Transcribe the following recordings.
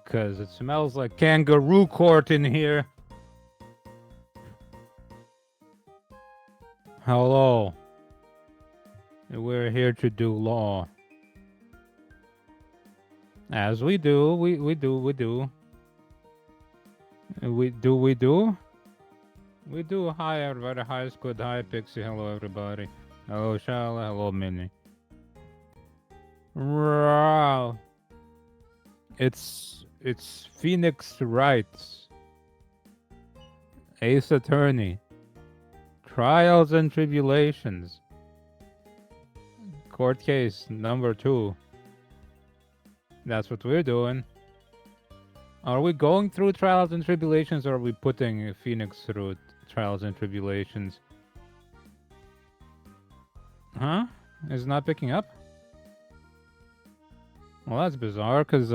Because it smells like kangaroo court in here. Hello. We're here to do law. As we do, we do. We do. Hi, everybody. Hi, Squid. Hi, Pixie. Hello, everybody. Hello, Shala. Hello, Minnie. Wow. It's Phoenix Wright. Ace Attorney. Trials and Tribulations. Court case number 2. That's what we're doing. Are we going through Trials and Tribulations, or are we putting Phoenix through Trials and Tribulations? Huh? Is it not picking up? Well, that's bizarre, because,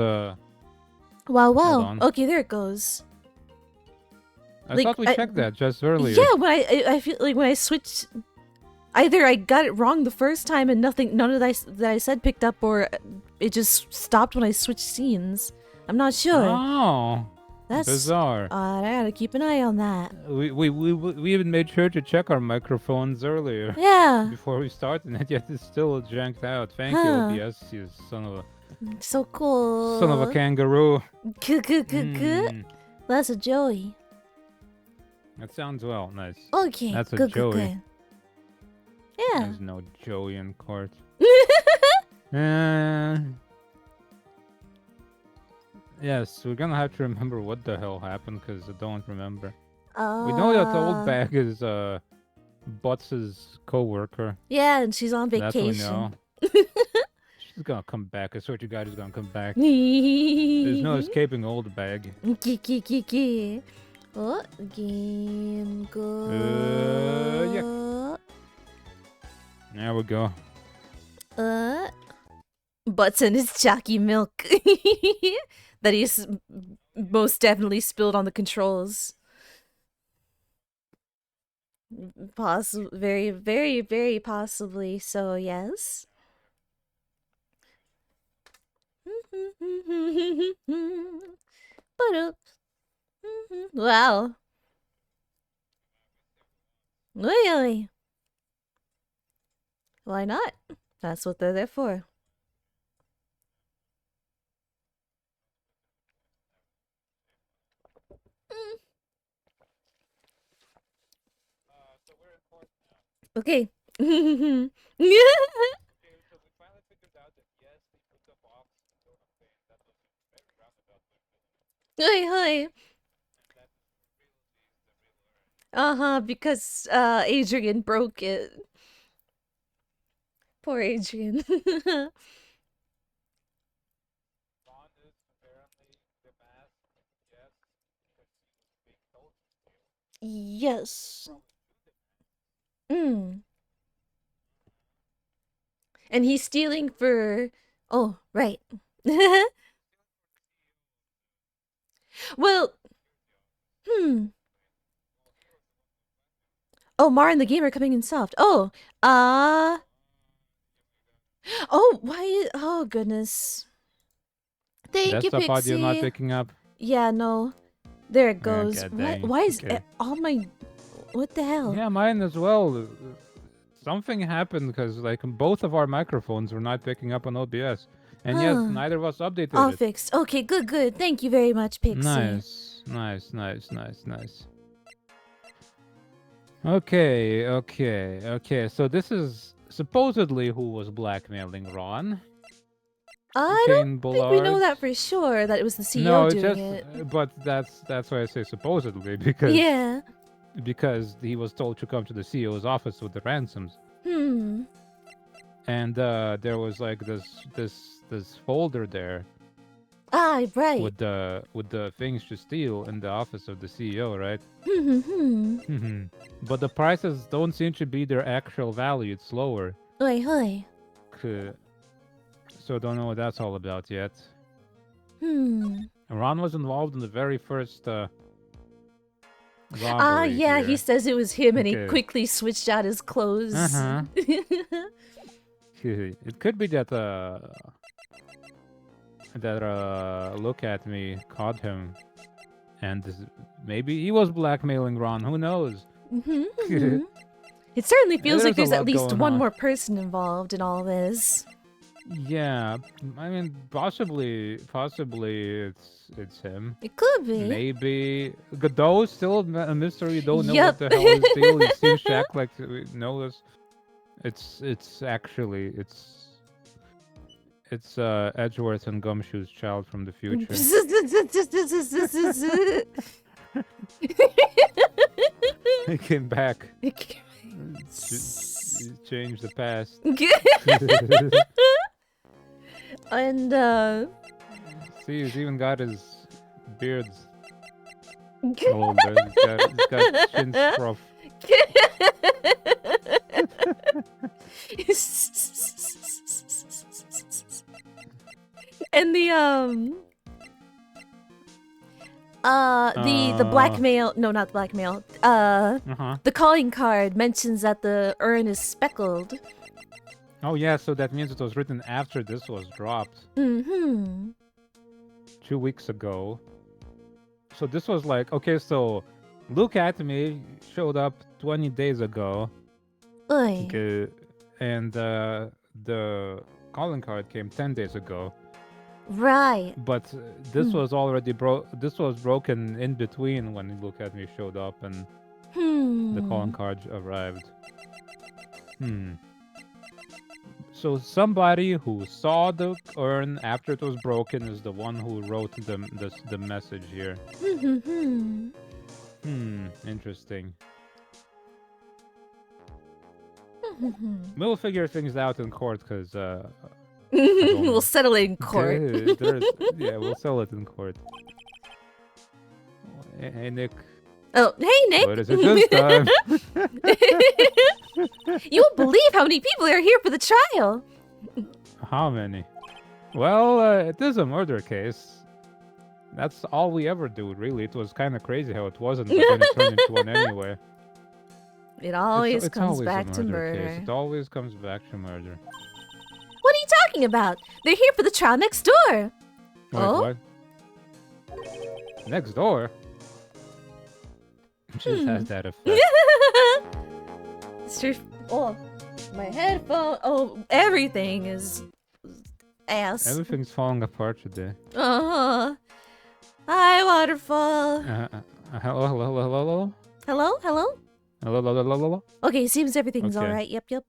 Wow. Okay, there it goes. I thought we checked that just earlier. Yeah, when I feel like when I switched, either I got it wrong the first time and none of that I said picked up, or it just stopped when I switched scenes. I'm not sure. Oh, that's bizarre. I gotta keep an eye on that. We even made sure to check our microphones earlier. Yeah. Before we started, and yet it's still janked out. Thank you, OBS, you son of a. So cool. Son of a kangaroo. That's a Joey. That sounds well nice. Okay. That's a Joey. Good. Yeah. There's no Joey in court. Yes, we're gonna have to remember what the hell happened, because I don't remember. We know that the old bag is Butts' co-worker. Yeah, and she's on vacation. That's what we know. She's gonna come back. I swear to God, she's gonna come back. There's no escaping old bag. Oh, game go. Yeah. There we go. Butts and his chalky milk that he's most definitely spilled on the controls. Very, very, very possibly. So yes. Wow. Really? Why not? That's what they're there for. Okay. Hi. Because Adrian broke it. Poor Adrian. Yes. And he's stealing for... Oh, right. Well... Oh, Mar and the Gamer coming in soft. Oh, Oh, why? Oh, goodness. Thank you, Pixie. Desktop audio not picking up? Yeah, no. There it goes. Why is all my... What the hell? Yeah, mine as well. Something happened because like both of our microphones were not picking up on OBS. And yet neither of us updated All it. fixed. Okay, good. Thank you very much, Pixie. Nice. Okay. So this is supposedly who was blackmailing Ron. I don't think we know that for sure, that it was the CEO doing it. But that's why I say supposedly, because... Yeah. Because he was told to come to the CEO's office with the ransoms. And there was like this folder there. Ah, right. With the things to steal in the office of the CEO, right? But the prices don't seem to be their actual value. It's lower. Oi. So don't know what that's all about yet. Ron was involved in the very first robbery yeah, here. he says it was him, and he quickly switched out his clothes. It could be that Look at me caught him, and maybe he was blackmailing Ron. Who knows? It certainly feels like There's a there's at lot least going one on. more person involved in all this. Yeah, I mean, possibly it's him. It could be. Maybe Godot still a mystery. Don't know Yep. what the hell his deal. He seems to act like we know this. It's actually it's Edgeworth and Gumshoe's child from the future. He came back. Change the past. And See, he's even got his beards older. He's got chin scruff. And the blackmail, no, not blackmail, the calling card mentions that the urn is speckled. Oh yeah, so that means it was written after this was dropped. 2 weeks ago. So this was like, okay, so Look at Me showed up 20 days ago. Oy. Okay, and the calling card came 10 days ago. Right. But this was already this was broken in between when Look at Me showed up and the calling card arrived. So somebody who saw the urn after it was broken is the one who wrote the message here. Interesting. We'll figure things out in court because we'll settle it in court. Yeah, we'll settle it in court. Hey Nick. Oh, hey Nick. What is it this time? You won't believe how many people are here for the trial. How many? Well, it is a murder case. That's all we ever do, really. It was kind of crazy how it wasn't, but then it turned into one anyway. It always it's comes always back a to murder murder. case. It always comes back to murder. What are you talking about? They're here for the trial next door. Wait, Oh? what? Next door? Just has that effect. Oh, my headphone. Oh, everything is ass. Everything's falling apart today. Hi, waterfall. Hello, hello, hello, hello? Hello, hello. Hello, hello, hello, hello? Okay, seems everything's Okay. all right. Yep, yep.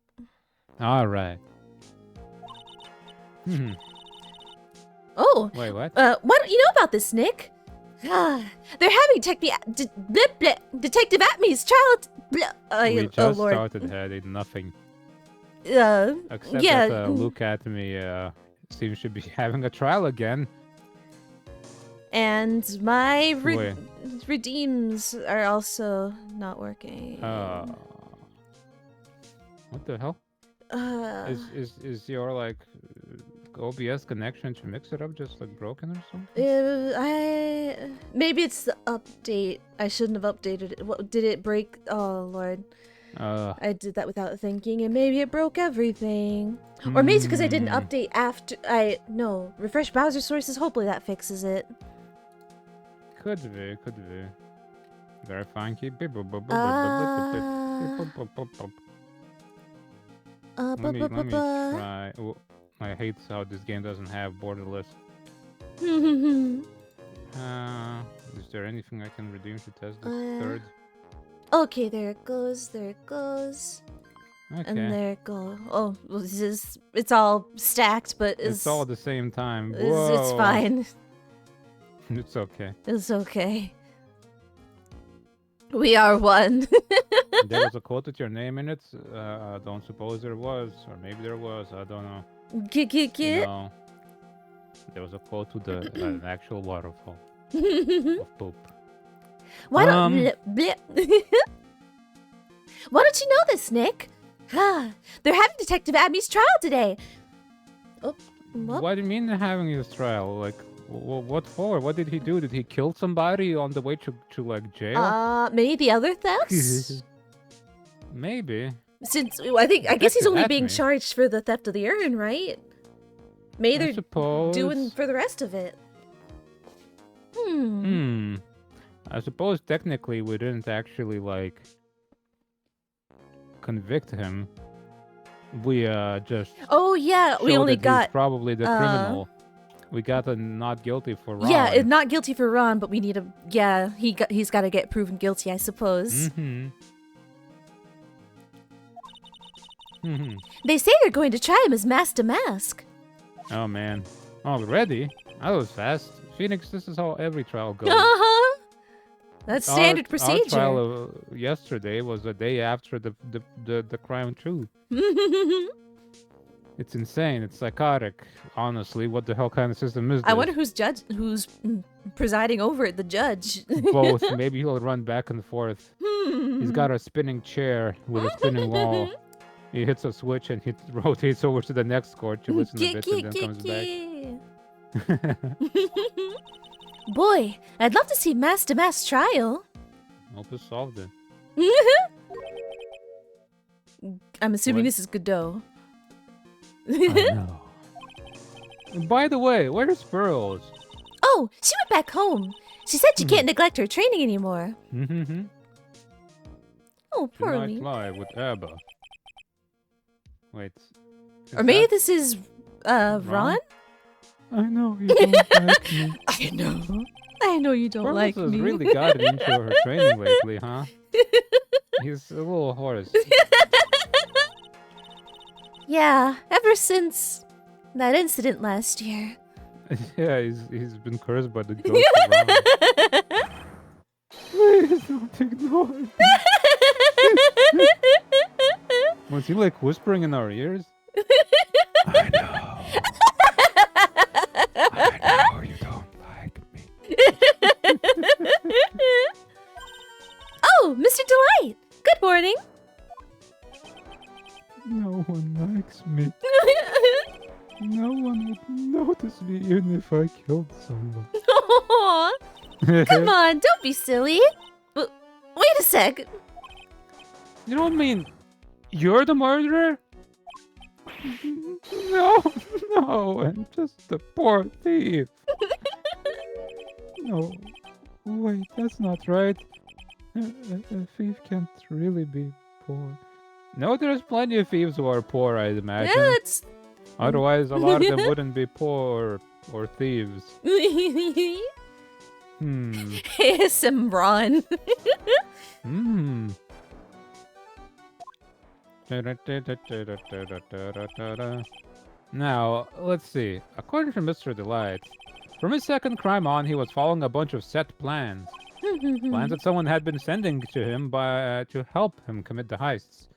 All right. Oh, Wait, what? what do you know about this, Nick? They're having Detective Atme's trial. We just Lord. started having nothing. Except yeah. that Look at Me seems to be having a trial again. And my Wait. redeems are also not working. What the hell? Is your like OBS connection to mix it up just like broken or something? Maybe it's the update. I shouldn't have updated it. What did it break? Oh Lord. I did that without thinking, and maybe it broke everything. Or maybe it's because I didn't update after refresh browser sources. Hopefully that fixes it. Could be. Verifying key. Let me try. Oh, I hate how this game doesn't have borderless. Is there anything I can redeem to test this third? Okay, there it goes. There it goes. Okay. And there it goes. Oh, well, it's all stacked, but it's all at the same time. It's fine. It's okay. It's okay. We are one. There was a quote with your name in it. I don't suppose there was, or maybe there was. I don't know. No. There was a quote with an actual waterfall of poop. Why don't Why don't you know this, Nick? They're having Detective Abby's trial today. Oh, What do you mean they're having his trial? Like, what for? What did he do? Did he kill somebody on the way to like jail? Maybe the other thefts. Maybe. Since I guess he's only being Detective charged for the theft of the urn, right? Maybe they're doing for the rest of it. I suppose technically we didn't actually, like, convict him. We just... Oh, yeah, we only got... He's probably the criminal. We got a not guilty for Ron. Yeah, not guilty for Ron, but we need a... Yeah, he's got to get proven guilty, I suppose. They say they're going to try him as mask to mask. Oh, man. Already? That was fast. Phoenix, this is how every trial goes. That's standard procedure. Our trial yesterday was a day after the crime too. It's insane. It's psychotic. Honestly, what the hell kind of system is this? I wonder who's presiding over it. The judge. Both. Maybe he'll run back and forth. He's got a spinning chair with a spinning wall. He hits a switch and he rotates over to the next court to listen a bit and then comes back. Boy, I'd love to see mask to mask trial. Hope it solved it. I'm assuming this is Godot. I know. By the way, where's Pearls? Oh, she went back home. She said she can't neglect her training anymore. Oh, poor me. She might fly with Abba. Wait. Or maybe this is Ron? I know you don't like me. I know you don't like me. Pearls has really gotten into her training lately, huh? He's a little hoarse. Yeah, ever since that incident last year. Yeah, he's been cursed by the ghost of Ron. Please don't ignore me. Was he like whispering in our ears? I know. I know you don't like me. Oh, Mr. Delight! Good morning. No one likes me. No one would notice me even if I killed someone. Aww. Come on, don't be silly. Wait a sec. You don't mean you're the murderer? No, I'm just a poor thief. No, wait, that's not right. A thief can't really be poor. No, there's plenty of thieves who are poor, I'd imagine. Yeah, Otherwise, a lot of them wouldn't be poor or thieves. ASM Ron. Now, let's see. According to Mr. Delight, from his second crime on, he was following a bunch of set plans. Plans that someone had been sending to him to help him commit the heists.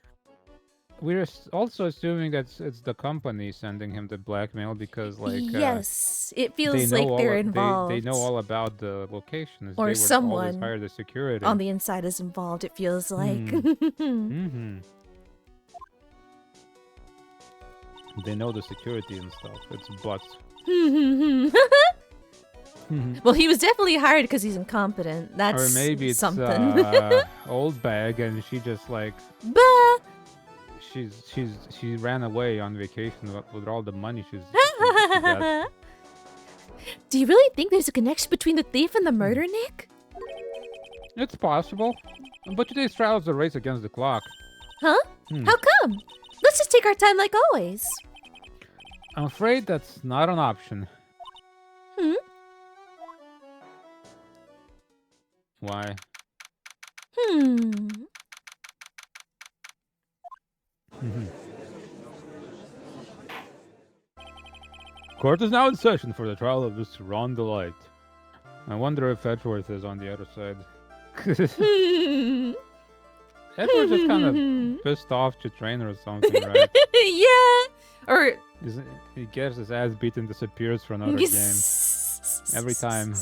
We're also assuming that it's the company sending him the blackmail because, like, yes, it feels like they're involved. They know all about the locations. Or someone hire the security on the inside is involved. It feels like. They know the security and stuff. It's butts. Well, he was definitely hired because he's incompetent. That's or maybe it's something. Old bag, and she just like. Bah! She ran away on vacation with all the money she's Do you really think there's a connection between the thief and the murder, Nick? It's possible. But today's trial is a race against the clock. Huh? How come? Let's just take our time like always. I'm afraid that's not an option. Why? Court is now in session for the trial of Mr. Ron Delight. I wonder if Edgeworth is on the other side. Edgeworth is kind of pissed off to trainer or something, right? Yeah! Or... He gets his ass beaten and disappears for another game. Every time.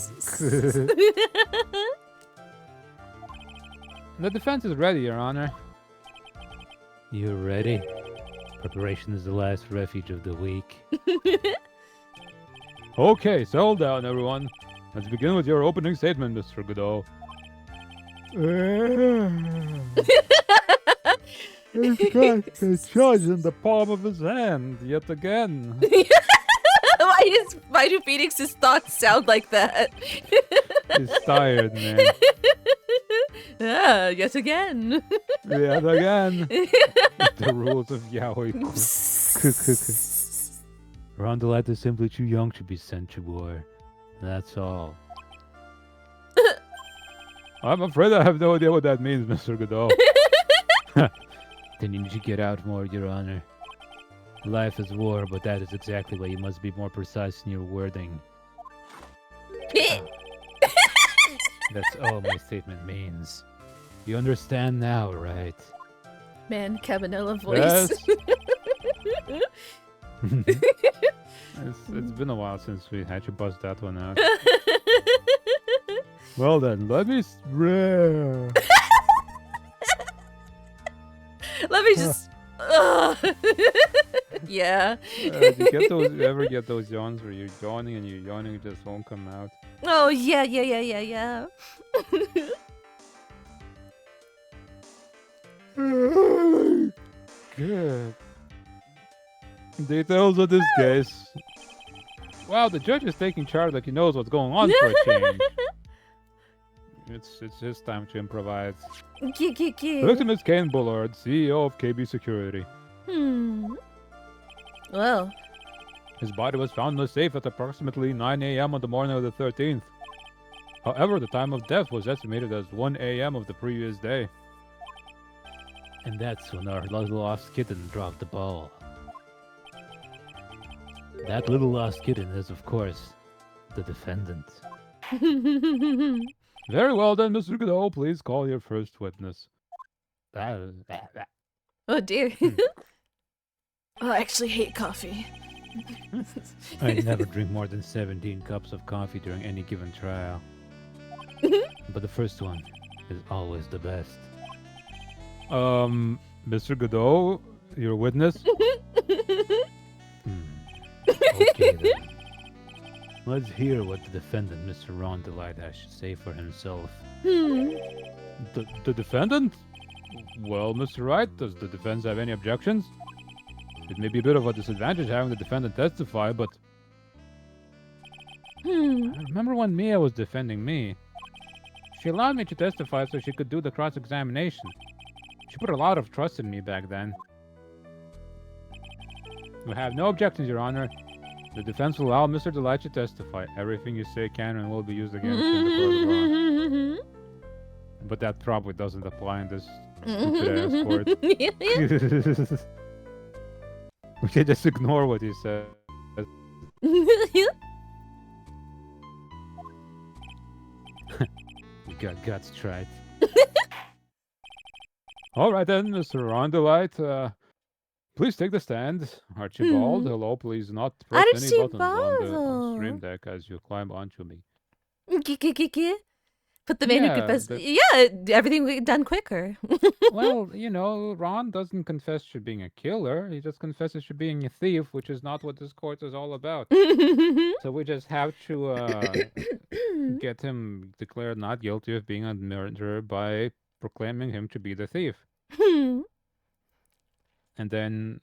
The defense is ready, Your Honor. You're ready? Preparation is the last refuge of the weak. Okay, settle down, everyone. Let's begin with your opening statement, Mr. Godot. He's got the judge in the palm of his hand, yet again. Why do Phoenix's thoughts sound like that? He's tired, man. Yet again. Yet again. The rules of yaoi. Rondelite is simply too young to be sent to war. That's all. I'm afraid I have no idea what that means, Mr. Godot. Then you need to get out more, Your Honor. Life is war, but that is exactly why you must be more precise in your wording. That's all my statement means. You understand now, right? Man, Cabanella voice. Yes. It's been a while since we had to bust that one out. Well then, let me... Let me just... Yeah. You ever get those yawns where you're yawning and it just won't come out? Oh, yeah. Good. Details of this case. Wow, the judge is taking charge like he knows what's going on for a change. It's his time to improvise. The victim is Kane Bullard, CEO of KB Security. Well. His body was found in a safe at approximately 9 a.m. on the morning of the 13th. However, the time of death was estimated as 1 a.m. of the previous day. And that's when our little lost kitten dropped the ball. That little lost kitten is, of course, the defendant. Very well then, Mr. Godot. Please call your first witness. Oh dear. Oh, I actually hate coffee. I never drink more than 17 cups of coffee during any given trial. But the first one is always the best. Mr. Godot, your witness? Okay then. Let's hear what the defendant, Mr. Rondelite, has to say for himself. The defendant? Well, Mr. Wright, does the defense have any objections? It may be a bit of a disadvantage having the defendant testify, but... I remember when Mia was defending me. She allowed me to testify so she could do the cross-examination. She put a lot of trust in me back then. We have no objections, Your Honor. The defense will allow Mr. Delight to testify. Everything you say can and will be used against you in the court of law. But that probably doesn't apply in this stupid-ass court. We can just ignore what he said. You got guts, tried. All right then, Mr. Rondelite. Please take the stand. Archibald, hello, please not press any buttons on the stream deck as you climb onto me. Put the man who confessed. Yeah, everything done quicker. Well, you know, Ron doesn't confess to being a killer. He just confesses to being a thief, which is not what this court is all about. So we just have to get him declared not guilty of being a murderer by proclaiming him to be the thief. And then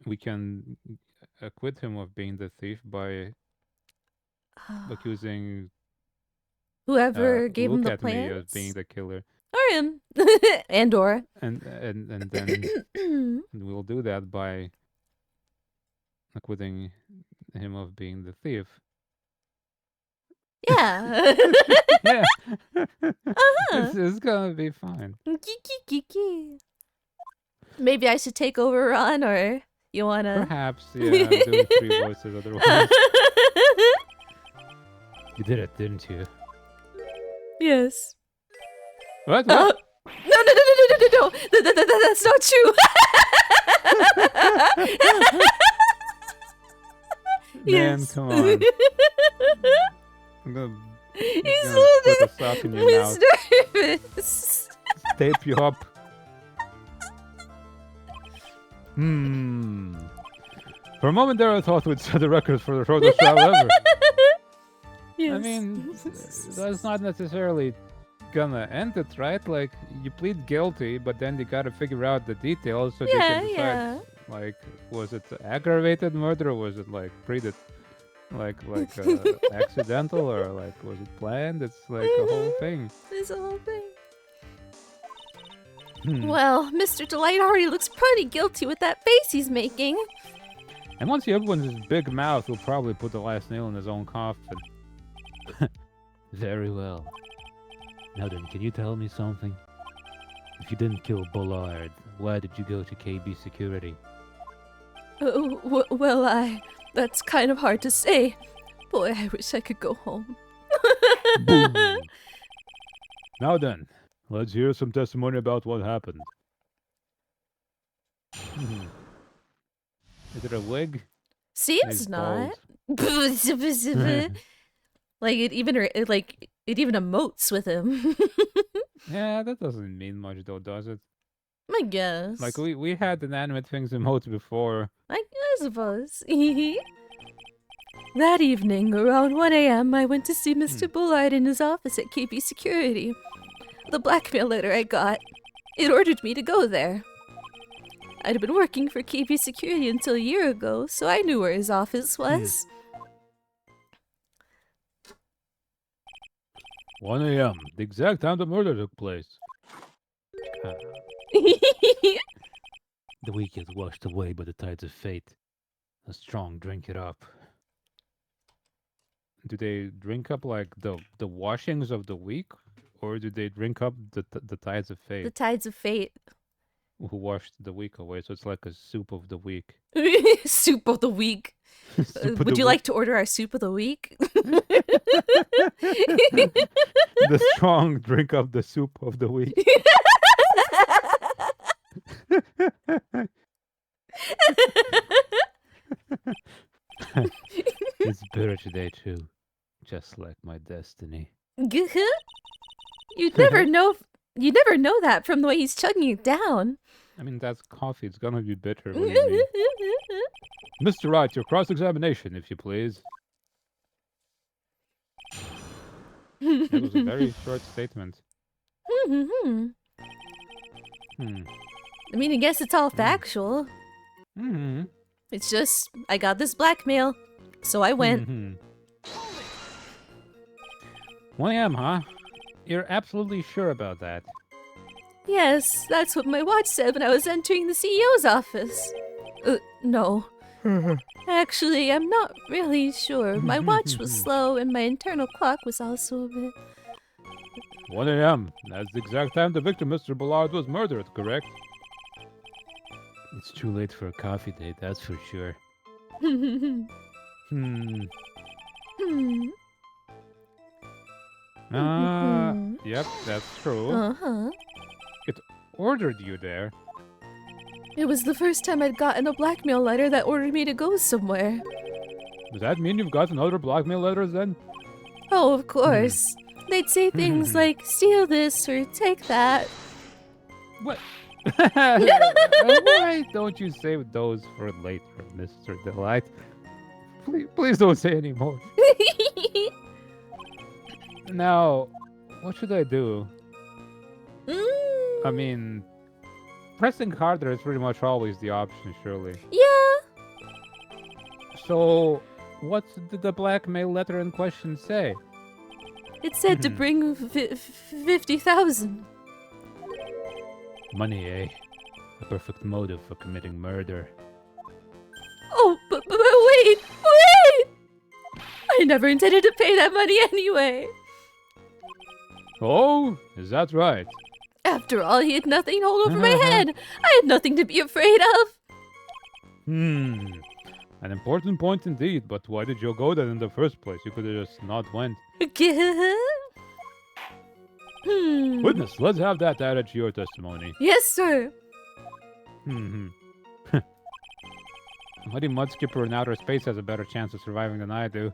we can acquit him of being the thief by accusing whoever gave him the Look at me as plans being the killer. or him. Andor. And then we'll do that by acquitting him of being the thief. Yeah. Yeah. It's gonna be fine. Maybe I should take over, Ron, or you wanna? Perhaps, yeah. I'm doing 3 voices otherwise. You did it, didn't you? Yes. What? No! That's not true. Man, Yes. come on. I'm gonna He's put a sock in your mouth. nervous. Tape you up. For a moment there I thought we'd set the records for the shortest trial ever. Yes. I mean, that's not necessarily gonna end it, right? Like, you plead guilty, but then they gotta figure out the details so they can decide, like, was it aggravated murder or was it, like, Like accidental or like was it planned? It's like a whole thing. It's a whole thing. Well, Mr. Delight already looks pretty guilty with that face he's making. And once he opens his big mouth, he'll probably put the last nail in his own coffin. Very well. Now then, can you tell me something? If you didn't kill Bullard, why did you go to KB Security? Well, that's kind of hard to say. Boy, I wish I could go home. Boom. Now then, let's hear some testimony about what happened. Is it a wig? Seems He's not. bald. Like it even emotes with him. Yeah, that doesn't mean much though, does it? I guess. Like we had inanimate things emotes before. I suppose. That evening, around 1 a.m., I went to see Mr. Bullard in his office at KB Security. The blackmail letter I got, it ordered me to go there. I'd been working for KB Security until a year ago, so I knew where his office was. 1 a.m., the exact time the murder took place. The week is washed away by the tides of fate. A strong drink it up. Do they drink up like the washings of the week, or do they drink up the tides of fate? The tides of fate. Who washed the week away? So it's like a soup of the week. Soup of the week. Soup of Would the you like to order our soup of the week? The strong drink of the soup of the week. It's bitter today too, just like my destiny. You'd never know. You never know that from the way he's chugging it down. I mean, that's coffee. It's gonna be bitter. What do you mean? Mr. Wright, your cross-examination, if you please. It was a very short statement. I mean, I guess it's all factual. It's just, I got this blackmail, so I went. 1 a.m., huh? You're absolutely sure about that? Yes, that's what my watch said when I was entering the CEO's office. No. Actually, I'm not really sure. My watch was slow and my internal clock was also a bit... 1 a.m. That's the exact time the victim, Mr. Bullard, was murdered, correct? It's too late for a coffee date, that's for sure. Yep, that's true. Uh-huh. It ordered you there. It was the first time I'd gotten a blackmail letter that ordered me to go somewhere. Does that mean you've gotten other blackmail letters then? Oh, of course. They'd say things like, steal this or take that. What? Why don't you save those for later, Mr. Delight? Please don't say any more. Now, what should I do? I mean, pressing harder is pretty much always the option, surely. Yeah. So, what did the blackmail letter in question say? It said to bring 50,000. Money, eh? A perfect motive for committing murder. Oh, but wait! I never intended to pay that money anyway. Oh, is that right? After all, he had nothing to hold over my head. I had nothing to be afraid of. An important point indeed, but why did you go there in the first place? You could have just not went. Witness, let's have that added to your testimony. Yes, sir. Muddy Mudskipper in outer space has a better chance of surviving than I do.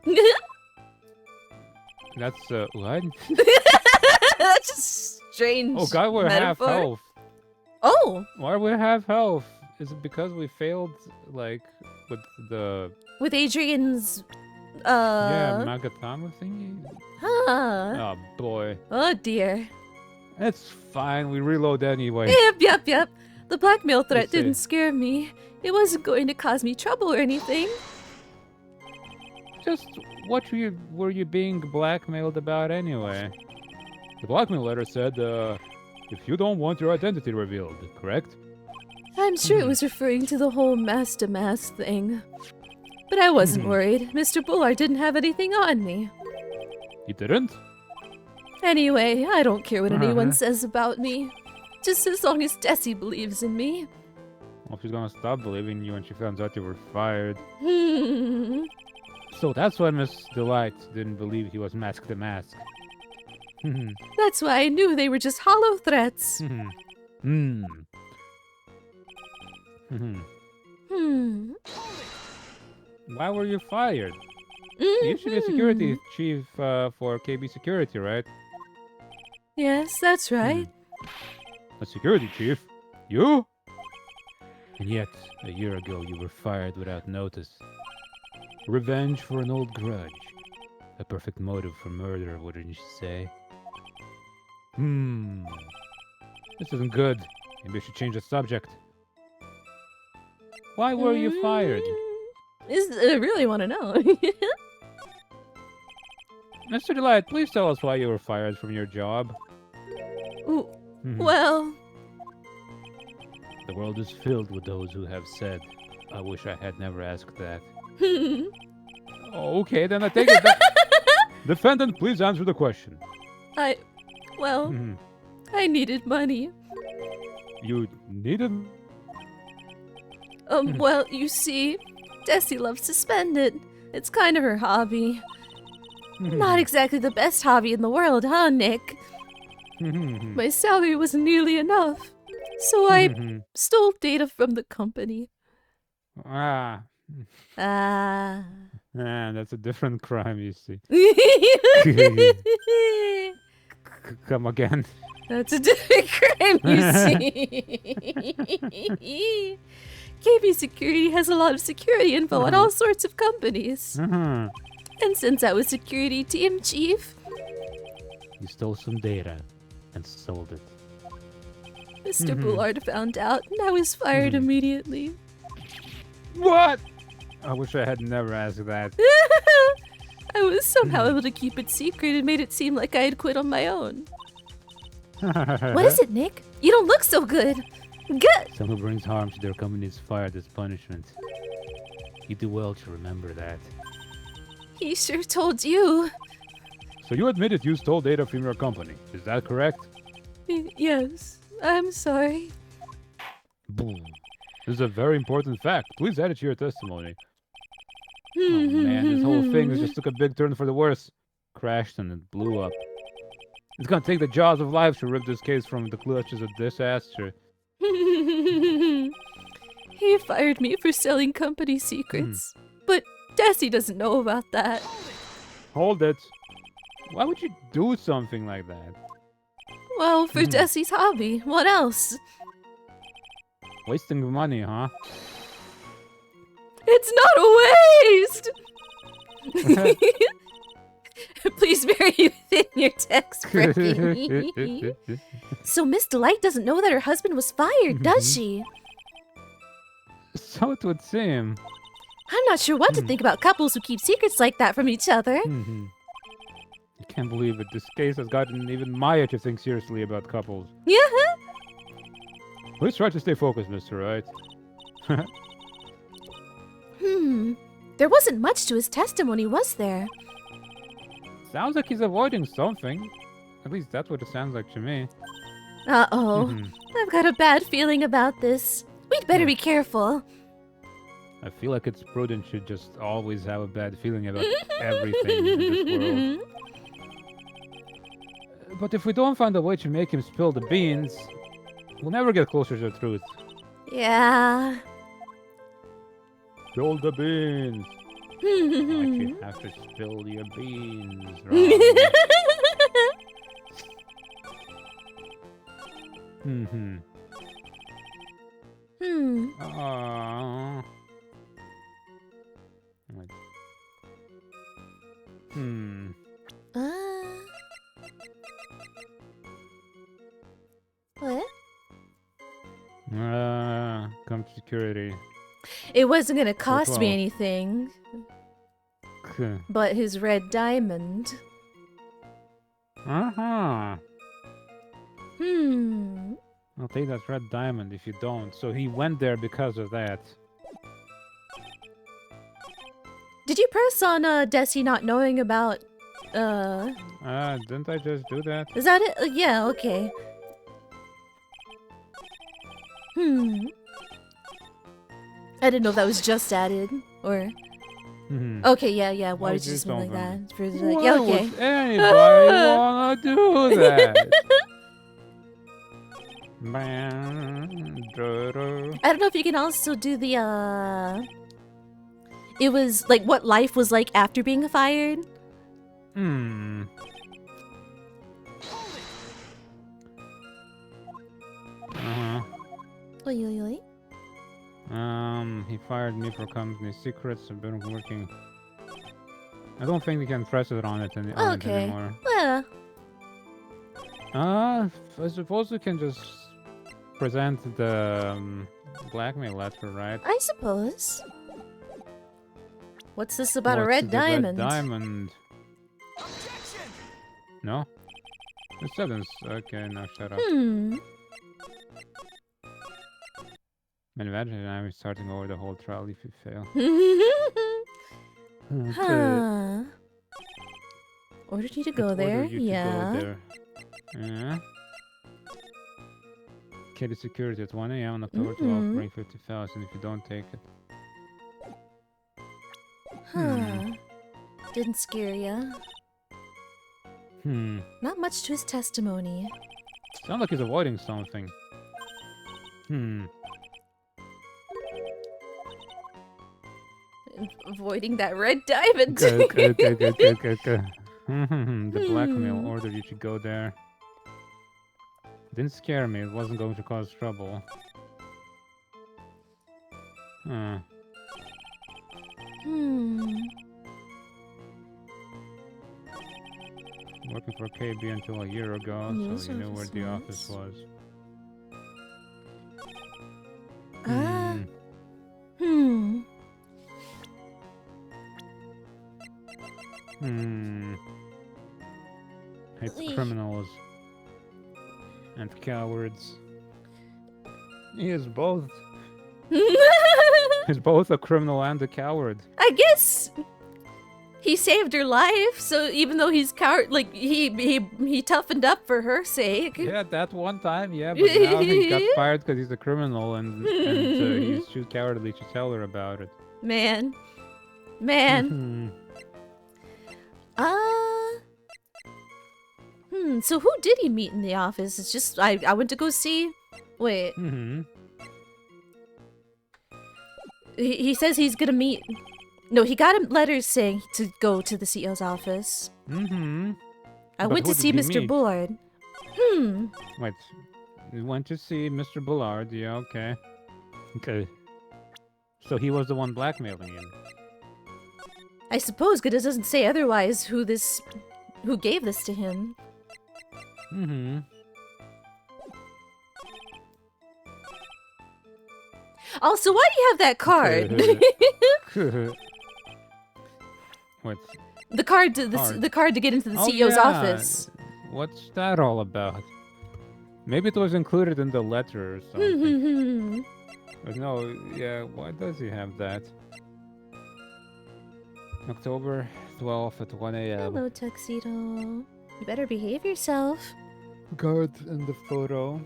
That's, what? That's just strange. Oh god, we're half metaphor. health. Oh, Why are we half health? Is it because we failed, like, with the... with Adrian's, yeah, Magatama thingy? Huh. Oh boy. Oh dear. It's fine, we reload anyway. Yep. The blackmail threat Let's see. didn't scare me. It wasn't going to cause me trouble or anything. Just what were you being blackmailed about anyway? The blackmail letter said, if you don't want your identity revealed, correct? I'm sure it was referring to the whole mask thing. But I wasn't worried. Mr. Bullard didn't have anything on me. He didn't? Anyway, I don't care what anyone says about me. Just as long as Tessie believes in me. Well, she's gonna stop believing you when she finds out you were fired. Hmm. So that's why Miss Delight didn't believe he was Mask the Mask. That's why I knew they were just hollow threats. Hmm. Why were you fired? You should be a security chief for KB Security, right? Yes, that's right. A security chief? You? And yet, a year ago you were fired without notice. Revenge for an old grudge. A perfect motive for murder, wouldn't you say? This isn't good. Maybe I should change the subject. Why were you fired? I really want to know. Mr. Delight, please tell us why you were fired from your job. Ooh, well... The world is filled with those who have said, I wish I had never asked that. Okay, then I take it back. Defendant, please answer the question. Well, I needed money. You needed... Well, you see, Tessie loves to spend it. It's kind of her hobby. Not exactly the best hobby in the world, huh, Nick? My salary wasn't nearly enough, so I stole data from the company. That's a different crime, you see. Come again. That's a different crime, you see. KB Security has a lot of security info on all sorts of companies. And since I was security team chief... You stole some data and sold it. Mr. Bullard found out and I was fired immediately. What? I wish I had never asked that. I was somehow able to keep it secret and made it seem like I had quit on my own. What is it, Nick? You don't look so good. Good. Someone who brings harm to their company is fired as punishment. You do well to remember that. He sure told you. So you admitted you stole data from your company. Is that correct? Yes. I'm sorry. Boom. This is a very important fact. Please add it to your testimony. Oh man, this whole thing just took a big turn for the worse. Crashed and it blew up. It's gonna take the jaws of life to rip this case from the clutches of disaster. He fired me for selling company secrets. But Tessie doesn't know about that. Hold it. Why would you do something like that? Well, for Tessie's hobby. What else? Wasting money, huh? It's not a waste! Please bury within your text, Frankie. So Miss Delight doesn't know that her husband was fired, does she? So it would seem. I'm not sure what to think about couples who keep secrets like that from each other. I can't believe it. This case has gotten even Maya to think seriously about couples. Yeah. Please try to stay focused, Mr. Wright. There wasn't much to his testimony, was there? Sounds like he's avoiding something. At least that's what it sounds like to me. Uh-oh. I've got a bad feeling about this. We'd better be careful. I feel like it's prudent should just always have a bad feeling about everything in this world. But if we don't find a way to make him spill the beans, we'll never get closer to the truth. Yeah. Spill the beans. Why'd you have to spill your beans, Ron? Aww. What? Come to security. It wasn't gonna cost me anything. but his red diamond. Uh-huh. I'll take that red diamond if you don't. So he went there because of that. Did you press on Desi not knowing about Didn't I just do that? Is that it? Yeah, okay. I didn't know if that was just added or Okay, yeah, why did you just move like that? For like, yeah, okay. Would anybody wanna do that? I don't know if you can also do the it was like what life was like after being fired. Oi, oi, oi. He fired me for company secrets. I've been working. I don't think we can press it on it, on it anymore. Yeah. I suppose we can just present the blackmail letter, right? I suppose. What's this about a What's red the diamond? Red diamond. No? It says. Okay, no, shut up. And imagine I'm starting over the whole trial if you fail. Huh. Ordered you to go there? Yeah. Yeah. Kitty security at 1 a.m. on October 12th. Bring 50,000 if you don't take it. Huh. Didn't scare ya? Not much to his testimony. Sounds like he's avoiding something. Avoiding that red diamond. Okay. The blackmail order, you should go there. Didn't scare me, it wasn't going to cause trouble. Working for KB until a year ago, so you knew where the office was. Hates criminals and cowards. He is both. He's both a criminal and a coward. I guess he saved her life, so even though he's coward, like he toughened up for her sake. Yeah, that one time, yeah, but now he got fired because he's a criminal and he's too cowardly to tell her about it. Man. So who did he meet in the office? It's just I went to go see. Wait. He says he's gonna meet. No, he got him letters saying to go to the CEO's office. I went to see Mr. Bullard. Wait, you went to see Mr. Bullard? Yeah, okay. Okay. So he was the one blackmailing him. I suppose, because it doesn't say otherwise who gave this to him. Also, why do you have that card? What? The card to get into the CEO's office. What's that all about? Maybe it was included in the letter or something. But no, yeah, why does he have that? October 12th at 1 a.m. Hello, Tuxedo. You better behave yourself. Guard in the photo.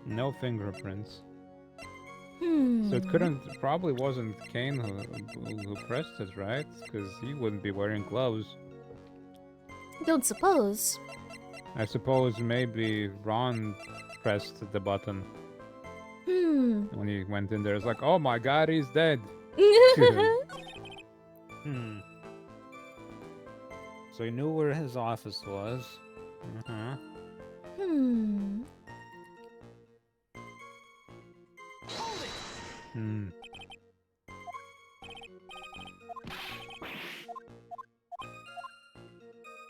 No fingerprints. So it probably wasn't Kane who pressed it, right? Because he wouldn't be wearing gloves. Don't suppose. I suppose maybe Ron pressed the button. When he went in there, it's like, oh my god, he's dead. So he knew where his office was.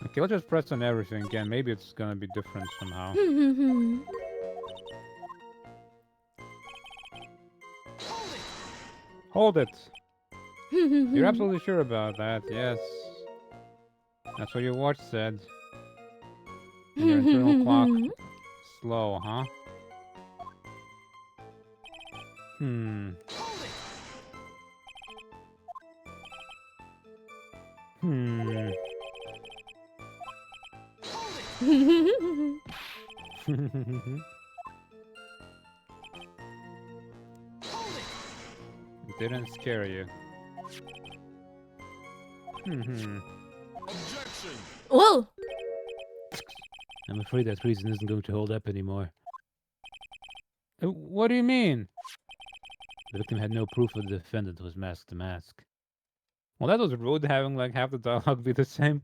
Okay, let's just press on everything again. Maybe it's gonna be different somehow. Hold it! You're absolutely sure about that, yes. That's what your watch said. And your internal clock slow, huh? Hmm. Hmm. It didn't scare you. Hmm. Whoa! I'm afraid that reason isn't going to hold up anymore. What do you mean? The victim had no proof the defendant was mask to mask. Well, that was rude having like half the dialogue be the same.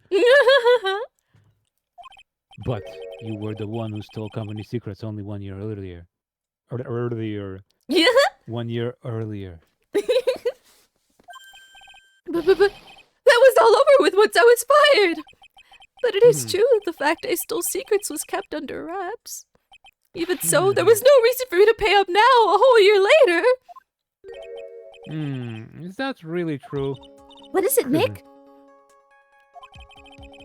But you were the one who stole company secrets only 1 year earlier. Earlier. Yeah. 1 year earlier. But that was all over with once I was fired. But it is true that the fact I stole secrets was kept under wraps. Even so, there was no reason for me to pay up now, a whole year later. Is that really true? What is it, Nick?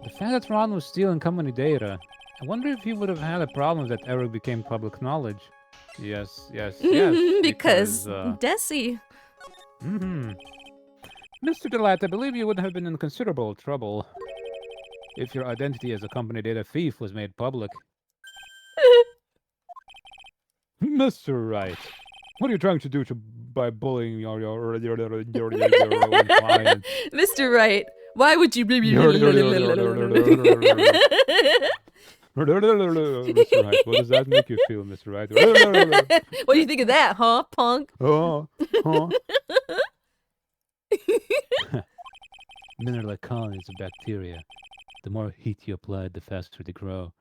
The fact that Ron was stealing company data, I wonder if he would have had a problem that Eric became public knowledge. Yes. Because Desi. Mr. Delight, I believe you would have been in considerable trouble if your identity as a company data thief was made public. Mr. Wright, what are you trying to do by bullying your client? Mr. Wright, why would you... Mr. Wright, what does that make you feel, Mr. Wright? What do you think of that, huh, punk? Oh. Men are like colonies of bacteria. The more heat you apply, the faster they grow.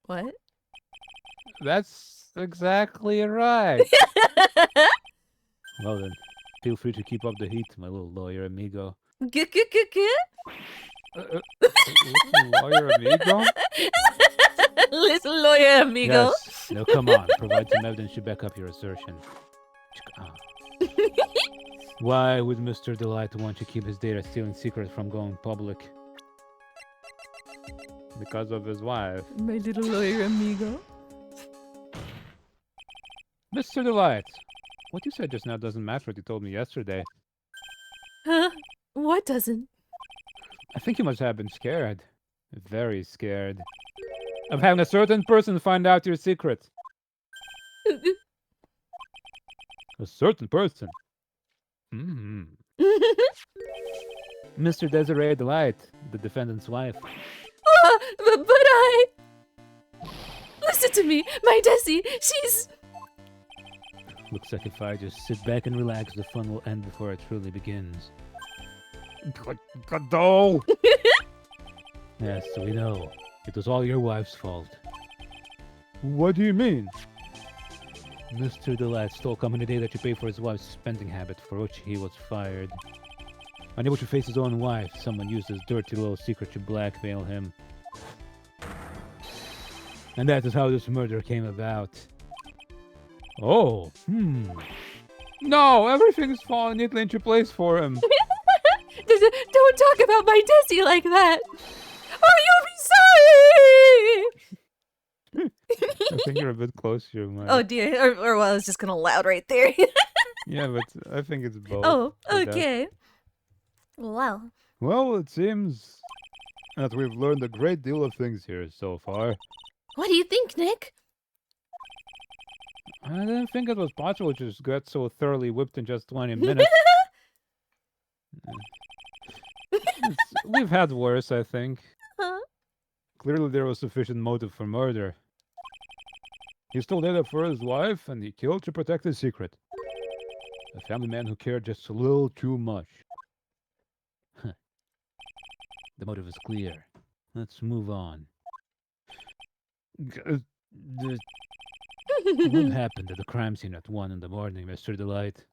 What? That's exactly right. Well then, feel free to keep up the heat, my little lawyer amigo. Get? Listen, lawyer amigo? Listen, lawyer amigo. Yes. Now come on, provide some evidence to back up your assertion. Why would Mr. Delight want to keep his data stealing secret from going public? Because of his wife. My little lawyer amigo. Mr. Delight, what you said just now doesn't match what you told me yesterday. Huh? What doesn't? I think you must have been scared. Very scared. Of having a certain person find out your secret. A certain person? Mr. Desiree Delight, the defendant's wife. But I... Listen to me, my Desi, she's... Looks like if I just sit back and relax, the fun will end before it truly begins. Godol! Yes, we know. It was all your wife's fault. What do you mean? Mr. Delight stole company data to pay for his wife's spending habit, for which he was fired. Unable to face his own wife, someone used his dirty little secret to blackmail him. And that is how this murder came about. Oh, No, everything's falling neatly into place for him. Don't talk about my Desi like that! Or you'll be sorry! I think you're a bit close to your mic. Oh dear, or well, I was just gonna loud right there. Yeah, but I think it's both. Oh, for that. okay. Wow. Well, it seems that we've learned a great deal of things here so far. What do you think, Nick? I didn't think it was possible to just get so thoroughly whipped in just 20 minutes. We've had worse, I think. Huh? Clearly there was sufficient motive for murder. He stole data for his wife, and he killed to protect his secret. A family man who cared just a little too much. The motive is clear. Let's move on. What happened at the crime scene at 1 in the morning, Mr. Delight?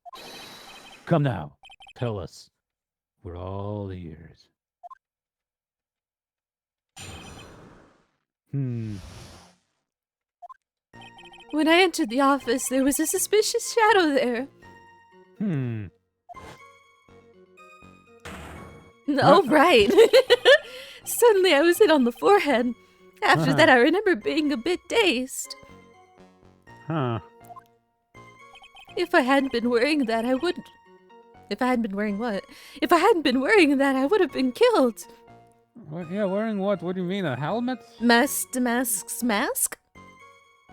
Come now, tell us. We're all ears. When I entered the office, there was a suspicious shadow there. Oh, right. Suddenly I was hit on the forehead. After that, I remember being a bit dazed. Huh. If I hadn't been wearing that, I would... If I hadn't been wearing what? If I hadn't been wearing that, I would have been killed. What, yeah, wearing what? What do you mean, a helmet? Mask?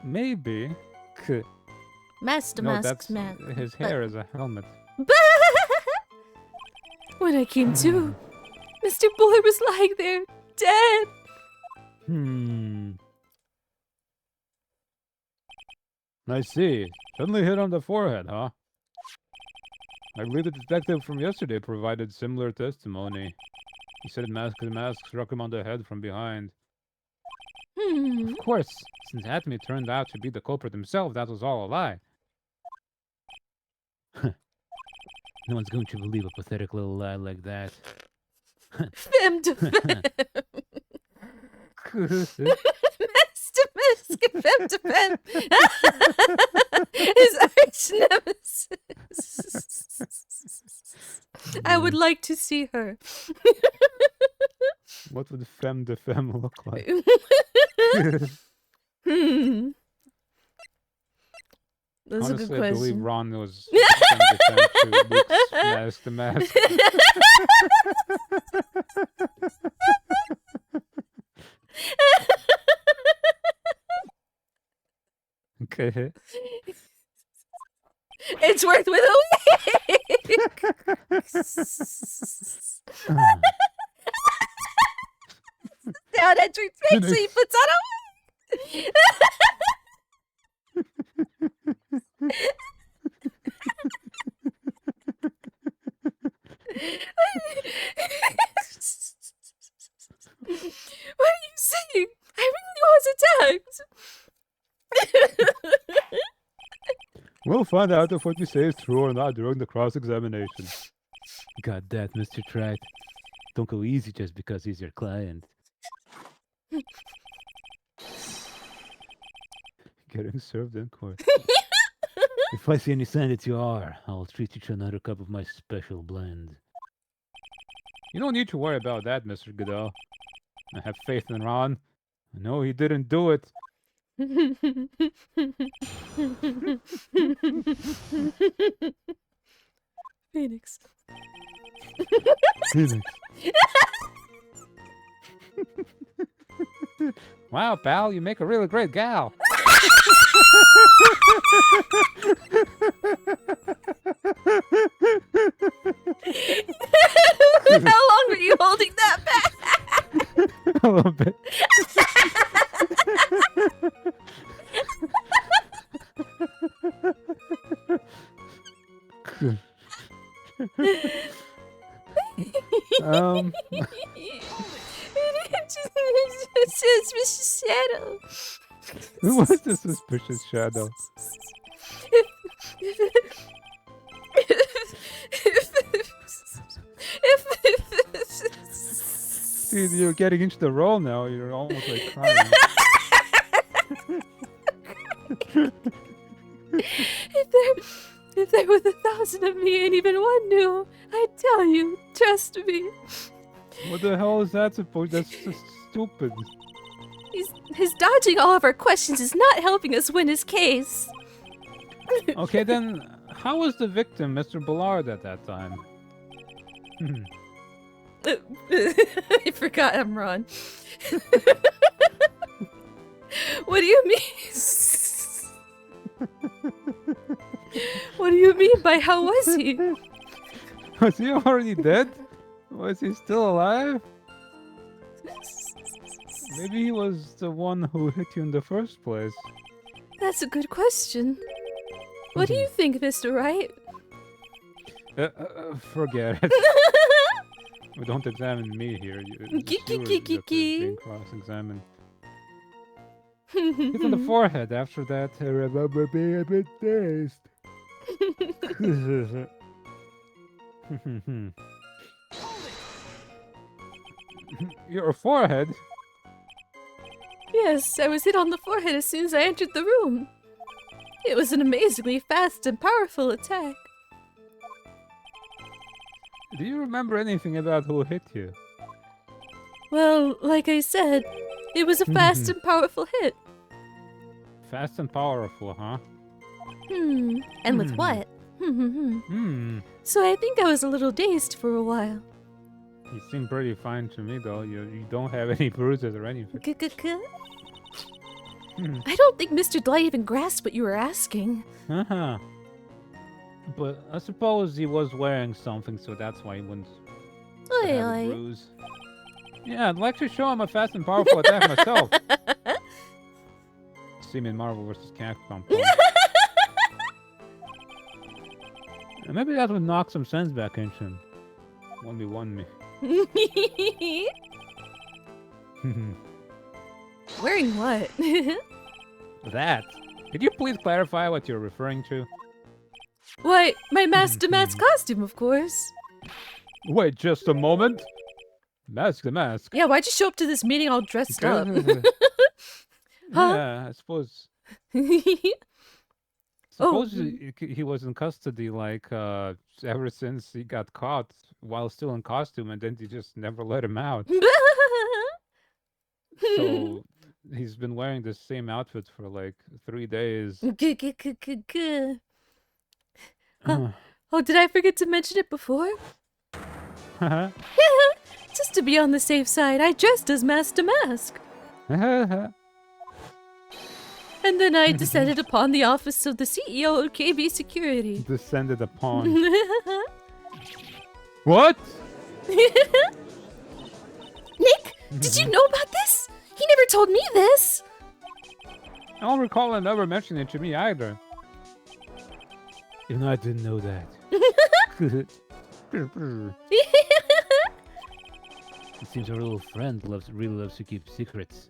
Maybe. Mask. His hair is a helmet. When I came to, Mr. Bullard was lying there, dead. I see. Suddenly hit on the forehead, huh? I believe the detective from yesterday provided similar testimony. He said the mask struck him on the head from behind. Of course, since Atme turned out to be the culprit himself, that was all a lie. No one's going to believe a pathetic little lie like that. Femme to femme. Mask, femme to femme. His arch nemesis. I would like to see her. What would femme de femme look like? That's Honestly, a good I believe question. Ron was femme de femme to Luke's mask to mask. Okay. It's worth with a wig. Now that drinks face, so he puts on a wig. What are you saying? I really was attacked. We'll find out if what you say is true or not during the cross-examination. Got that, Mr. Wright. Don't go easy just because he's your client. Getting served in court. If I see any sign that you are, I'll treat you to another cup of my special blend. You don't need to worry about that, Mr. Godot. I have faith in Ron. I know he didn't do it. Phoenix. Phoenix. Wow, pal, you make a really great gal. How long were you holding that back? A little bit. Suspicious shadow. Who was the suspicious shadow? Dude, you're getting into the role now. You're almost like crying. If there was 1,000 of me and even one knew, I'd tell you. Trust me. What the hell is that supposed? That's just stupid. His dodging all of our questions is not helping us win his case. Okay, then, how was the victim, Mr. Bullard, at that time? I forgot I'm Ron. What do you mean? What do you mean by how was he? Was he already dead? Was he still alive? Maybe he was the one who hit you in the first place. That's a good question. What do you think, Mr. Wright? Forget it. Don't examine me here. Being cross-examined. Hit on the forehead. After that, I remember being a bit dazed. Your forehead? Yes, I was hit on the forehead as soon as I entered the room. It was an amazingly fast and powerful attack. Do you remember anything about who hit you? Well, like I said, it was a fast and powerful hit. Fast and powerful, huh? And with what? Hmm. So I think I was a little dazed for a while. You seem pretty fine to me, though. You don't have any bruises or anything. I don't think Mr. Delight even grasped what you were asking. Uh-huh. But I suppose he was wearing something, so that's why he wouldn't Oi, have a oi. bruise. Yeah, I'd like to show him a fast and powerful attack myself. See me in Marvel vs. Capcom. Maybe that would knock some sense back into him. 1v1 me. Wearing what? That? Could you please clarify what you're referring to? Why, my Master Mask costume, of course. Wait just a moment. Mask the mask. Yeah, why'd you show up to this meeting all dressed up? Yeah, I suppose. Oh. Suppose he was in custody like ever since he got caught while still in costume, and then they just never let him out. So he's been wearing the same outfit for like 3 days. Oh, did I forget to mention it before? Just to be on the safe side, I dressed as Master Mask. And then I descended upon the office of the CEO of KB Security. Descended upon. What? Nick, did you know about this? He never told me this. I don't recall him ever mentioning it to me either. Even though I didn't know that. It seems our little friend really loves to keep secrets.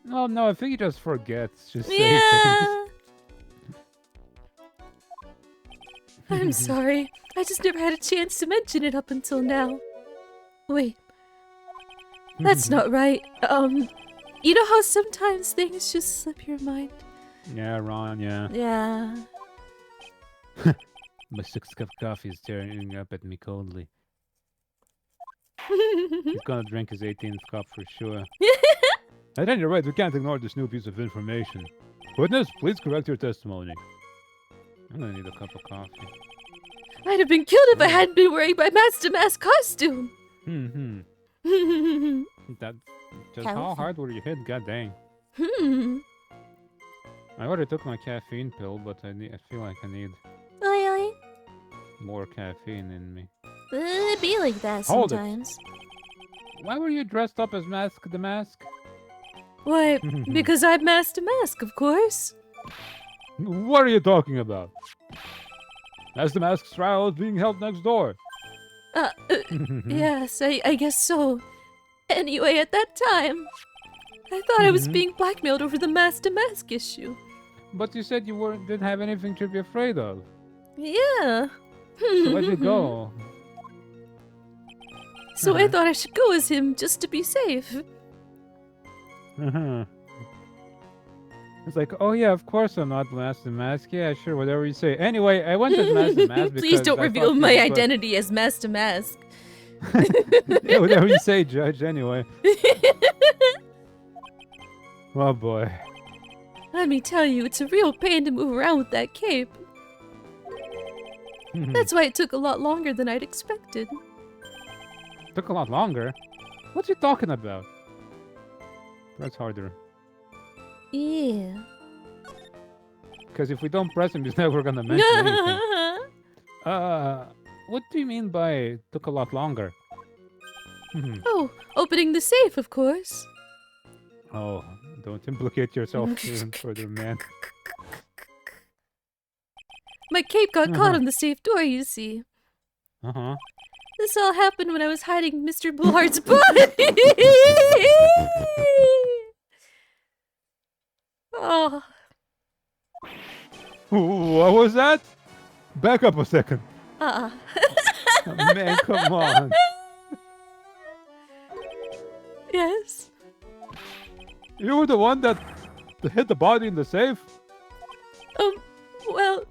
No, I think he just forgets. Just say Yeah. I'm sorry. I just never had a chance to mention it up until now. Wait. That's not right. You know how sometimes things just slip your mind? things. Yeah, Ron, yeah. Yeah. My 6th cup of coffee is staring up at me coldly. He's gonna drink his 18th cup for sure. At any rate, we can't ignore this new piece of information. Witness, please correct your testimony. I'm gonna need a cup of coffee. I'd have been killed if I hadn't been wearing my Master Mask costume. That just how hard were you hit? God dang. I already took my caffeine pill, but I feel like I need Oi, more caffeine in me. It be like that Hold it. sometimes. Why were you dressed up as the Mask? Why, because I'm Master Mask, of course. What are you talking about? As the Mask's trial is being held next door. Yes, I guess so. Anyway, at that time, I thought I was being blackmailed over the Master Mask issue. But you said you didn't have anything to be afraid of. Yeah. So where'd you go? So I thought I should go as him just to be safe. It's like, oh yeah, of course I'm not Master Mask. Yeah, sure, whatever you say. Anyway, I went as Master Mask because Please don't I reveal thought my you were- identity as Master Mask. Yeah, whatever you say, Judge. Anyway. Oh boy. Let me tell you, it's a real pain to move around with that cape. That's why it took a lot longer than I'd expected. Took a lot longer. What's he talking about? Press harder. Yeah. Because if we don't press him, he's never gonna mention anything. What do you mean by took a lot longer? Oh, opening the safe, of course. Oh, don't implicate yourself even further, man. My cape got caught on the safe door, you see. Uh-huh. This all happened when I was hiding Mr. Blueheart's body. Oh. What was that? Back up a second. Man, come on. Yes. You were the one that hid the body in the safe? Well,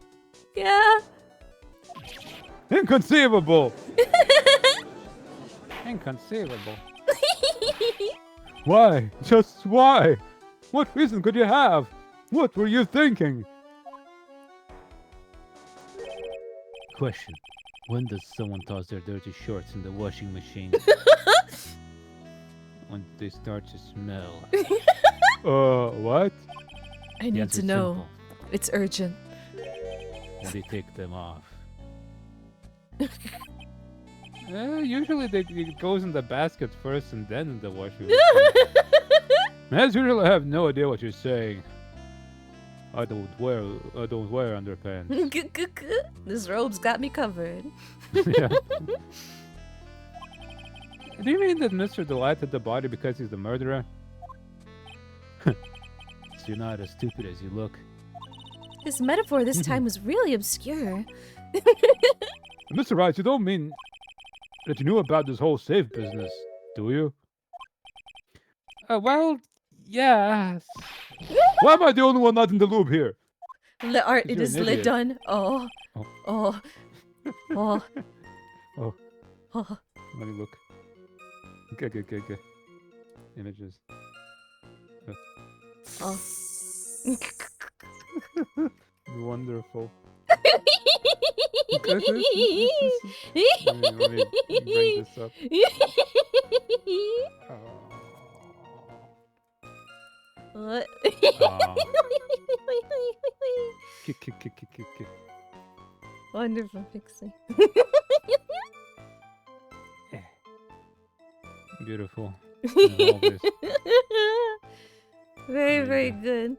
yeah. Inconceivable! Inconceivable. Why? Just why? What reason could you have? What were you thinking? Question. When does someone toss their dirty shorts in the washing machine? When they start to smell. What? I The need answer's to know. simple. It's urgent. When they take them off. Usually it goes in the basket first and then in the washing machine. As usual, I have no idea what you're saying. I don't wear underpants. This robe's got me covered. Yeah. Do you mean that Mr. delighted the body because he's the murderer? So you're not as stupid as you look. His metaphor this time was really obscure. Mr. Wright, you don't mean that you knew about this whole safe business, do you? Well, yes. Why am I the only one not in the loop here? The art, You're it is an lit idiot. done. Oh. Oh. Oh. Oh. Oh. Oh. Let me look. Okay. Images. Oh. Wonderful. Let me bring this up. What? Kick. Wonderful Pixie. Beautiful. All this. Very, very good.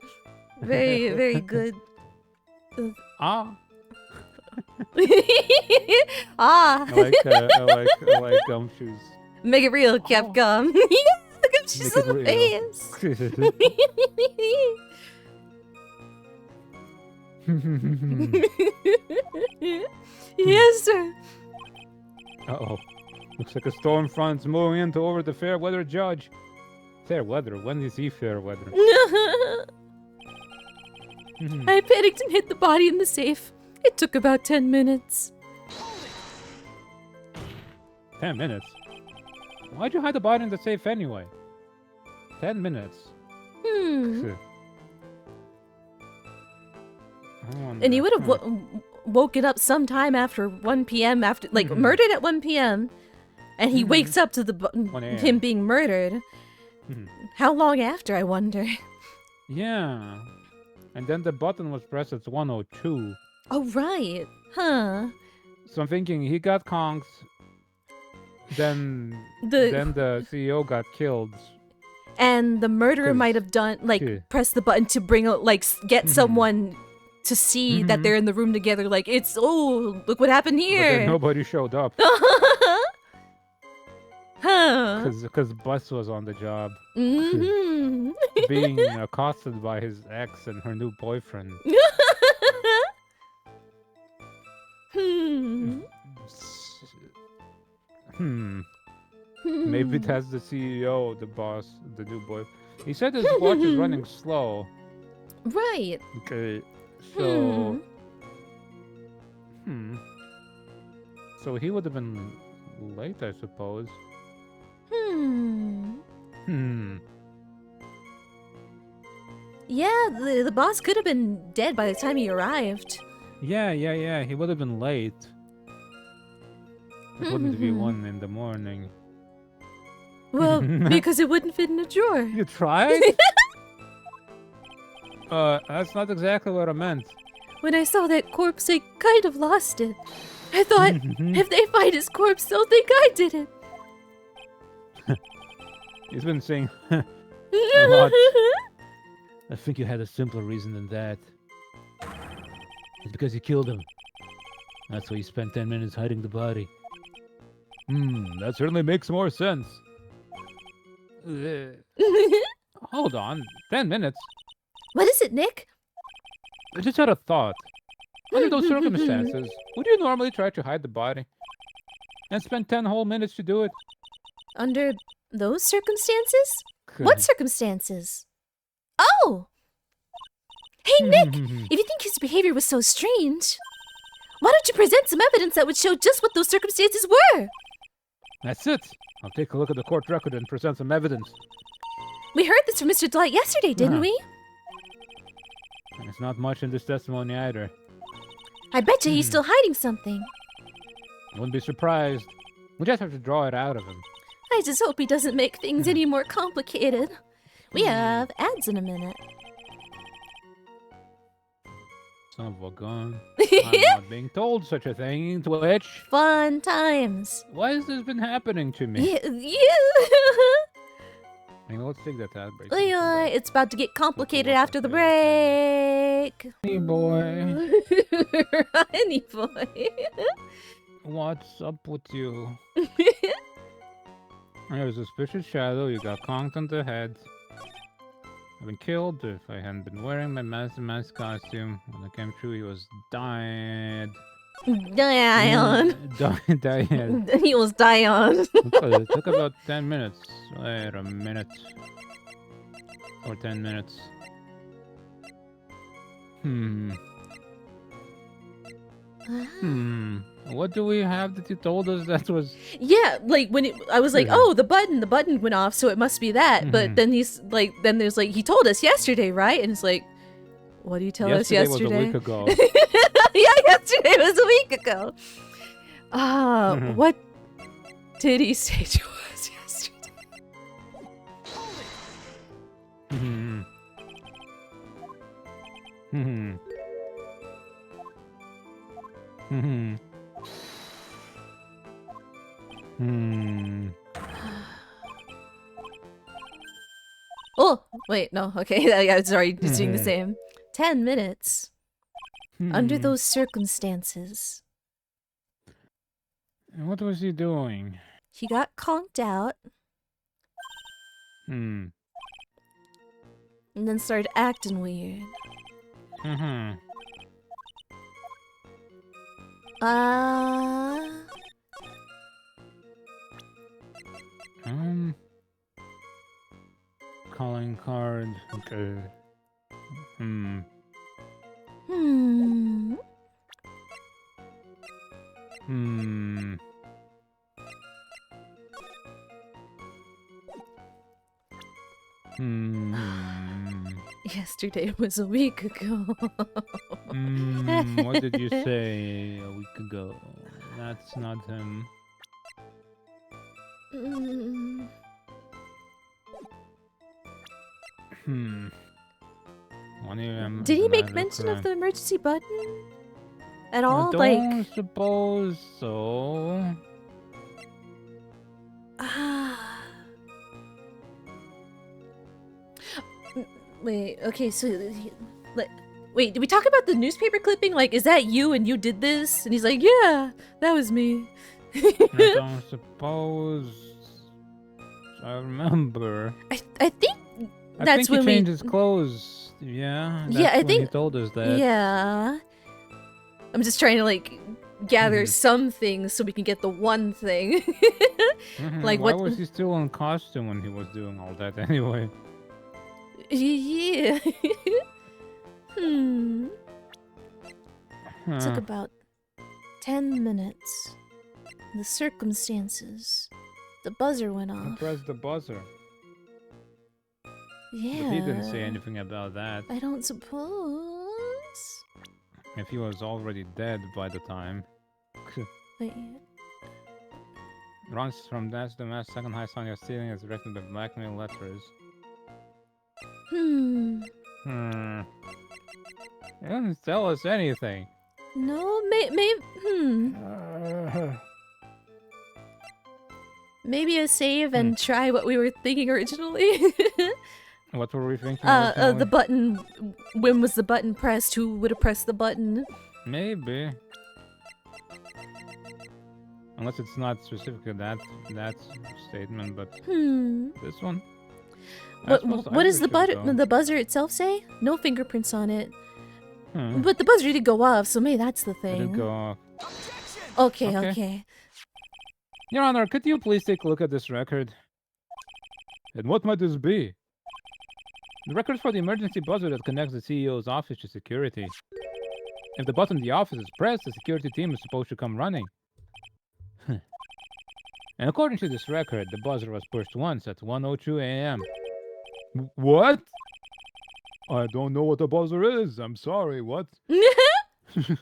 Very, very good. Ah, Ah, I like gumshoes. make it real, Capcom. Look at she's Make it on the real. face. Yes, sir. Uh-oh. Looks like a storm front's moving in to over the fair weather judge. Fair weather? When is he fair weather? I panicked and hid the body in the safe. It took about 10 minutes. 10 minutes? Why'd you hide the body in the safe anyway? 10 minutes. Hmm. I wonder. And he would have woken up sometime after 1 p.m. after, like, murdered at 1 p.m. And he wakes up to the 1 a.m. him being murdered. How long after, I wonder? Yeah. And then the button was pressed at 1:02. Oh, right. Huh. So I'm thinking he got conked. Then The the CEO got killed. and the murderer 'Cause- might have done, like, Yeah. press the button to bring out, like, get someone to see that they're in the room together. Like, it's, oh, look what happened But then here. nobody showed up Huh. because Bus was on the job, Mm-hmm. being accosted by his ex and her new boyfriend. Maybe that's the CEO, the boss, the new boy. He said his watch is running slow. Right. Okay, so so he would have been late, I suppose. Yeah, the boss could have been dead by the time he arrived. Yeah. He would have been late. It wouldn't be 1 in the morning. Well, because it wouldn't fit in a drawer. You tried? That's not exactly what I meant. When I saw that corpse, I kind of lost it. I thought, if they find his corpse, they'll think I did it. He's been saying a lot. I think you had a simpler reason than that. It's because you killed him. That's why you spent 10 minutes hiding the body. That certainly makes more sense. Hold on, 10 minutes? What is it, Nick? I just had a thought. Under those circumstances, would you normally try to hide the body? And spend 10 whole minutes to do it? Under those circumstances? What circumstances? Oh! Hey, Nick! If you think his behavior was so strange, why don't you present some evidence that would show just what those circumstances were? That's it. I'll take a look at the court record and present some evidence. We heard this from Mr. Delight yesterday, didn't we? There's not much in this testimony either. I bet you he's still hiding something. I wouldn't be surprised. We just have to draw it out of him. I just hope he doesn't make things any more complicated. We have ads in a minute. Son of a gun. I'm not being told such a thing, Twitch. Fun times. Why has this been happening to me? Hey, let's take that ad break. It's about to get complicated after the break. Hey, boy. Honey boy. What's up with you? I have a suspicious shadow. You got conked on the head. I've been killed. If I hadn't been wearing my mask costume, when I came through, he was died. Dion. Died. He was Dion. It took about 10 minutes. Wait a minute. Or 10 minutes. What do we have that you told us that was... Yeah, like when I was like, oh, the button went off, so it must be that. But then he's like, then there's like, he told us yesterday, right? And it's like, what did you tell us yesterday? Was a week ago. Yeah, yesterday was a week ago. What did he say to us yesterday? Oh, wait, no, okay, yeah, sorry, just doing the same. 10 minutes. Under those circumstances. And what was he doing? He got conked out. Hmm. And then started acting weird. Calling card. Okay. Yesterday was a week ago. What did you say a week ago? That's not him. Did he make mention of the emergency button at all? I don't suppose so. Wait, okay, so wait, did we talk about the newspaper clipping? Like, is that you and you did this? And he's like, yeah, that was me. I don't suppose I remember. I think that's when he changed his clothes. Yeah. I think he told us that. Yeah. I'm just trying to like gather some things so we can get the one thing. Like, why was he still in costume when he was doing all that anyway? Yeah. Took about 10 minutes. The circumstances. The buzzer went off. Press the buzzer. Yeah. But he didn't say anything about that. I don't suppose. If he was already dead by the time. Wait. Runs from dash to match second high song you're stealing is written with blackmail letters. He doesn't tell us anything. No, maybe a save and try what we were thinking originally. What were we thinking originally? The button. When was the button pressed? Who would have pressed the button? Maybe. Unless it's not specifically that statement, but this one. What does the buzzer itself say? No fingerprints on it. But the buzzer did go off, so maybe that's the thing. It did go off. Okay. Your Honor, could you please take a look at this record? And what might this be? The record's for the emergency buzzer that connects the CEO's office to security. If the button in the office is pressed, the security team is supposed to come running. And according to this record, the buzzer was pushed once at 1:02 a.m. What? I don't know what a buzzer is. I'm sorry, what? If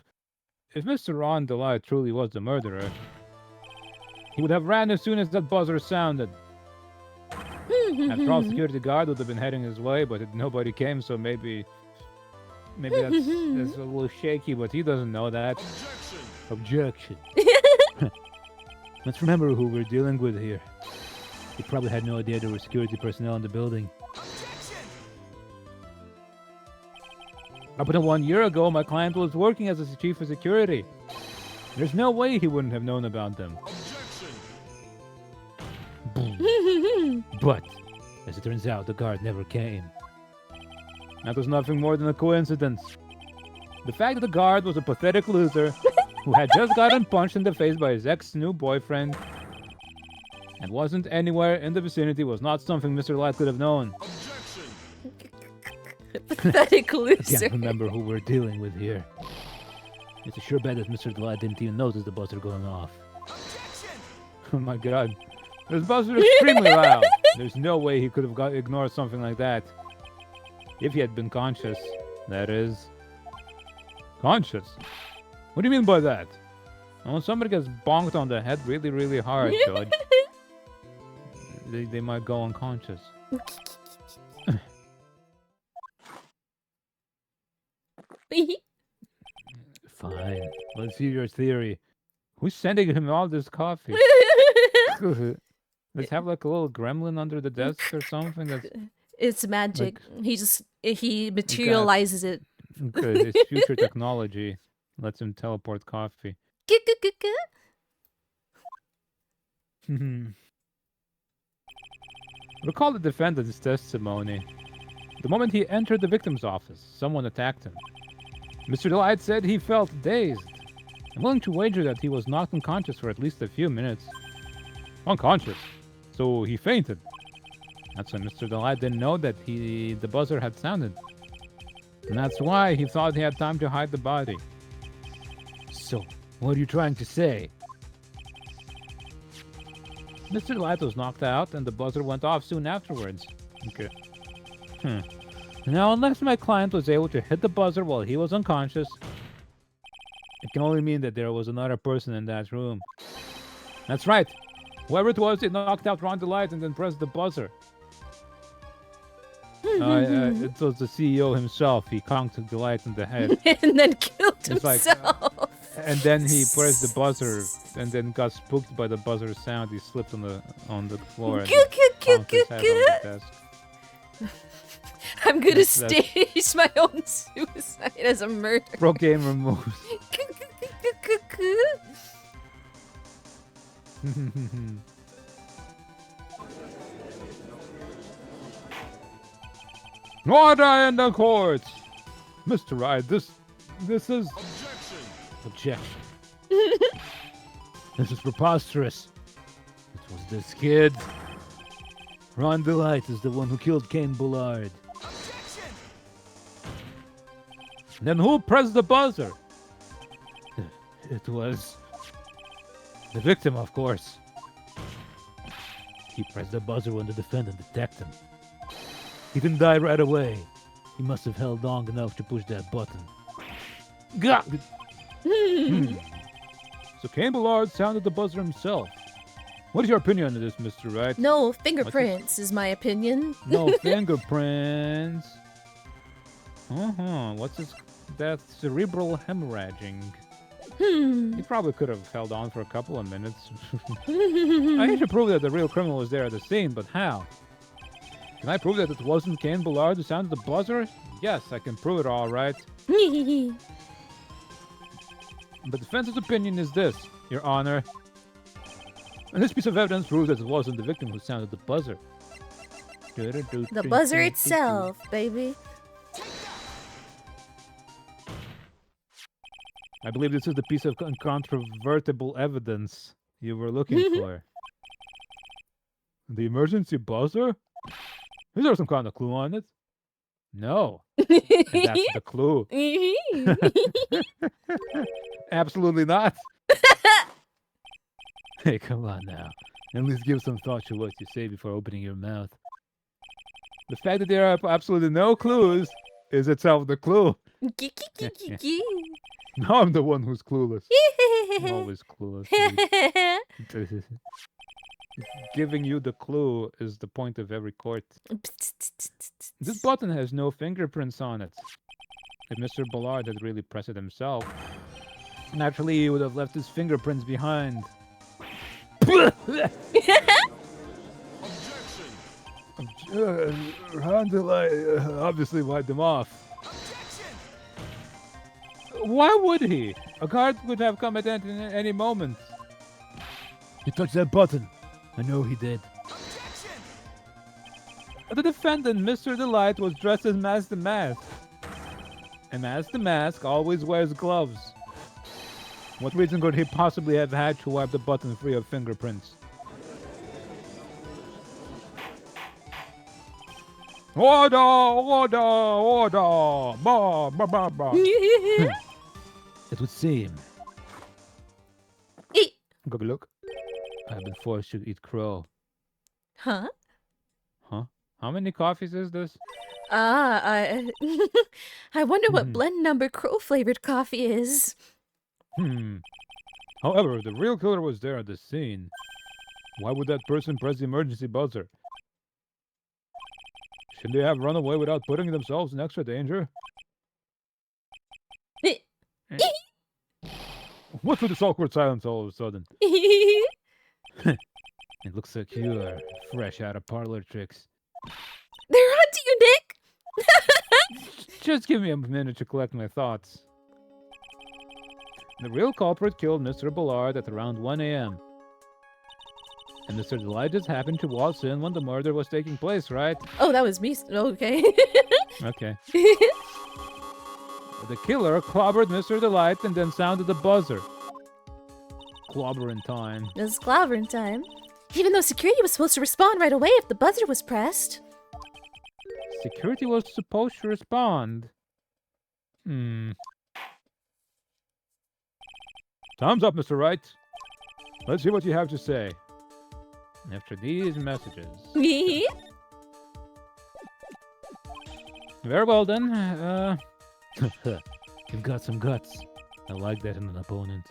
Mr. Ron DeLay truly was the murderer, he would have ran as soon as that buzzer sounded. After all, security guard would have been heading his way, but nobody came, so maybe that's a little shaky, but he doesn't know that. Objection. Let's remember who we're dealing with here. He probably had no idea there were security personnel in the building. Up until 1 year ago, my client was working as a chief of security. There's no way he wouldn't have known about them. But, as it turns out, the guard never came. That was nothing more than a coincidence. The fact that the guard was a pathetic loser who had just gotten punched in the face by his ex-new boyfriend and wasn't anywhere in the vicinity was not something Mr. Light could have known. Pathetic I loser. can't remember who we're dealing with here. It's a sure bet that Mr. Light didn't even notice the buzzer going off. Oh my god. This buzzer is extremely loud. There's no way he could have ignored something like that. If he had been conscious, that is. Conscious? What do you mean by that? When somebody gets bonked on the head really, really hard, Judge, they might go unconscious. Fine. Let's hear your theory. Who's sending him all this coffee? Let's have like a little gremlin under the desk or something. That's It's magic. like, he materializes it. okay, it's future technology. Lets him teleport coffee. Recall the defendant's testimony. The moment he entered the victim's office, someone attacked him. Mr. Delight said he felt dazed. I'm willing to wager that he was knocked unconscious for at least a few minutes. Unconscious? So he fainted. That's why Mr. Delight didn't know that the buzzer had sounded. And that's why he thought he had time to hide the body. So, what are you trying to say? Mr. Delight was knocked out and the buzzer went off soon afterwards. Okay. Now, unless my client was able to hit the buzzer while he was unconscious, it can only mean that there was another person in that room. That's right. Whoever it was, it knocked out Ron DeLight and then pressed the buzzer. It was the CEO himself. He conked DeLight in the head. And then killed It's like, himself. and then he pressed the buzzer and then got spooked by the buzzer sound. He slipped on the floor and conked his head on the desk. I'm gonna That's- stage my own suicide as a murder. Pro game removed. Order in the court! Mr. Wright, this is... Objection. This is preposterous. It was this kid. Ron DeLight is the one who killed Kane Bullard. Then who pressed the buzzer? It was... the victim, of course. He pressed the buzzer when the defendant attacked him. He didn't die right away. He must have held long enough to push that button. Gah! So Kane Bullard sounded the buzzer himself. What is your opinion on this, Mr. Wright? No fingerprints is my opinion. No fingerprints. What's this? That's cerebral hemorrhaging. He probably could have held on for a couple of minutes. I need to prove that the real criminal was there at the scene, but how? Can I prove that it wasn't Kane Bullard who sounded the buzzer? Yes, I can prove it all right. The defense's opinion is this, Your Honor. And this piece of evidence proves that it wasn't the victim who sounded the buzzer. The buzzer itself, baby. I believe this is the piece of incontrovertible evidence you were looking for. The emergency buzzer? Is there some kind of clue on it? No. And that's the clue. Absolutely not. Hey, come on now. At least give some thought to what you say before opening your mouth. The fact that there are absolutely no clues is itself the clue. Now I'm the one who's clueless. I'm always clueless. Giving you the clue is the point of every court. This button has no fingerprints on it. If Mr. Ballard had really pressed it himself, naturally he would have left his fingerprints behind. Randall obviously wiped them off. Why would he? A guard would have come at any moment. He touched that button. I know he did. The defendant, Mr. Delight, was dressed as Mask the Mask. And Mask the Mask always wears gloves. What reason could he possibly have had to wipe the button free of fingerprints? Order! Order! Order! Bah, bah, bah, bah. It would seem. Look. I've been forced to eat crow. Huh? Huh? How many coffees is this? I wonder what blend number crow flavored coffee is. However, if the real killer was there at the scene, why would that person press the emergency buzzer? Should they have run away without putting themselves in extra danger? What's with this awkward silence all of a sudden? It looks secure, fresh out of parlor tricks. They're onto you, Nick! Just give me a minute to collect my thoughts. The real culprit killed Mr. Ballard at around 1 a.m. And Mr. Delight just happened to waltz in when the murder was taking place, right? Oh, that was me. Okay. Okay. The killer clobbered Mr. Delight and then sounded the buzzer. Clobbering time. It's clobbering time. Even though security was supposed to respond right away if the buzzer was pressed. Security was supposed to respond. Time's up, Mr. Wright. Let's see what you have to say. After these messages. Very well then. You've got some guts. I like that in an opponent.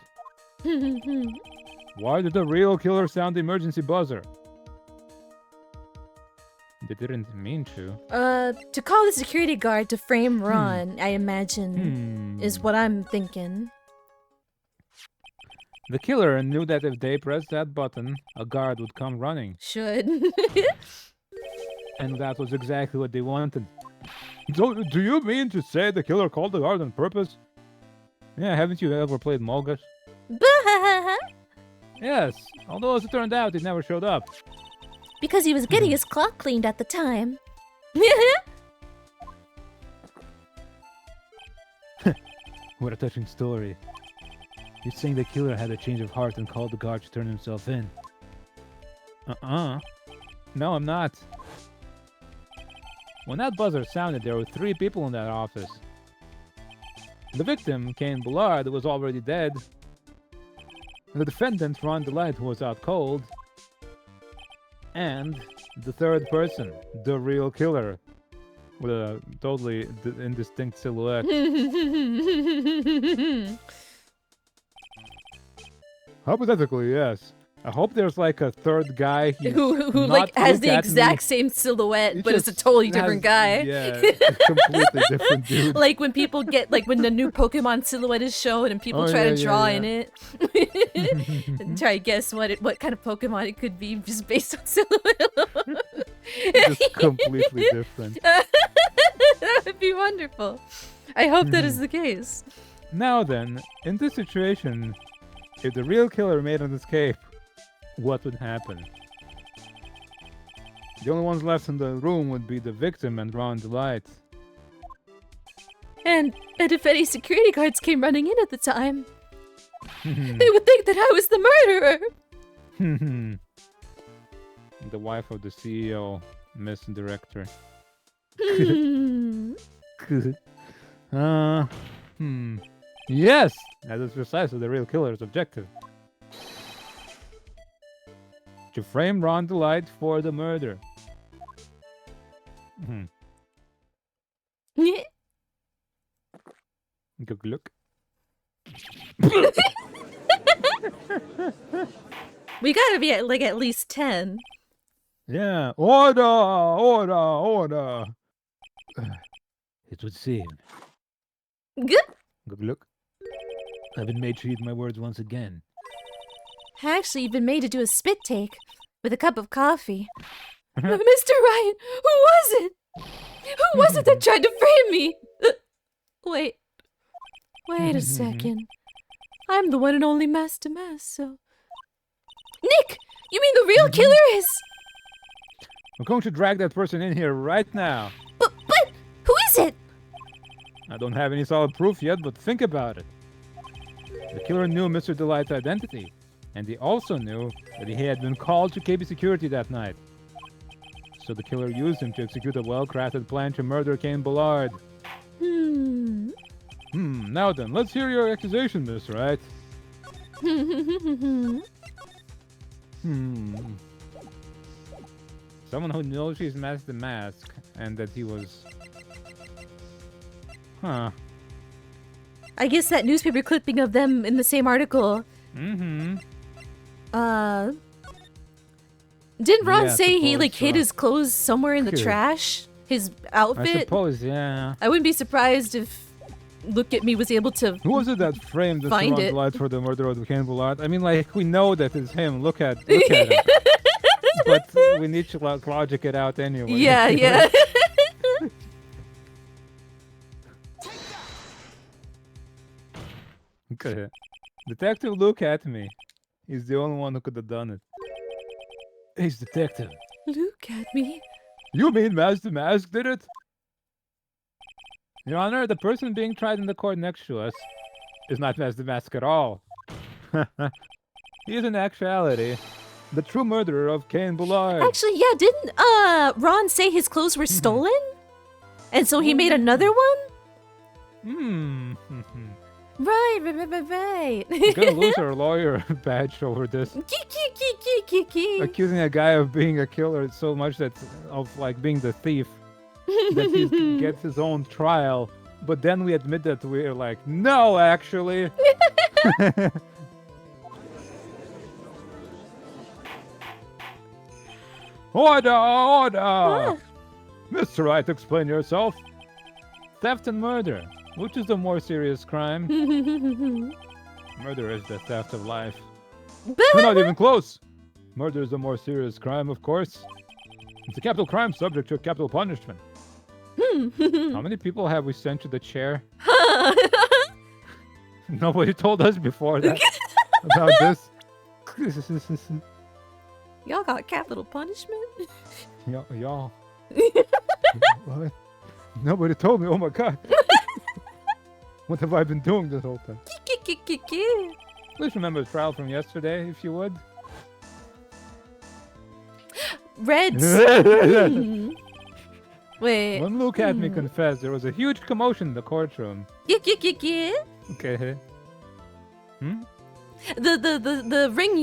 Why did the real killer sound the emergency buzzer? They didn't mean to. To call the security guard to frame Ron, I imagine, is what I'm thinking. The killer knew that if they pressed that button, a guard would come running. Should. And that was exactly what they wanted. So, do you mean to say the killer called the guard on purpose? Yeah, haven't you ever played Molgus? Yes, although as it turned out, he never showed up. Because he was getting his clock cleaned at the time. What a touching story. You're saying the killer had a change of heart and called the guard to turn himself in? No, I'm not. When that buzzer sounded, there were 3 people in that office. The victim, Kane Bullard, was already dead. The defendant, Ron Delight, who was out cold. And the third person, the real killer, with a totally indistinct silhouette. Hypothetically, yes. I hope there's like a third guy who like has the exact same silhouette, but it's a totally different guy. Yeah, completely different dude. Like when people get when the new Pokemon silhouette is shown and people try to draw in it, and try to guess what kind of Pokemon it could be just based on silhouette. Just completely different. That would be wonderful. I hope that is the case. Now then, in this situation, if the real killer made an escape, what would happen? The only ones left in the room would be the victim and Ron Delight. And if any security guards came running in at the time, they would think that I was the murderer. The wife of the CEO, Miss Director. Yes! That is precisely the real killer's objective. to frame Ron Delight for the murder. Good look. We gotta be at at least 10. Yeah. Order. It would seem. Good. Good look. I've been made to eat my words once again. Actually, you've been made to do a spit take with a cup of coffee. Mr. Wright, who was it? Who was it that tried to frame me? Wait a second. I'm the one and only Master Mask, so... Nick! You mean the real killer is... I'm going to drag that person in here right now. But who is it? I don't have any solid proof yet, but think about it. The killer knew Mr. Delight's identity, and he also knew that he had been called to KB security that night. So the killer used him to execute a well-crafted plan to murder Kane Bullard. Now then, let's hear your accusation, Miss Wright. Someone who knows he's Masked the Mask, and that he was... Huh. I guess that newspaper clipping of them in the same article. Didn't Ron say he hid his clothes somewhere in the trash? His outfit? I suppose, yeah. I wouldn't be surprised if Look at Me was able to Who was it that framed the find it Light for the murder of the Kane Bullard? I mean, like, we know that it's him. Look at him. But we need to logic it out anyway. Yeah. Okay. Detective, look at me. He's the only one who could have done it. He's detective. Look at me. You mean Mask the Mask did it? Your Honor, the person being tried in the court next to us is not Mask the Mask at all. He is in actuality the true murderer of Kane Bullard. Actually, yeah, didn't Ron say his clothes were stolen? And so he made another one? Right. We're gonna lose our lawyer badge over this. Accusing a guy of being a killer so much that of like being the thief that he gets his own trial, but then we admit that we're like, no, actually. Order! Mr. Wright, explain yourself. Theft and murder. Which is the more serious crime? Murder is the theft of life. We're not even close. Murder is the more serious crime, of course. It's a capital crime subject to a capital punishment. How many people have we sent to the chair? Nobody told us before that about this. Y'all got capital punishment? Y'all. What? Nobody told me. Oh my god. What have I been doing this whole time? Please remember the trial from yesterday, if you would. Reds. Wait. When Luke had me confess, there was a huge commotion in the courtroom. Okay. The ring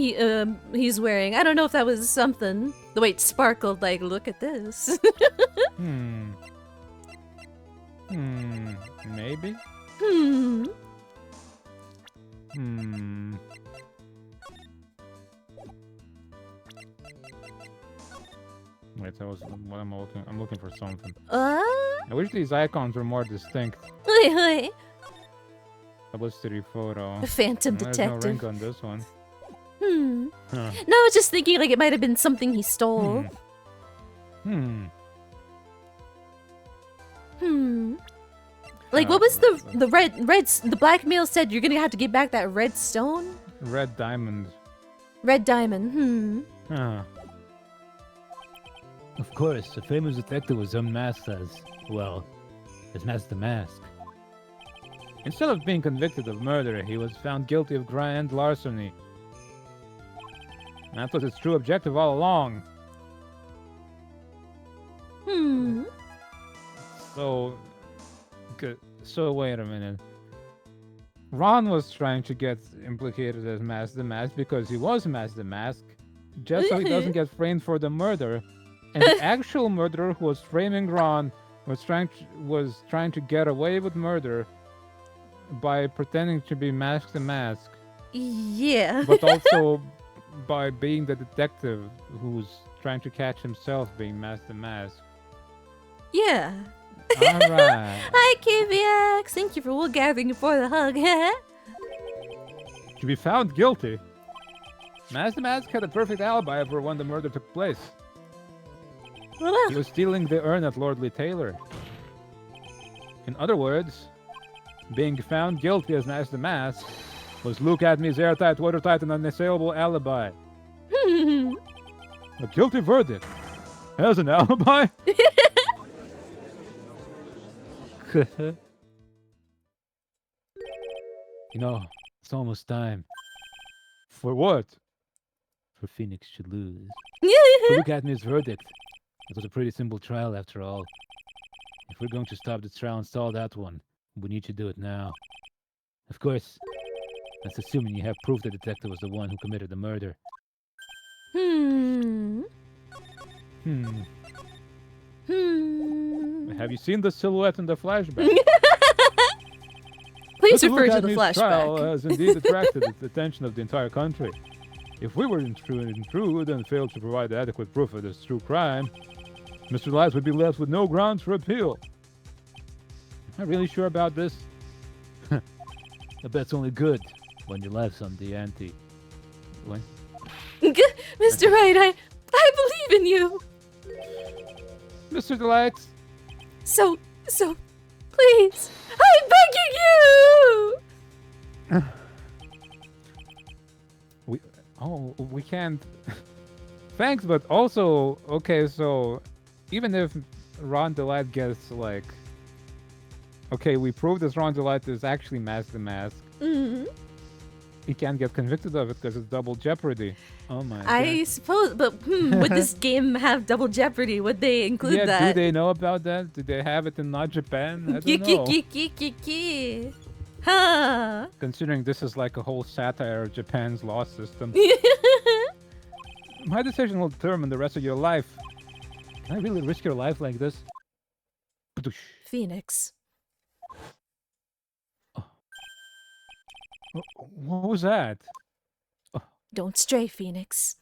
he's wearing, I don't know if that was something. The way it sparkled, like, look at this. Maybe? Wait, that was what am I looking? I'm looking for something. I wish these icons were more distinct. Publicity photo. The Phantom There's Detective. no ring on this one. No, I was just thinking like it might have been something he stole. Like, what was the blackmail said you're gonna have to get back that red stone? Red diamond. Red diamond, Of course, the famous detective was unmasked as Mask the Mask. Instead of being convicted of murder, he was found guilty of grand larceny. That was his true objective all along. So wait a minute. Ron was trying to get implicated as Mask the Mask because he was Mask the Mask, just so he doesn't get framed for the murder. And the actual murderer who was framing Ron was trying to get away with murder by pretending to be Mask the Mask. Yeah. But also by being the detective who's trying to catch himself being Mask the Mask. Yeah. Alright. Hi, KVX. Thank you for wool gathering for the hug. To be found guilty, Mask the Mask had a perfect alibi for when the murder took place. He was stealing the urn at Lordly Taylor. In other words, being found guilty as Mask the Mask was Luke Adme's airtight, watertight, and unassailable alibi. A guilty verdict has an alibi? You know, it's almost time. For what? For Phoenix to lose. To look at his verdict. It was a pretty simple trial after all. If we're going to stop this trial and stall that one, we need to do it now. Of course, that's assuming you have proof the detective was the one who committed the murder. Have you seen the silhouette in the flashback? Please Mr. refer to the Luke-Adme's trial flashback. has indeed attracted the attention of the entire country. If we were intrude and failed to provide adequate proof of this true crime, Mr. Light would be left with no grounds for appeal. Am I really sure about this? I bet's only good when your life's on the ante. What? Mr. Wright, I believe in you. Mr. Delight, So, please, I'm begging you. we can't. Thanks, but also, okay, so even if Ron Delight gets like, okay, we proved that Ron Delight is actually Mask the Mask. He can't get convicted of it because it's double jeopardy. Oh my god. I suppose, but would this game have double jeopardy? Would they include Yeah, that? do they know about that? Do they have it in not Japan? I don't know. Huh. Considering this is like a whole satire of Japan's law system. My decision will determine the rest of your life. Can I really risk your life like this? Phoenix. What was that? Don't stray, Phoenix.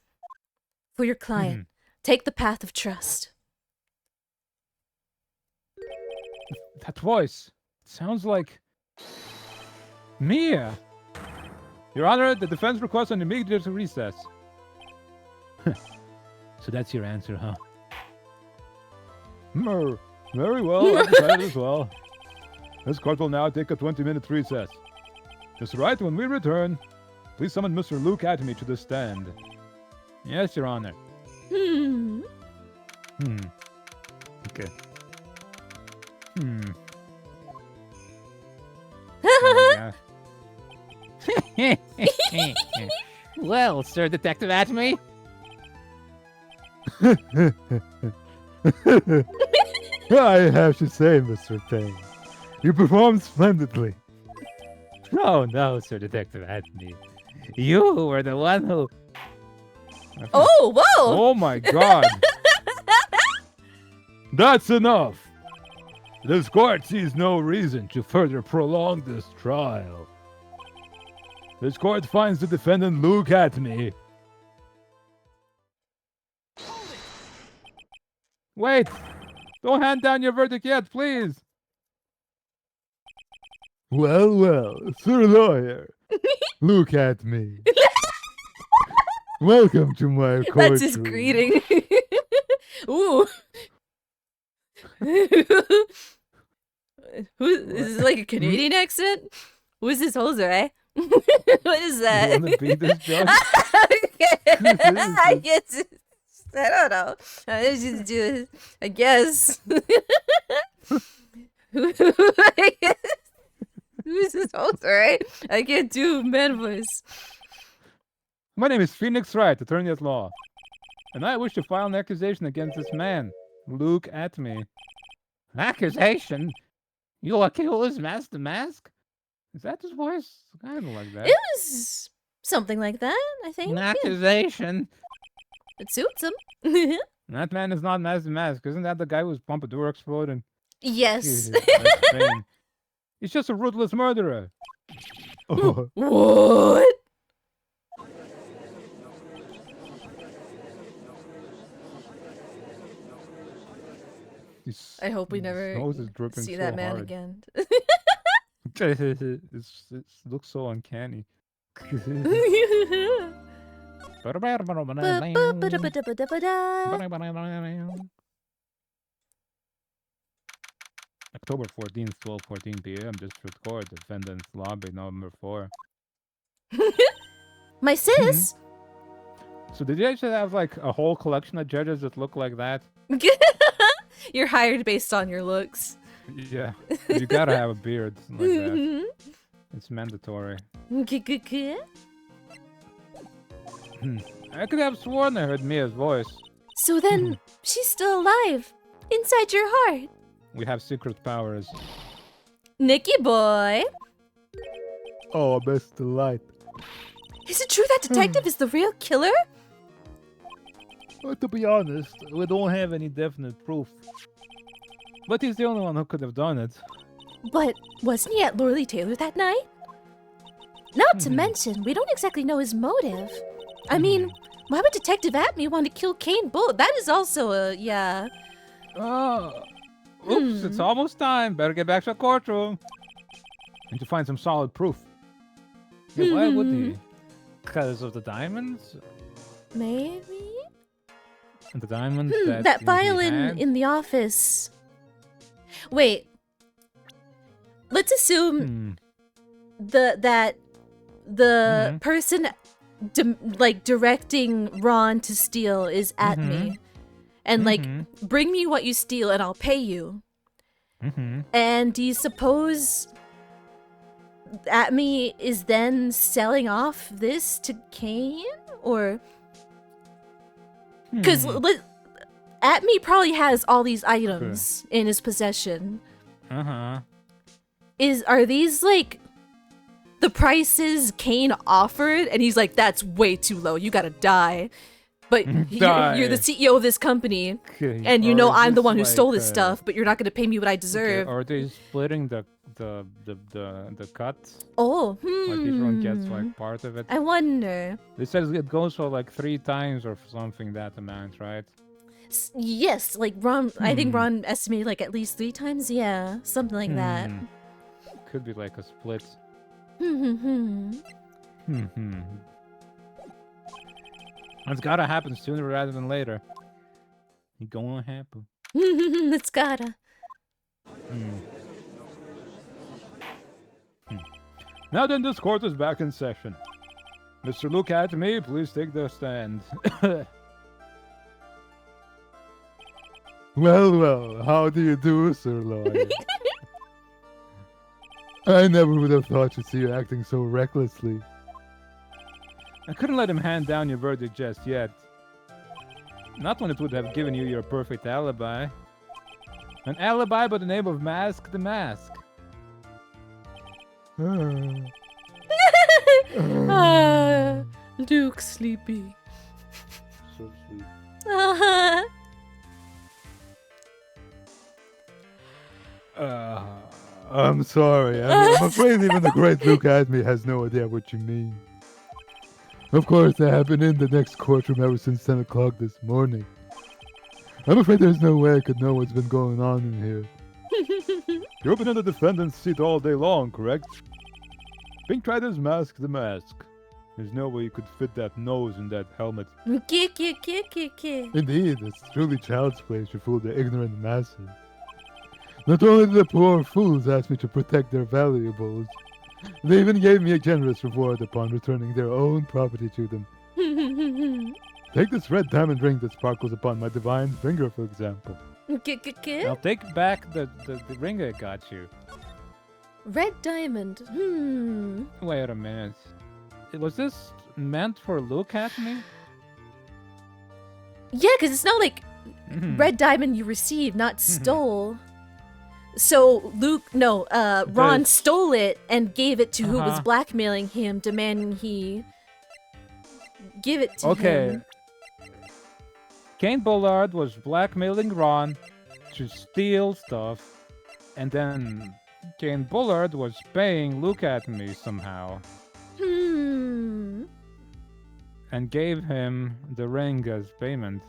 For your client, take the path of trust. That voice. It sounds like Mia. Your Honor, the defense requests an immediate recess. So that's your answer, huh? Very well, I decided as well. This court will now take a 20-minute recess. Mr. Wright, when we return, please summon Mr. Luke Adme to the stand. Yes, Your Honor. Okay. Well, Sir Detective Atme. I have to say, Mr. Payne, you performed splendidly. Oh no, Sir Detective Atme. You were the one who... Oh, whoa! Oh my god! That's enough! This court sees no reason to further prolong this trial. This court finds the defendant Luke Atme. Wait! Don't hand down your verdict yet, please! Well, Sir Lawyer, look at me. Welcome to my courtroom. That's his greeting. Ooh. Who is this, like a Canadian accent? Who is this hoser, eh? What is that? You wanna beat this joke? I guess I don't know. I just do it. I guess. Who's this hoser, right? I can't do man voice. My name is Phoenix Wright, attorney at law. And I wish to file an accusation against this man, Luke Atme. Accusation? You'll accuse Mask the Mask? Is that his voice? Kind of like that. It was something like that, I think. An accusation? It suits him. That man is not Mask the Mask. Isn't that the guy whose pompadour exploded? Yes. That's Bane. He's just a ruthless murderer. Oh. What? I hope we His never nose is dripping see so that man hard. again. It looks so uncanny. October 14th, 12:14 p.m. District Court, Defendant's Lobby, number 4. My sis? So did you actually have like a whole collection of judges that look like that? You're hired based on your looks. Yeah, you gotta have a beard like that. It's mandatory. I could have sworn I heard Mia's voice. So then, she's still alive. Inside your heart. We have secret powers. Nicky boy. Oh, best delight. Is it true that detective is the real killer? Well, to be honest, we don't have any definite proof. But he's the only one who could have done it. But wasn't he at Lorley Taylor that night? Not to mention, we don't exactly know his motive. I mean, why would Detective Atme want to kill Kane Bull? That is also a, yeah. Oh. Oops, it's almost time. Better get back to the courtroom. And to find some solid proof. Yeah, why would he? Because of the diamonds? Maybe? And the diamonds that violin in the office. Wait. Let's assume the person directing Ron to steal is Atme. And bring me what you steal and I'll pay you. And do you suppose Atme is then selling off this to Kane? Or because Atme probably has all these items in his possession. Are these like the prices Kane offered? And he's like, that's way too low. You gotta die. But you're the CEO of this company, and you know I'm the one who stole this stuff. But you're not gonna pay me what I deserve. Are they splitting the cut? Oh, Like each one gets like part of it. I wonder. They said it goes for like 3 times or something that amount, right? Yes, like Ron. I think Ron estimated like at least 3 times. Yeah, something like that. Could be like a split. It's gotta happen sooner rather than later. It's gonna happen. It's gotta. Now then, this court is back in session. Mr. Luke Atme, please take the stand. Well, how do you do, Sir Lawyer? I never would have thought to see you acting so recklessly. I couldn't let him hand down your verdict just yet. Not when it would have given you your perfect alibi. An alibi by the name of Mask the Mask. Luke sleepy. So sweet. I'm sorry. I'm afraid even the great Luke Atme has no idea what you mean. Of course, I have been in the next courtroom ever since 10 o'clock this morning. I'm afraid there's no way I could know what's been going on in here. You've been in the defendant's seat all day long, correct? Pink tried his Mask the Mask. There's no way you could fit that nose in that helmet. Indeed, it's truly child's play to fool the ignorant masses. Not only did the poor fools ask me to protect their valuables, they even gave me a generous reward upon returning their own property to them. Take this red diamond ring that sparkles upon my divine finger, for example. I'll take back the ring I got you. Red diamond. Wait a minute. Was this meant for Luke Atme? Yeah, because it's not like red diamond you received, not stole. So Ron stole it and gave it to who was blackmailing him, demanding he give it to him. Kane Bullard was blackmailing Ron to steal stuff, and then Kane Bullard was paying Look at Me somehow. And gave him the ring as payment.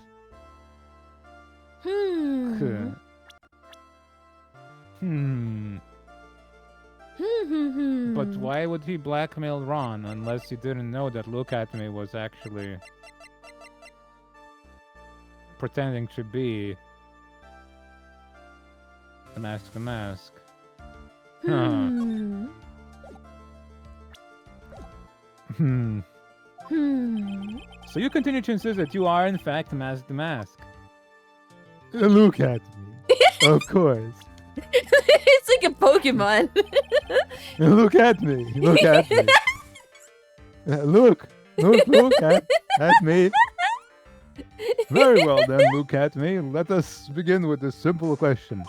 But why would he blackmail Ron unless he didn't know that Look at Me was actually pretending to be the mask? So you continue to insist that you are in fact the mask? Look at me. Of course. It's like a Pokemon. Look at me. Look at me. Look at me. Very well then, Look at Me. Let us begin with this simple question.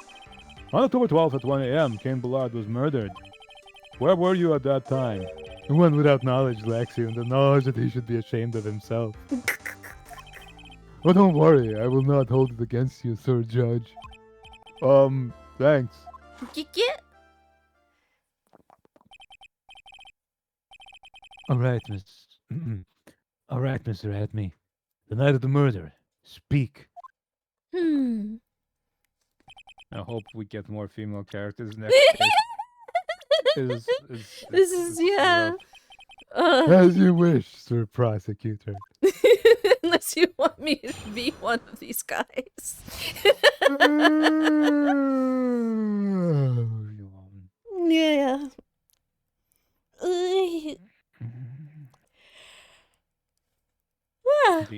On October 12th at 1 a.m., Kane Bullard was murdered. Where were you at that time? One without knowledge lacks even the knowledge that he should be ashamed of himself. Oh, don't worry. I will not hold it against you, Sir Judge. Thanks. All right, Mr. Adme. The night of the murder. Speak. I hope we get more female characters next case. This is yeah. As you wish, Sir Prosecutor. Unless you want me to be one of these guys. Yeah.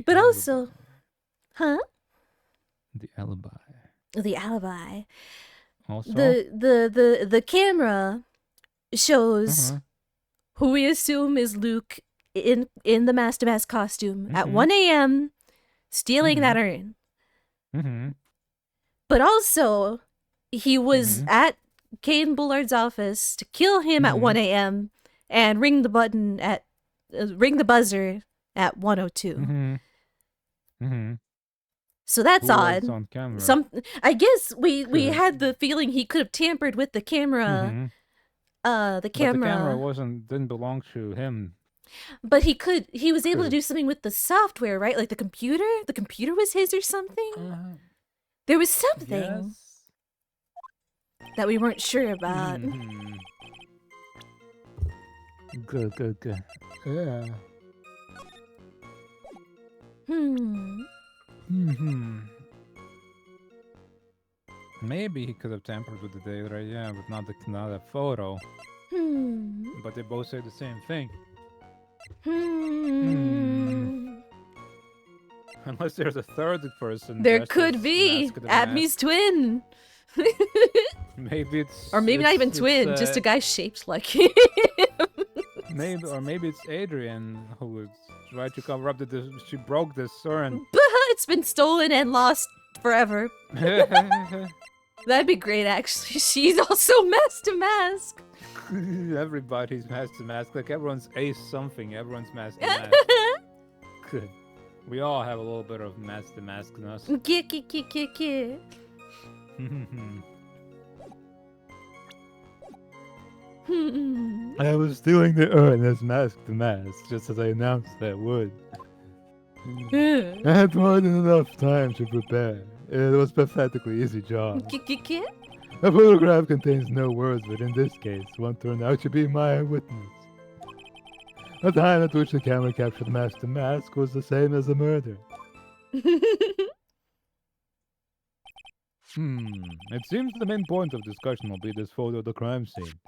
But also, huh? The alibi. The alibi. Also, The camera shows who we assume is Luke in the Master Mask costume at 1 a.m. stealing that urn. But also, he was at Kane Bullard's office to kill him at 1 a.m. and ring the buzzer at 1:02. So that's odd. On camera? I guess we had the feeling he could have tampered with the camera. The camera didn't belong to him. But he was able to do something with the software, right? Like the computer? The computer was his or something? There was something that we weren't sure about. Good. Yeah. Maybe he could have tampered with the data, right? Yeah, but not a photo. But they both say the same thing. Unless there's a third person. There could be Adme's twin. Maybe it's or maybe not even twin, just a guy shaped like him. Maybe it's Adrian who tried to cover up that she broke this urn. It's been stolen and lost forever. That'd be great, actually. She's also mask to mask. Everybody's mask to mask. Like everyone's ace something. Everyone's mask to mask. Good. We all have a little bit of mask to maskness. I was stealing the urn as mask to mask, just as I announced I would. I had more than enough time to prepare. It was a pathetically easy job. A photograph contains no words, but in this case, one turned out to be my witness. The time at which the camera captured mask to mask was the same as the murder. It seems the main point of discussion will be this photo of the crime scene.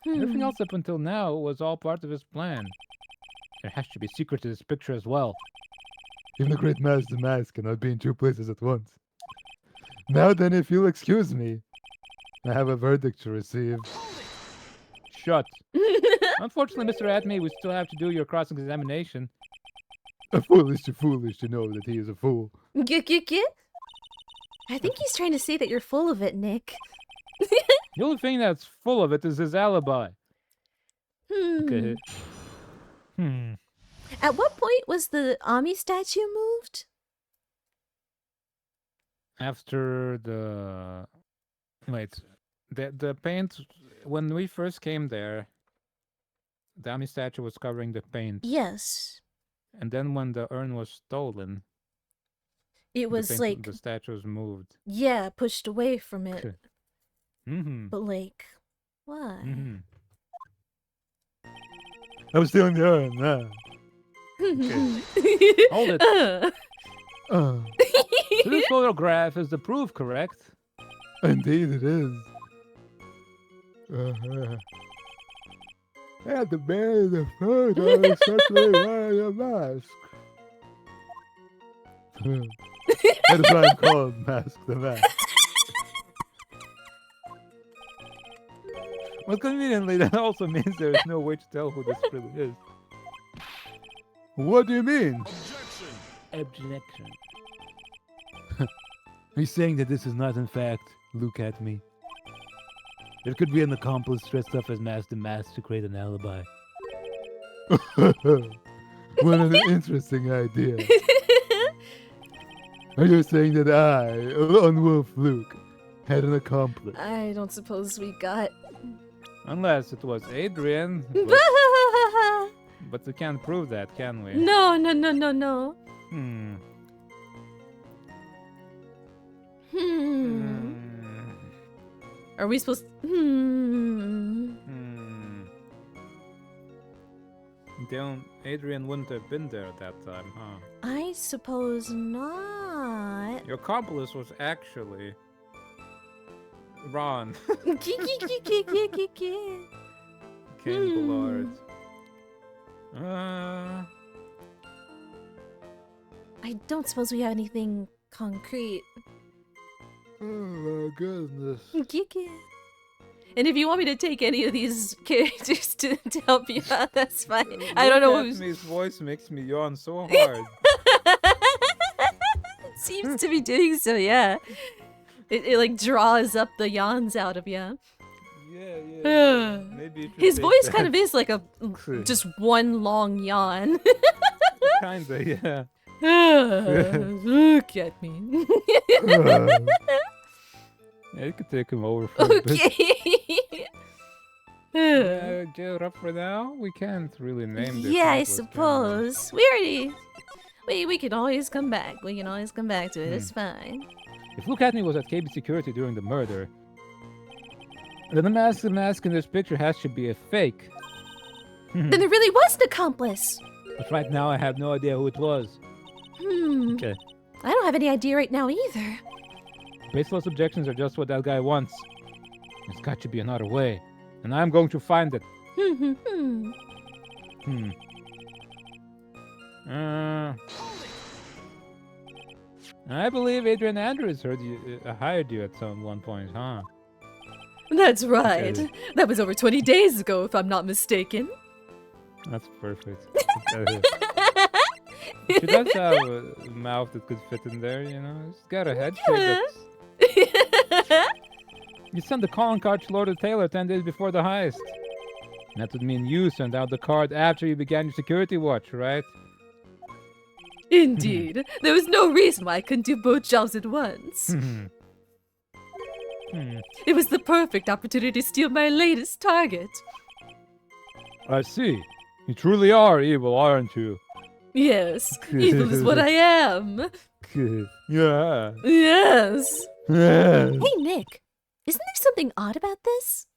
Everything else up until now was all part of his plan. There has to be a secret to this picture as well. Even the great mask to mask cannot be in two places at once. Now then, if you'll excuse me, I have a verdict to receive. Shut. Unfortunately, Mr. Adme, we still have to do your cross-examination. Foolish to know that he is a fool. I think he's trying to say that you're full of it, Nick. The only thing that's full of it is his alibi. Okay. At what point was the Ami statue moved? After the... Wait. The paint... When we first came there, the Ami statue was covering the paint. Yes. And then when the urn was stolen, It was like... The statue was moved. Yeah, pushed away from it. Mm-hmm. But like, why? Mm-hmm. I'm stealing the urn now. Hold it. So this photograph is the proof, correct? Indeed it is. At the man in the photo is certainly wearing a mask. That is why I'm called Mask the Mask. Well, conveniently, that also means there is no way to tell who this really is. What do you mean? Objection. He's saying that this is not, in fact, look at me. There could be an accomplice dressed up as Mask the Mask to create an alibi. What an interesting idea. Are you saying that I, Lone Wolf Luke, had an accomplice? I don't suppose we got... Unless it was Adrian. But we can't prove that, can we? No. Are we supposed Adrian wouldn't have been there at that time, huh? I suppose not. Your accomplice was actually Ron. Ken Bullard. I don't suppose we have anything concrete. Oh my goodness. And if you want me to take any of these characters to help you out, that's fine. I don't know who's... His voice makes me yawn so hard. It seems to be doing so, yeah. It like draws up the yawns out of you. Yeah. Maybe his voice kind of is like a just one long yawn. Kinda, yeah. Look at me. Yeah, you could take him over for a bit. Okay. Give it up for now. We can't really name this. Yeah, I suppose. We already... We can always come back. We can always come back to it. It's fine. If Look At Me was at KB Security during the murder, then the mask in this picture has to be a fake. Then there really was an accomplice. But right now I have no idea who it was. Okay. I don't have any idea right now either. Baseless objections are just what that guy wants. There's got to be another way. And I'm going to find it. I believe Adrian Andrews hired you at one point, huh? That's right. Okay. That was over 20 days ago, if I'm not mistaken. That's perfect. She does have a mouth that could fit in there, you know? She's got a head shape that's... You sent the calling card to Lord Taylor 10 days before the heist. That would mean you sent out the card after you began your security watch, right? Indeed. There was no reason why I couldn't do both jobs at once. It was the perfect opportunity to steal my latest target. I see. You truly are evil, aren't you? Yes, evil is what I am. Yeah. Yes. Yeah. Hey, Nick. Isn't there something odd about this?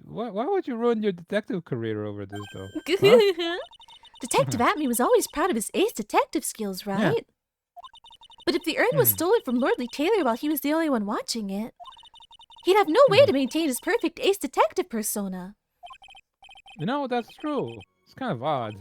Why would you ruin your detective career over this, though? Detective Atme was always proud of his ace detective skills, right? Yeah. But if the urn was stolen from Lordly Taylor while he was the only one watching it, he'd have no way to maintain his perfect ace detective persona. You know, that's true. It's kind of odd.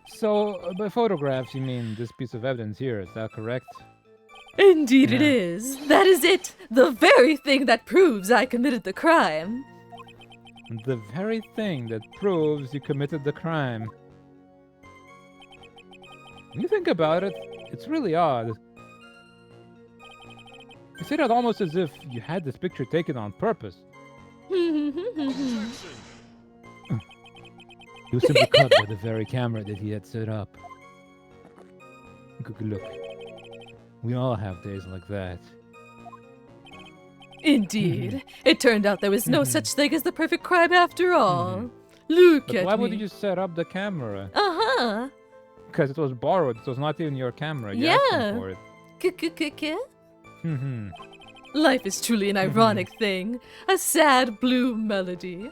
So, by photographs, you mean this piece of evidence here, is that correct? Indeed it is. That is it. The very thing that proves I committed the crime. The very thing that proves you committed the crime. When you think about it, it's really odd. You say that almost as if you had this picture taken on purpose. He was simply caught by the very camera that he had set up. Look. We all have days like that. Indeed. It turned out there was no such thing as the perfect crime after all. Look But at why me. would you just set up the camera? Uh-huh. Because it was borrowed. It was not even your camera. You asked Yeah. him for it. Mm-hmm. Life is truly an ironic thing. A sad blue melody.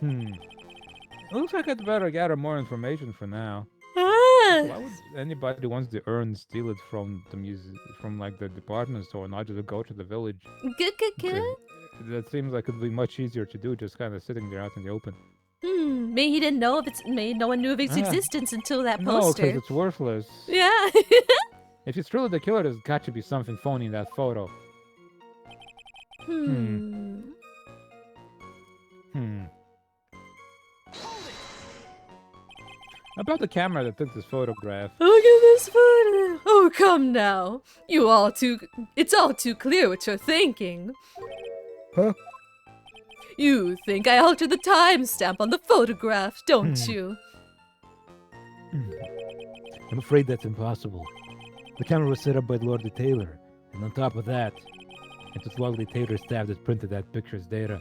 It looks like I'd better gather more information for now. Ah. Why would anybody who wants to steal it from the from like the department store, not just go to the village? That seems like it'd be much easier to do, just kind of sitting there out in the open. Maybe he didn't know maybe no one knew of its existence until that No, poster. because it's worthless. Yeah. If it's truly the killer, there's got to be something phony in that photo. About the camera that took this photograph. Look at this photo. Oh, come now. It's all too clear what you're thinking. Huh? You think I altered the timestamp on the photograph, don't you? I'm afraid that's impossible. The camera was set up by Lord Taylor, and on top of that, it was Lord Taylor's staff that printed that picture's data.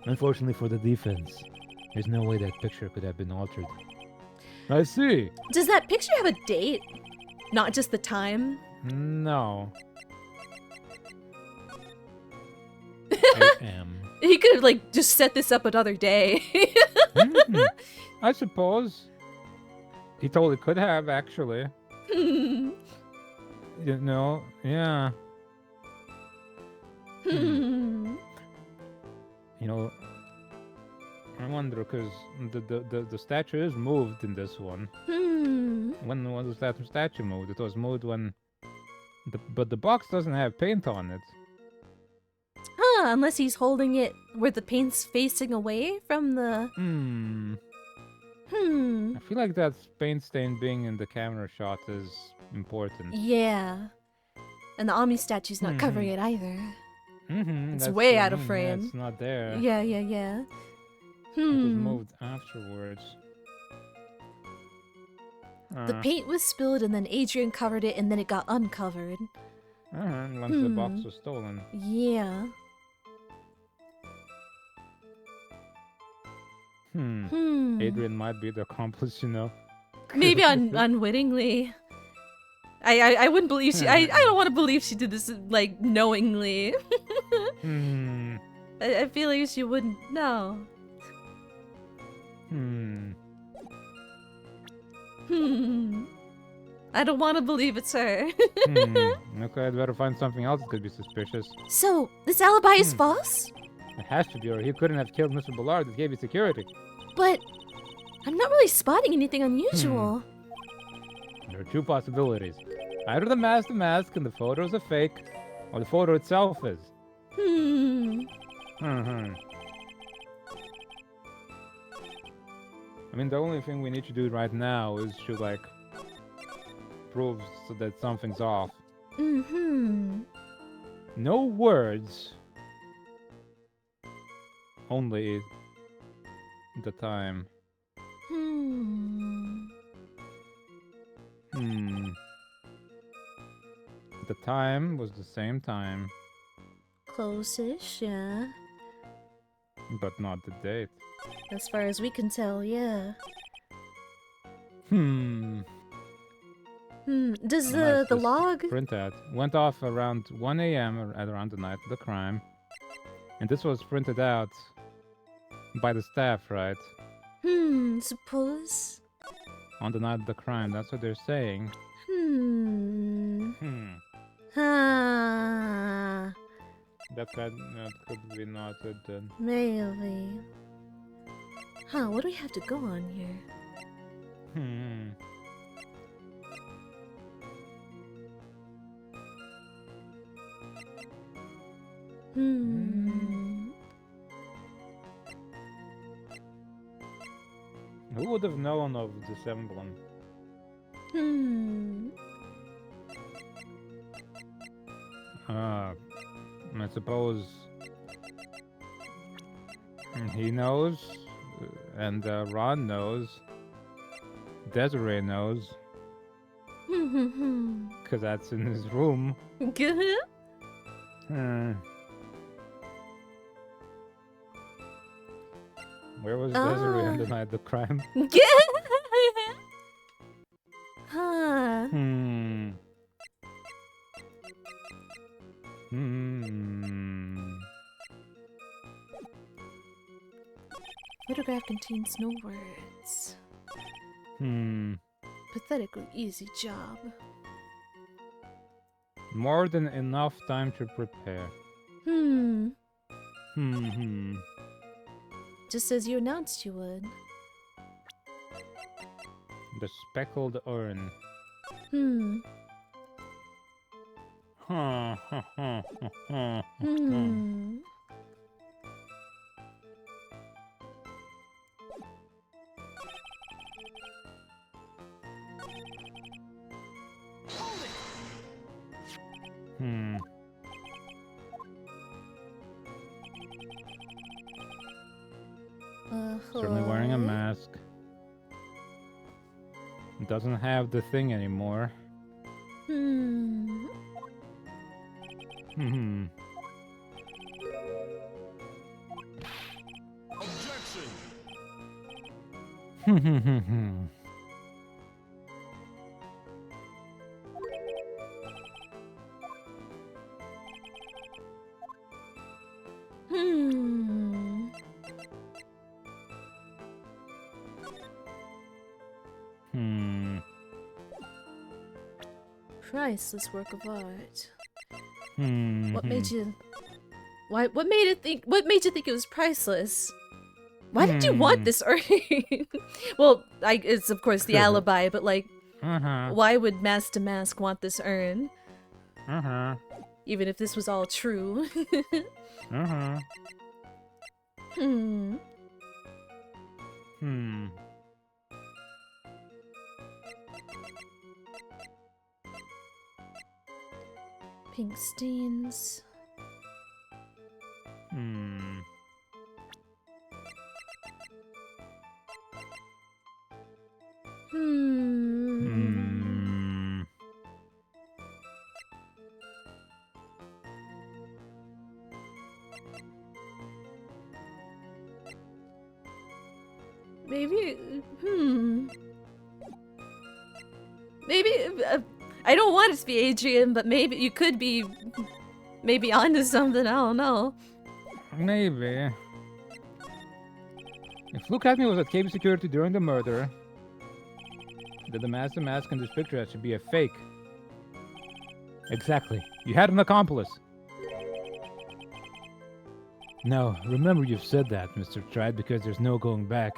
Unfortunately for the defense, there's no way that picture could have been altered. I see. Does that picture have a date? Not just the time? No. He could have, just set this up another day. I suppose. He totally could have, actually. You know, yeah. You know, I wonder, because the statue is moved in this one. When was that statue moved? It was moved when... But the box doesn't have paint on it. Huh, unless he's holding it where the paint's facing away from the... I feel like that paint stain being in the camera shot is important. Yeah. And the Ami statue's not covering it either. It's That's way what I out of mean, frame. Yeah, it's not there. Yeah. It was moved afterwards. The paint was spilled and then Adrian covered it and then it got uncovered. Once the box was stolen. Yeah. Adrian might be the accomplice, you know. Maybe unwittingly. I wouldn't believe she... I don't want to believe she did this, knowingly. I feel like she wouldn't know. I don't want to believe it's her. Okay, I'd better find something else that could be suspicious. So, this alibi is false? It has to be, or he couldn't have killed Mr. Bullard that gave you security. But I'm not really spotting anything unusual. There are two possibilities. Either the mask and the photo is a fake, or the photo itself is. I mean, the only thing we need to do right now is to, prove so that something's off. No words. Only the time. The time was the same time, Close-ish, yeah. but not the date. As far as we can tell, yeah. Does the log... Print out went off around 1 a.m. around the night of the crime. And this was printed out by the staff, right? Suppose? On the night of the crime, that's what they're saying. That could be noted then. Maybe. Huh, what do we have to go on here? Who would have known of this emblem? I suppose he knows, And Ron knows. Desiree knows. Because that's in his room. Where was Desiree on the night of the crime? Huh. Photograph contains no words. Pathetically easy job. More than enough time to prepare. Just as you announced you would. The speckled urn. Certainly wearing a mask. Doesn't have the thing anymore. Objection! Priceless work of art. What What made you think it was priceless? Why did you want this urn? Well, it's of course the alibi, but like, why would Mask to Mask want this urn? Even if this was all true. Pink stains. Maybe, maybe, I don't want it to be Adrian, but maybe you could be, maybe onto something, I don't know. Maybe. If Luke Acme was at KB Security during the murder, then the Mask in this picture should be a fake. Exactly. You had an accomplice. No, remember you've said that, Mr. Tried, because there's no going back.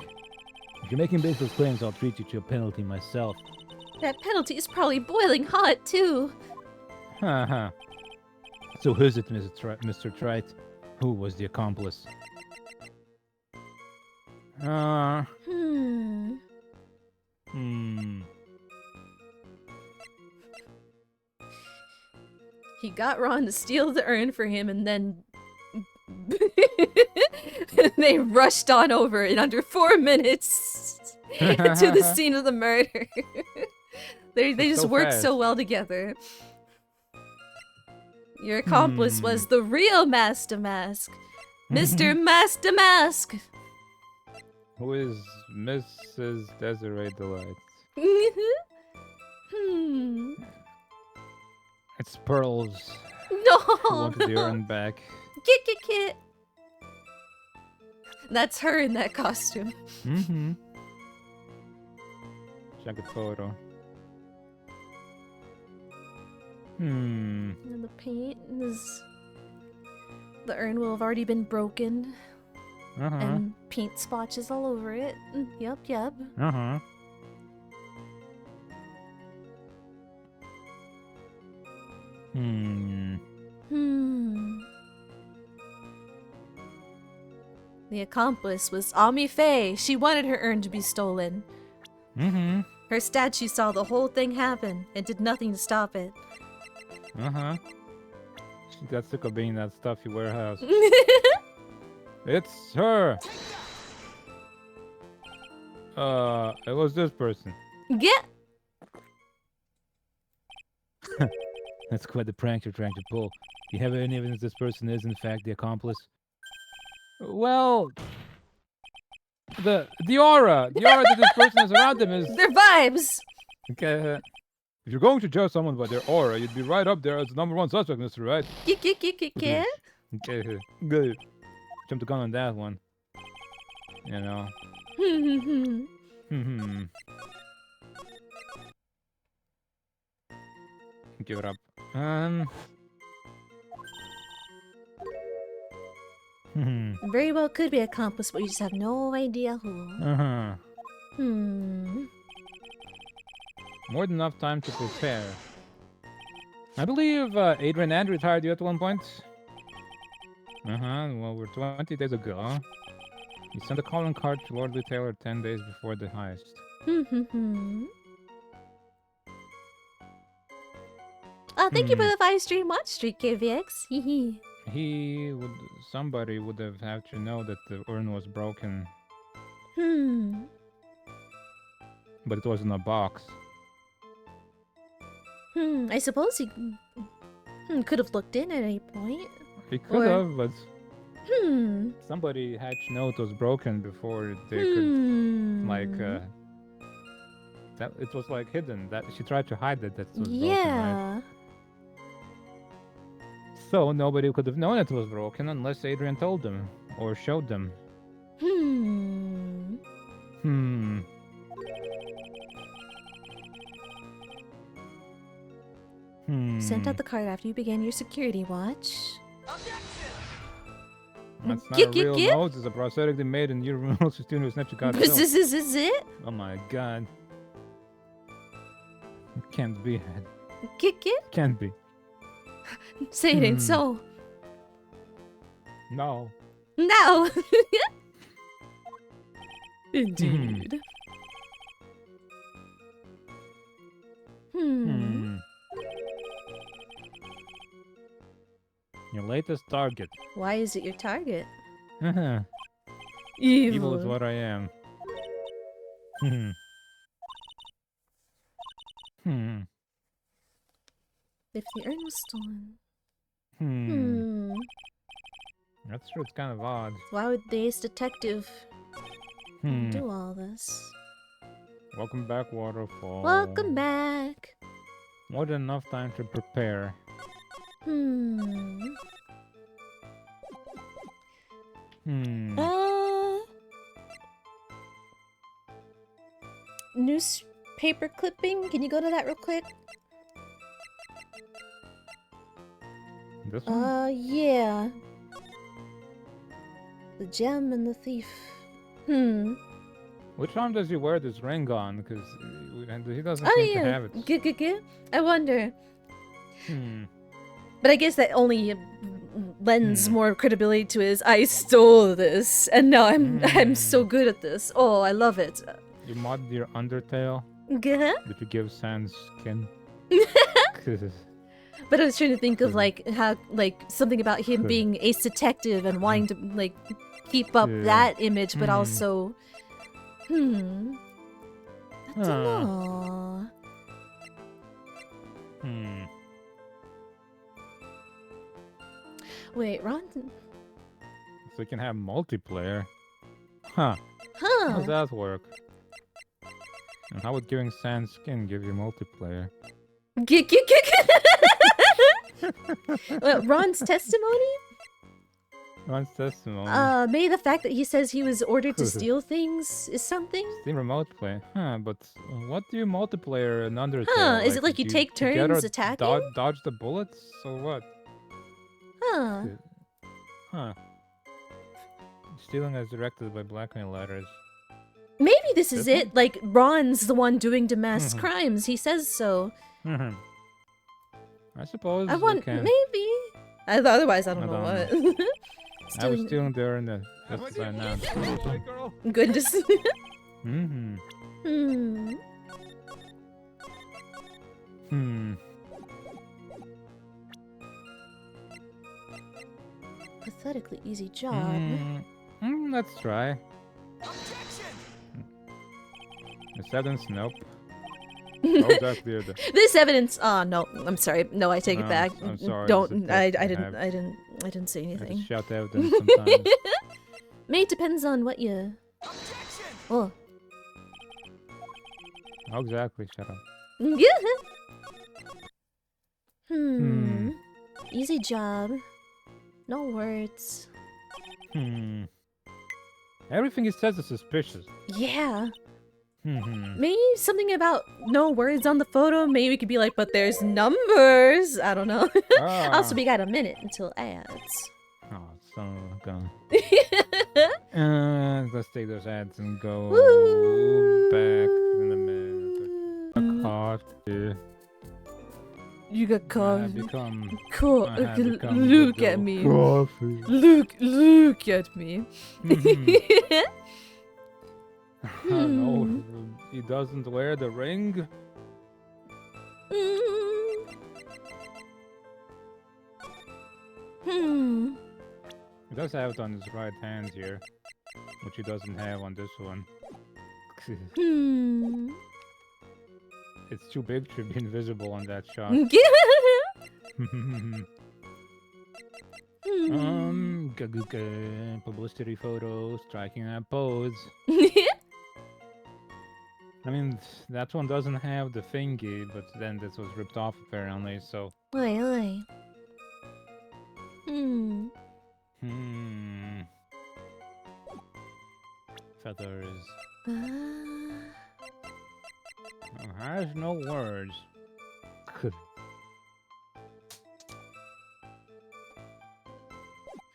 If you're making baseless claims, I'll treat you to a penalty myself. That penalty is probably boiling hot, too. Haha. So who's it, Mr. Trite? Who was the accomplice? He got Ron to steal the urn for him and then... they rushed on over in under 4 minutes to the scene of the murder. They just worked so well together. Your accomplice was the real Mask to Mask. Mr. Mask to Mask! Who is Mrs. Desiree Delight? It's Pearls. No! Who wanted the urn back. Kit. That's her in that costume. Check a photo. And the paint is... The urn will have already been broken. And paint splotches all over it. Yep. The accomplice was Ami Faye. She wanted her urn to be stolen. Her statue saw the whole thing happen and did nothing to stop it. She got sick of being in that stuffy warehouse. It's her! It was this person. Get. That's quite the prank you're trying to pull. Do you have any evidence this person is, in fact, the accomplice? Well, the aura that this person has around them is... Their vibes. Okay. If you're going to judge someone by their aura, you'd be right up there as the #1 suspect, Mr. Wright. Get. Okay, good. Jumped the gun on that one. You know. Give it up. Very well could be accomplice, but you just have no idea who. More than enough time to prepare. I believe Adrian Andrew retired you at one point. Well, we're 20 days ago. You sent a calling card to Lord Taylor 10 days before the heist. Oh, thank you for the 5-stream watch streak, KVX. Somebody would have had to know that the urn was broken. But it was in a box. I suppose he could have looked in at any point. He could have, but somebody had to know it was broken before they could, like, that it was like hidden. That she tried to hide that was broken, right? So nobody could have known it was broken unless Adrian told them or showed them. Sent out the card after you began your security watch. That's not a real nose. It's a prosthetic they made in Universal Studios. This is it? Oh my god. It can't be. Can't be. Say it ain't so. No. No. Indeed. Your latest target. Why is it your target? Evil is what I am. If the urn was stolen. That's true, it's kind of odd. Why would the ace detective do all this? Welcome back, Waterfall. Welcome back. More than enough time to prepare. Newspaper clipping? Can you go to that real quick? This one? Yeah. The gem and the thief. Which arm does he wear this ring on? Because he doesn't seem to have it. Good. I wonder. But I guess that only lends more credibility to his I stole this and now I'm so good at this. Oh, I love it. You modded your Undertale? Good. Did you give Sans skin? But I was trying to think of like how something about him being ace detective and wanting to like keep up that image, but also I don't know. Wait, Ron. So you can have multiplayer. How does that work? And how would giving Sans skin give you multiplayer? Ron's testimony? Ron's testimony. Maybe the fact that he says he was ordered to steal things is something? Steam remote play. But what do you multiplayer in Undertale? Is it like you take turns attacking? Dodge the bullets? Or what? Stealing as directed by blackmail letters. Maybe this is it. Like, Ron's the one doing domestic crimes. He says so. I suppose. Maybe. Otherwise, I don't know what. I was stealing there in the. That's right now. Goodness. Pathetically easy job. Let's try. This evidence? Nope. How exactly are the... This evidence. Oh no, I'm sorry. No, I take it back. I'm sorry. Don't. I I didn't say I anything. just shout evidence sometimes. May depends on what you. Oh. How exactly? Shut up. Yeah. Easy job. No words. Everything he says is suspicious. Yeah. Hmm. Maybe something about no words on the photo. Maybe we could be like, but there's numbers. I don't know. Also, we got a minute until ads. Oh, son of a gun. Let's take those ads and go back in a minute. A coffee. You got I coffee. become... Cool. I have become Look the at me. Coffee. Look at me. Oh no, he doesn't wear the ring? He does have it on his right hand here, which he doesn't have on this one. It's too big to be invisible on that shot. Publicity photo, striking that pose. I mean, that one doesn't have the thingy, but then this was ripped off apparently, so... Oi, oi. Feathers. Has no words.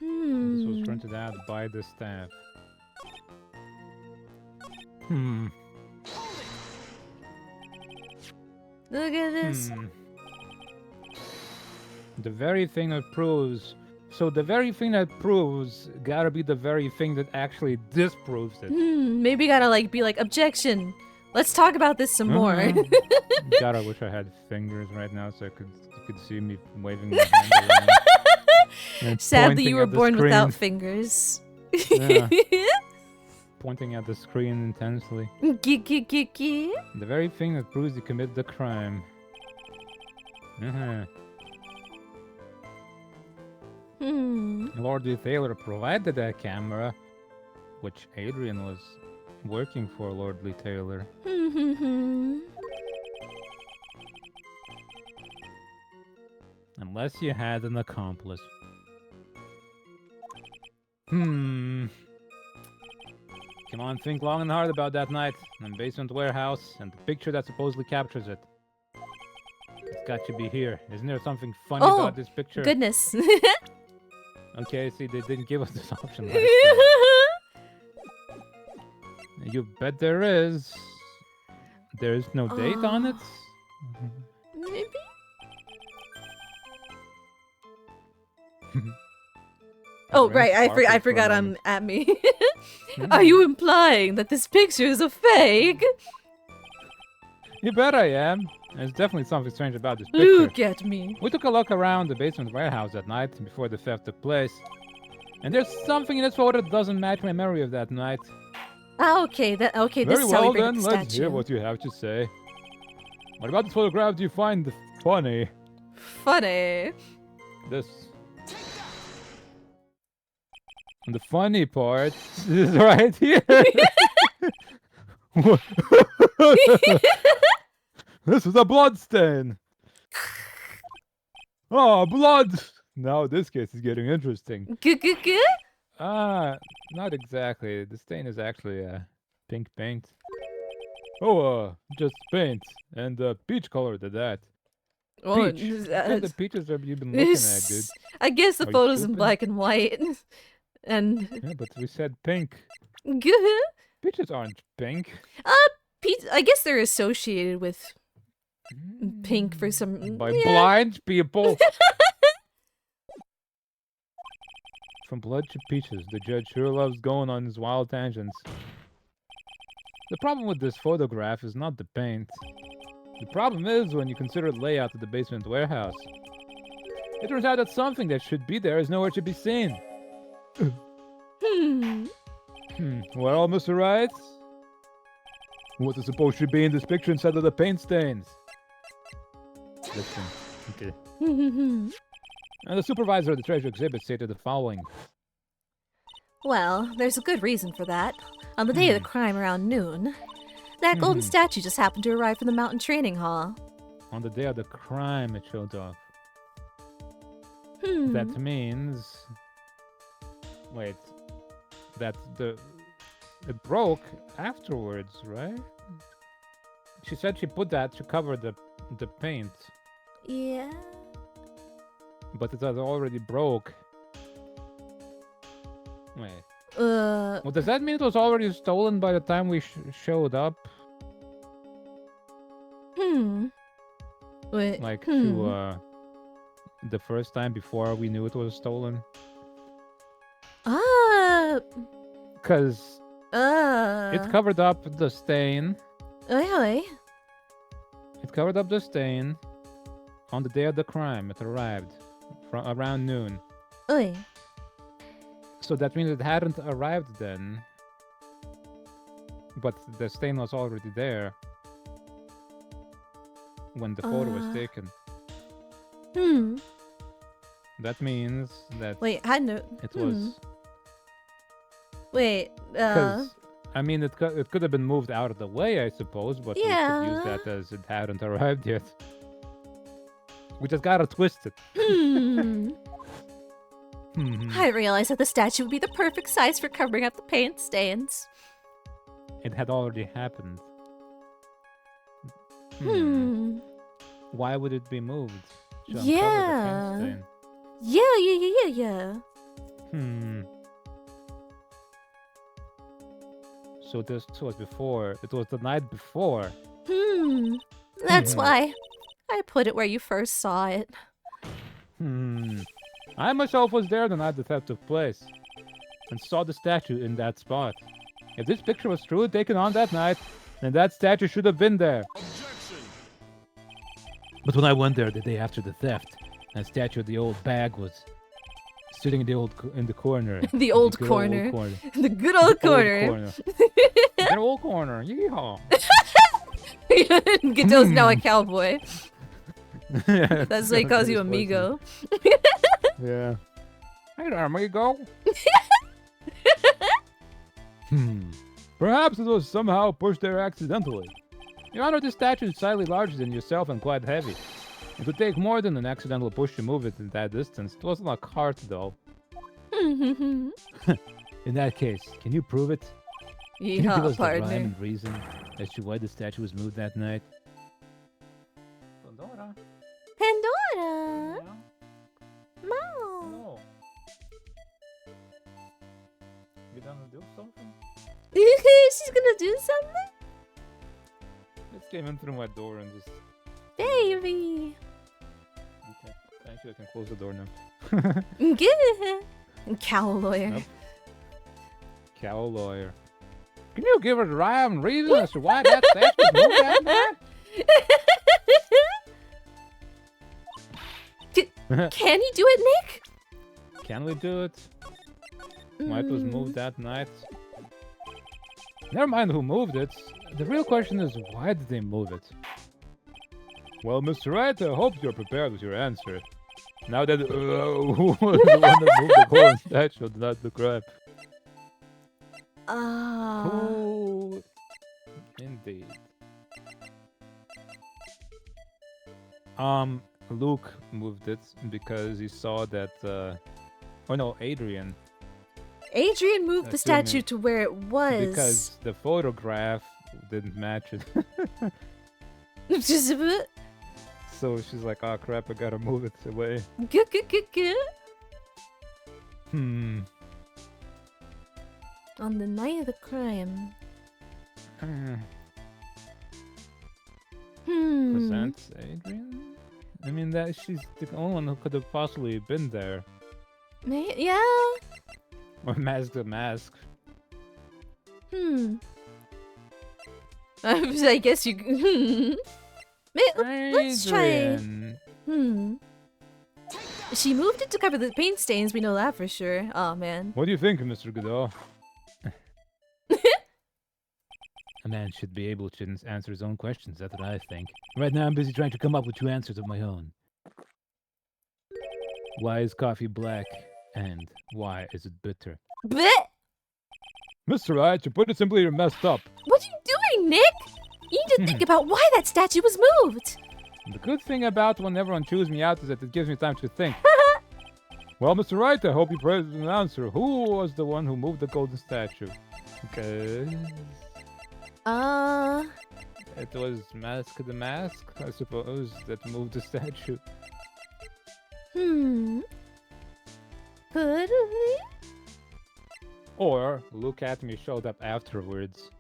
This was printed out by the staff. Look at this. The very thing that proves... So the very thing that proves gotta be the very thing that actually disproves it. Maybe gotta like be like, objection. Let's talk about this some more. God, I wish I had fingers right now so you could see me waving my hand around. And Sadly, you pointing were at the born without screen. fingers. Yeah. Pointing at the screen intensely. The The very thing that proves you committed the crime. Lord Taylor provided that camera, which Adrian was working for Lordly Taylor. Unless you had an accomplice. Come on, think long and hard about that night, and basement warehouse, and the picture that supposedly captures it. It's got to be here. Isn't there something funny about this picture? Goodness. Okay, see, they didn't give us this option last time. You bet there is. There is no date on it? Maybe? Oh, right, I forgot I'm at me. Are you implying that this picture is a fake? You bet I am. There's definitely something strange about this picture. Look at me. We took a look around the basement warehouse that night before the theft took place. And there's something in this photo that doesn't match my memory of that night. Ah, okay, this Very is how well we break then, the let's statue. hear what you have to say. What about this photograph do you find funny? Funny. This... And the funny part is right here. This is a blood stain. Oh, blood! Now this case is getting interesting. Not exactly. The stain is actually pink paint. Oh, just paint and peach color to that. Oh, Peach. What kind of peaches have you been looking at, dude? I guess the Are you photo's in stupid? black and white. And Yeah, but we said pink. good. Peaches aren't pink. I guess they're associated with pink for some. By yeah. blind people. From blood to peaches, the judge sure loves going on his wild tangents. The problem with this photograph is not the paint. The problem is when you consider the layout of the basement warehouse. It turns out that something that should be there is nowhere to be seen. Well, Mr. Wright? What is supposed to be in this picture instead of the paint stains? Listen. Okay. And the supervisor of the treasure exhibit stated the following. Well, there's a good reason for that. On the day of the crime around noon, that golden statue just happened to arrive from the mountain training hall. On the day of the crime, it showed off. That means... Wait. That it broke afterwards, right? She said she put that to cover the paint. Yeah. But it had already broke. Wait. Well, does that mean it was already stolen by the time we showed up? Wait. Like to the first time before we knew it was stolen? Because it covered up the stain. Oi. It covered up the stain on the day of the crime. It arrived around noon. Oi. So that means it hadn't arrived then. But the stain was already there when the photo was taken. That means that Wait, I know. it was... Wait, I mean, it could have been moved out of the way, I suppose, but we could use that as it hadn't arrived yet. We just gotta twist it. I realized that the statue would be the perfect size for covering up the paint stains. It had already happened. Why would it be moved? To uncover the paint stain? Yeah. So this was before. It was the night before. That's why I put it where you first saw it. I myself was there the night the theft took place and saw the statue in that spot. If this picture was truly taken on that night, then that statue should have been there. Objection! But when I went there the day after the theft, that statue of the old bag was sitting in the corner. The old corner. The good old corner. Good old corner. Yeehaw. Godot's now a cowboy. That's why he calls you amigo. Yeah. Hey there, amigo. Perhaps it was somehow pushed there accidentally. Your Honor, this statue is slightly larger than yourself and quite heavy. It would take more than an accidental push to move it in that distance. It wasn't a cart, though. In that case, can you prove it? Can you give us the rhyme and reason as to why the statue was moved that night? Pandora. Pandora. Yeah. Mo. No. You gonna do something? She's gonna do something? Just came in through my door and just... Baby. Okay. Thank you, I can close the door now. Good. Cow lawyer. Nope. Cow lawyer. Can you give us a rhyme and reason as to why that statue moved that night? Can you do it, Nick? Can we do it? Why it was moved that night? Never mind who moved it. The real question is, why did they move it? Well, Mr. Wright, I hope you're prepared with your answer. Now that who was the one that moved the golden statue, not the crab? Who? Indeed. Luke moved it because he saw that. Oh no, Adrian. Adrian moved the statue to where it was. Because the photograph didn't match it. Just a bit. So she's like, oh crap, I gotta move it away. Good. On the night of the crime. Was that Adrian? I mean, that she's the only one who could have possibly been there. Yeah. Or mask the mask. I guess you. Let's try it. She moved it to cover the paint stains, we know that for sure. Oh man. What do you think, Mr. Godot? A man should be able to answer his own questions. That's what I think. Right now, I'm busy trying to come up with 2 answers of my own. Why is coffee black? And why is it bitter? Bleh! Mr. Wright, to put it simply, you're messed up. What are you doing, Nick? You need to think about why that statue was moved. The good thing about when everyone chews me out is that it gives me time to think. Well, Mr. Wright, I hope you present an answer. Who was the one who moved the golden statue? Okay. It was Mask the Mask, I suppose, that moved the statue. Could we? Or Look at Me showed up afterwards.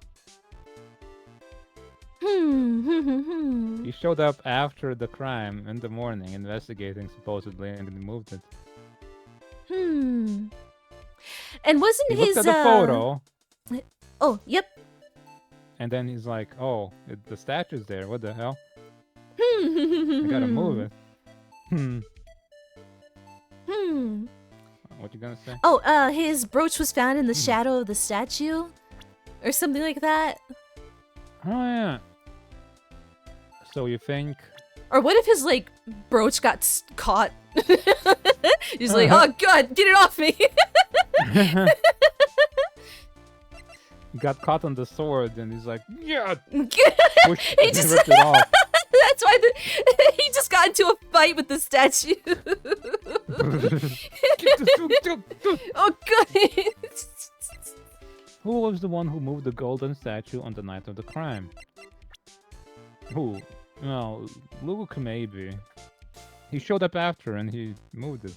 He showed up after the crime in the morning, investigating supposedly, and then moved it. And wasn't He his looked at the photo, Oh, yep. and then he's like, "Oh, the statue's there. What the hell? I gotta move it." What you gonna say? Oh, his brooch was found in the shadow of the statue, or something like that. Oh yeah. So you think? Or what if his like brooch got caught? He's like, oh god, get it off me! Got caught on the sword, and he's like, "Yeah!" He just ripped it off. That's why he just got into a fight with the statue. Oh god! Who was the one who moved the golden statue on the night of the crime? Who? Well, Luke maybe. He showed up after and he moved it.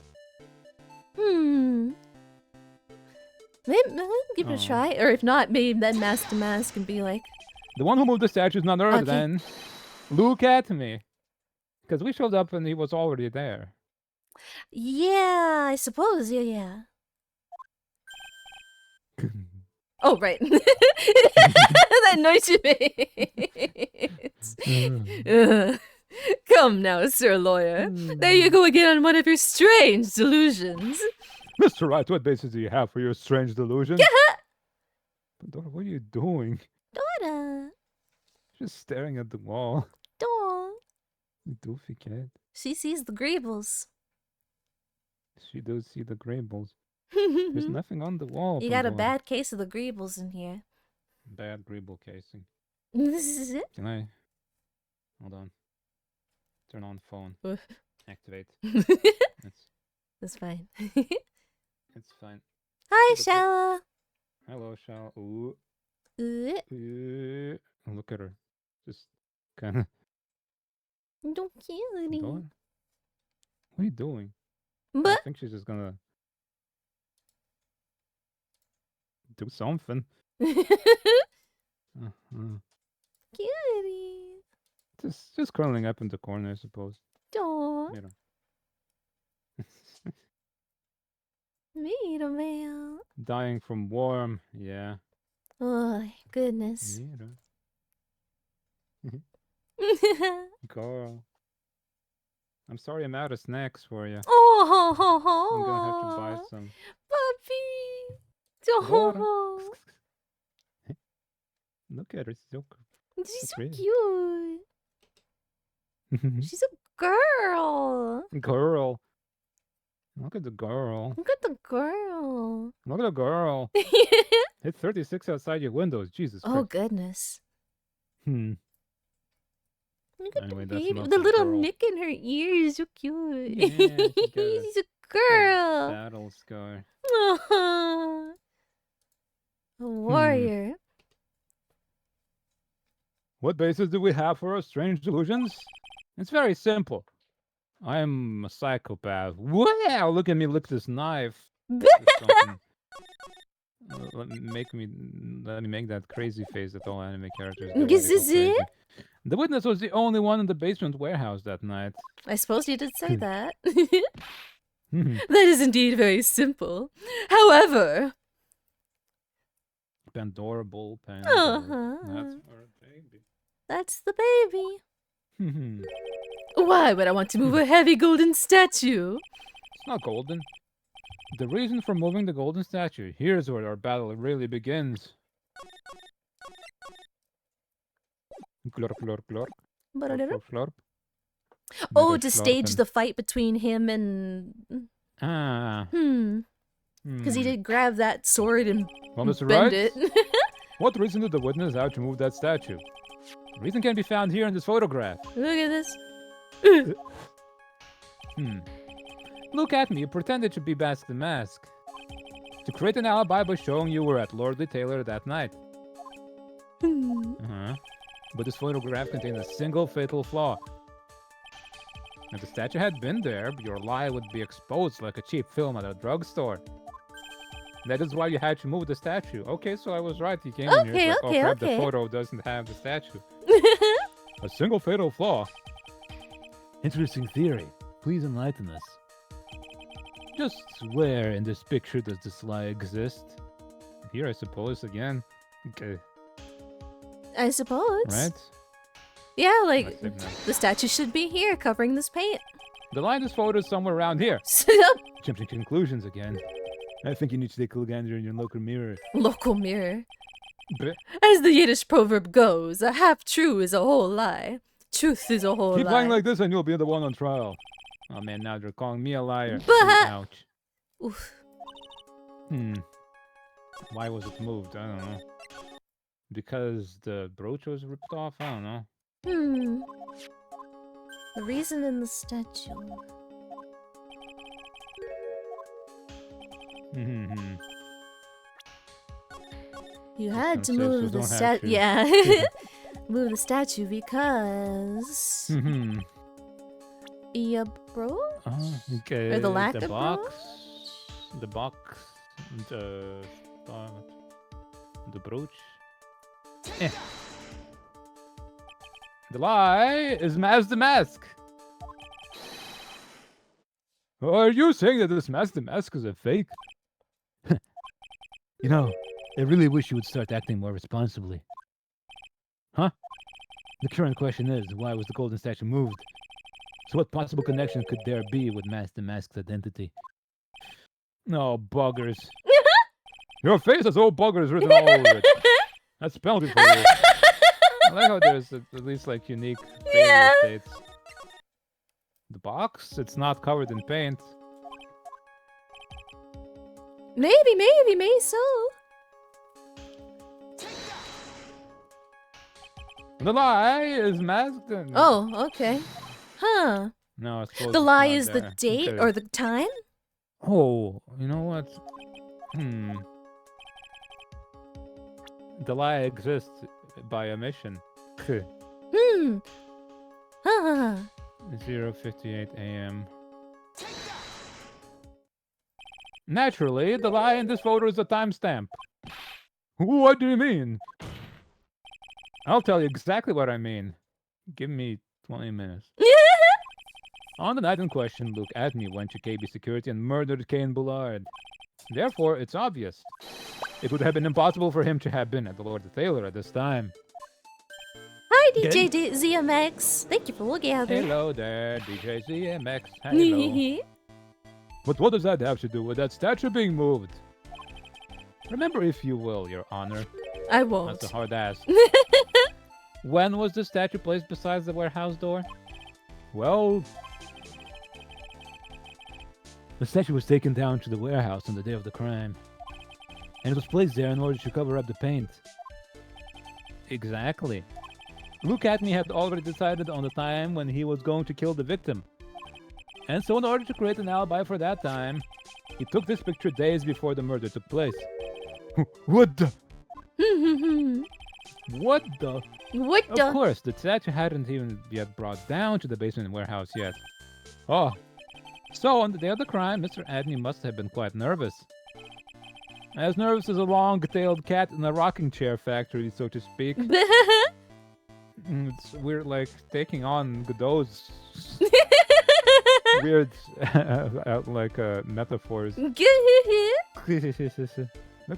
Maybe give it a try, or if not, maybe then Mask to Mask and be like, The one who moved the statue is none other Okay. than Look at Me. Because we showed up and he was already there. yeah, I suppose, yeah. Oh, right. That noise you made. Come now, Sir Lawyer. There you go again on one of your strange delusions. Mr. Wright, what basis do you have for your strange delusion? Pandora, what are you doing? Dora. Just staring at the wall. Dora. You doofy cat. She sees the Greebles. She does see the Grable. There's nothing on the wall. You got a Pandora. bad case of the Greebles in here. Bad Grable casing. This is it. Can I? Hold on. Turn on phone. Activate. That's fine. It's fine. Hi, Okay. Shala. Hello, Shal. Ooh. Uh, Look at her. Just kind of. Don't kill me. What are you doing? I But think she's just gonna do something. Cutie. Just curling up in the corner, I suppose. Aw. You know. Mira, man. Dying from warm. Yeah. Oh, goodness. Mira. Girl. I'm sorry I'm out of snacks for you. Oh, ho, ho, I'm gonna have to buy some. Puppy. Oh, Look at her, so she's so pretty. cute. She's a girl. Girl. Look at the girl. Look at the girl. Look at the girl. It's 36 outside your windows. Jesus Oh, Christ. goodness. Look at Anyway, the that's baby. enough The of little girl. nick in her ear is so cute. Yeah, she got a- She's a girl. Battle scar. Aw. A warrior. What basis do we have for our strange delusions? It's very simple. I'm a psychopath. Wow! Look at me lick this knife. It's something- Let me make that crazy face that all anime characters do when This they go is crazy. it? The witness was the only one in the basement warehouse that night. I suppose you did say that. Hmm. That is indeed very simple. However, Pandora bullpen. Uh-huh. That's our baby. that's the baby. Hmm. Why would I want to move a heavy golden statue? It's not golden. The reason for moving the golden statue, here's where our battle really begins. Glorp, glorp, glorp. Ba-da-da-da. Florp, florp. Oh, Better to stage slurping. the fight between him and... Ah. Because he did grab that sword and Well, Mr. bend Wright, it. what reason did the witness have to move that statue? The reason can be found here in this photograph. Look at this. Look at me, you pretended to be Mask the Mask. To create an alibi by showing you were at Lordly Taylor that night. But this photograph contains a single fatal flaw. If the statue had been there, your lie would be exposed like a cheap film at a drugstore. That is why you had to move the statue. Okay, so I was right. He came in here. Like, oh crap, the photo doesn't have the statue. A single fatal flaw. Interesting theory. Please enlighten us. Just where in this picture does this lie exist? Here, I suppose, again. Okay. I suppose. Right? Yeah, like, the statue should be here, covering this paint. The lie in this photo is somewhere around here. Jumping to conclusions again. I think you need to take a look at in your local mirror. Local mirror. Bleh. As the Yiddish proverb goes, a half-true is a whole lie. Truth is a whole lie. Keep lying like this and you'll be the one on trial. Oh man, now they're calling me a liar. But... Ouch. Oof. Why was it moved? I don't know. Because the brooch was ripped off? I don't know. The reason in the statue. You had to move the statue. Yeah. Move the statue because... You broke? Okay. Or the lack of box. The box. The brooch. The lie is Mask the Mask. Are you saying that this Mask the Mask is a fake? You know, I really wish you would start acting more responsibly. Huh? The current question is, why was the golden statue moved? So what possible connection could there be with Mask the Mask's identity? Oh, buggers. Your face has all buggers written all over it. That's penalty for you. I like how there's at least like unique failure states. The box? It's not covered in paint. Maybe so. The lie is masked and... Oh, okay. Huh. No, I suppose the it's lie not is there. the date Okay. or the time? Oh, you know what? The lie exists by omission. Huh. 0:58 a.m. Naturally, the lie in this photo is a timestamp. What do you mean? I'll tell you exactly what I mean. Give me 20 minutes. On the night in question, Luke Adney went to KB Security and murdered Kane Bullard. Therefore, it's obvious. It would have been impossible for him to have been at the Lord of Taylor at this time. Hi, DJ ZMX. Thank you for looking out there. Hello there, DJ ZMX. Hello. But what does that have to do with that statue being moved? Remember, if you will, Your Honor. I won't. That's a hard ask. When was the statue placed beside the warehouse door? Well, the statue was taken down to the warehouse on the day of the crime. And it was placed there in order to cover up the paint. Exactly. Luke Atney had already decided on the time when he was going to kill the victim. And so in order to create an alibi for that time, he took this picture days before the murder took place. What the? What the? What the? Of course, the statue hadn't even yet brought down to the basement warehouse yet. Oh. So on the day of the crime, Mr. Adney must have been quite nervous. As nervous as a long-tailed cat in a rocking chair factory, so to speak. We're like taking on Godot's weird metaphors. Look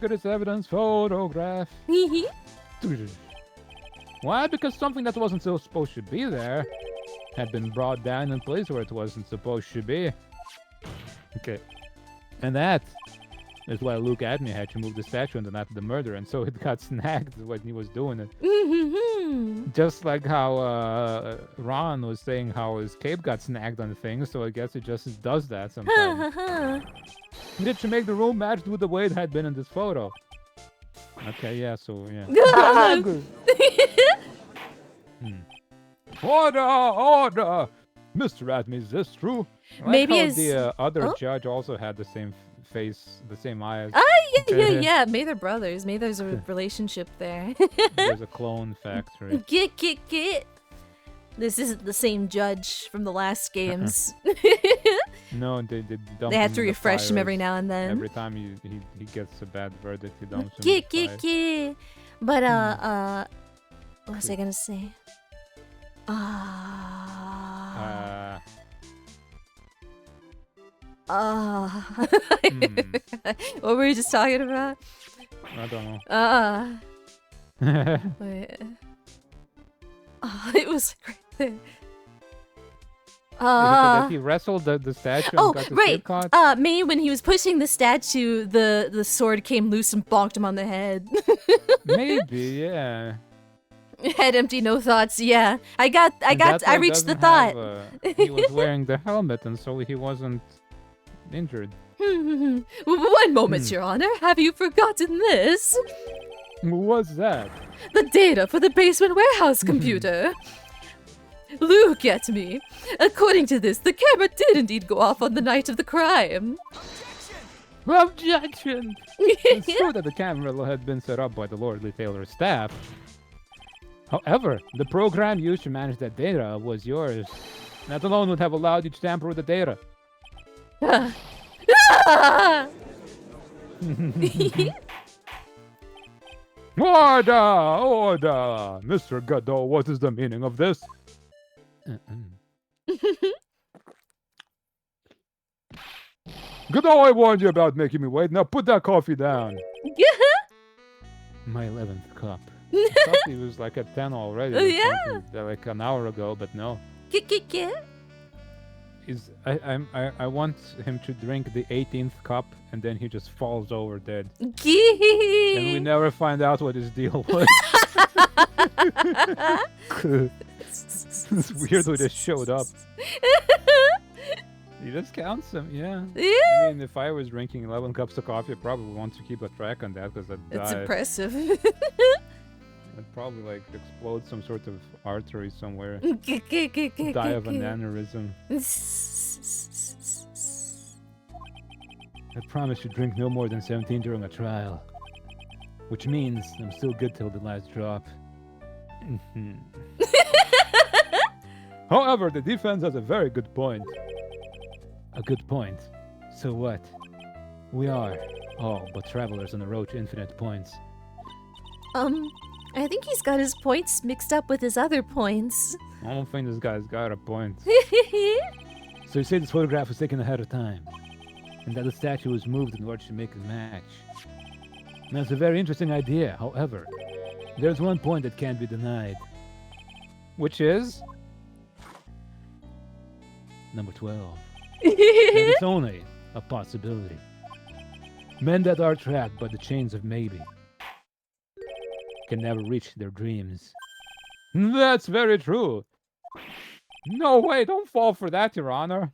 at this evidence photograph. Why? Because something that wasn't so supposed to be there had been brought down in place where it wasn't supposed to be. Okay. And that is why Luke Adney had to move the statue on the night of the murder, and so it got snagged when he was doing it. Just like how Ron was saying how his cape got snagged on things, so I guess it just does that sometimes. Did she make the room match with the way it had been in this photo? Okay, yeah, so yeah. Order! Order! Mr. Ratme, is this true? Maybe how his- the other Oh? judge also had the same face, the same eyes. Yeah. Maybe they're brothers. Maybe there's a relationship there. There's a clone factory. Get. This isn't the same judge from the last games. No, they dump They have him to in the refresh him every fires. now and then. Every time he gets a bad verdict, he dumps him in the fire. Get. But what was I gonna say? What were you just talking about? I don't know. Wait. It was right there. He wrestled the statue and got the right. caught. Maybe when he was pushing the statue, the sword came loose and bonked him on the head. Maybe, yeah. Head empty, no thoughts. Yeah, I reached the He thought. He was wearing the helmet, and so he wasn't injured. One moment, Your Honor. Have you forgotten this? What's that? The data for the basement warehouse computer. Look at me. According to this, the camera did indeed go off on the night of the crime. Objection! It's true that the camera had been set up by the Lordly Taylor staff. However, the program used to manage that data was yours. That alone would have allowed you to tamper with the data. Order! Order! Mr. Godot, what is the meaning of this? Godot, I warned you about making me wait. Now put that coffee down. My 11th cup. I thought he was like at 10 already. Oh, yeah. Like an hour ago, but no. I want him to drink the 18th cup and then he just falls over dead. And we never find out what his deal was. It's weird who just showed up. He just counts them, yeah. I mean, if I was drinking 11 cups of coffee, I'd probably want to keep a track on that because I'd die. It's impressive. I'd probably like explode some sort of artery somewhere. Die of an aneurysm. I promise you drink no more than 17 during a trial. Which means I'm still good till the last drop. However, the defense has a very good point. A good point. So what? We are all but travelers on the road to infinite points. I think he's got his points mixed up with his other points. I don't think this guy's got a point. So you say this photograph was taken ahead of time, and that the statue was moved in order to make a match. And that's a very interesting idea. However, there's one point that can't be denied. Which is? Number 12. And it's only a possibility. Men that are trapped by the chains of maybe can never reach their dreams. That's very true. No way, don't fall for that, Your Honor.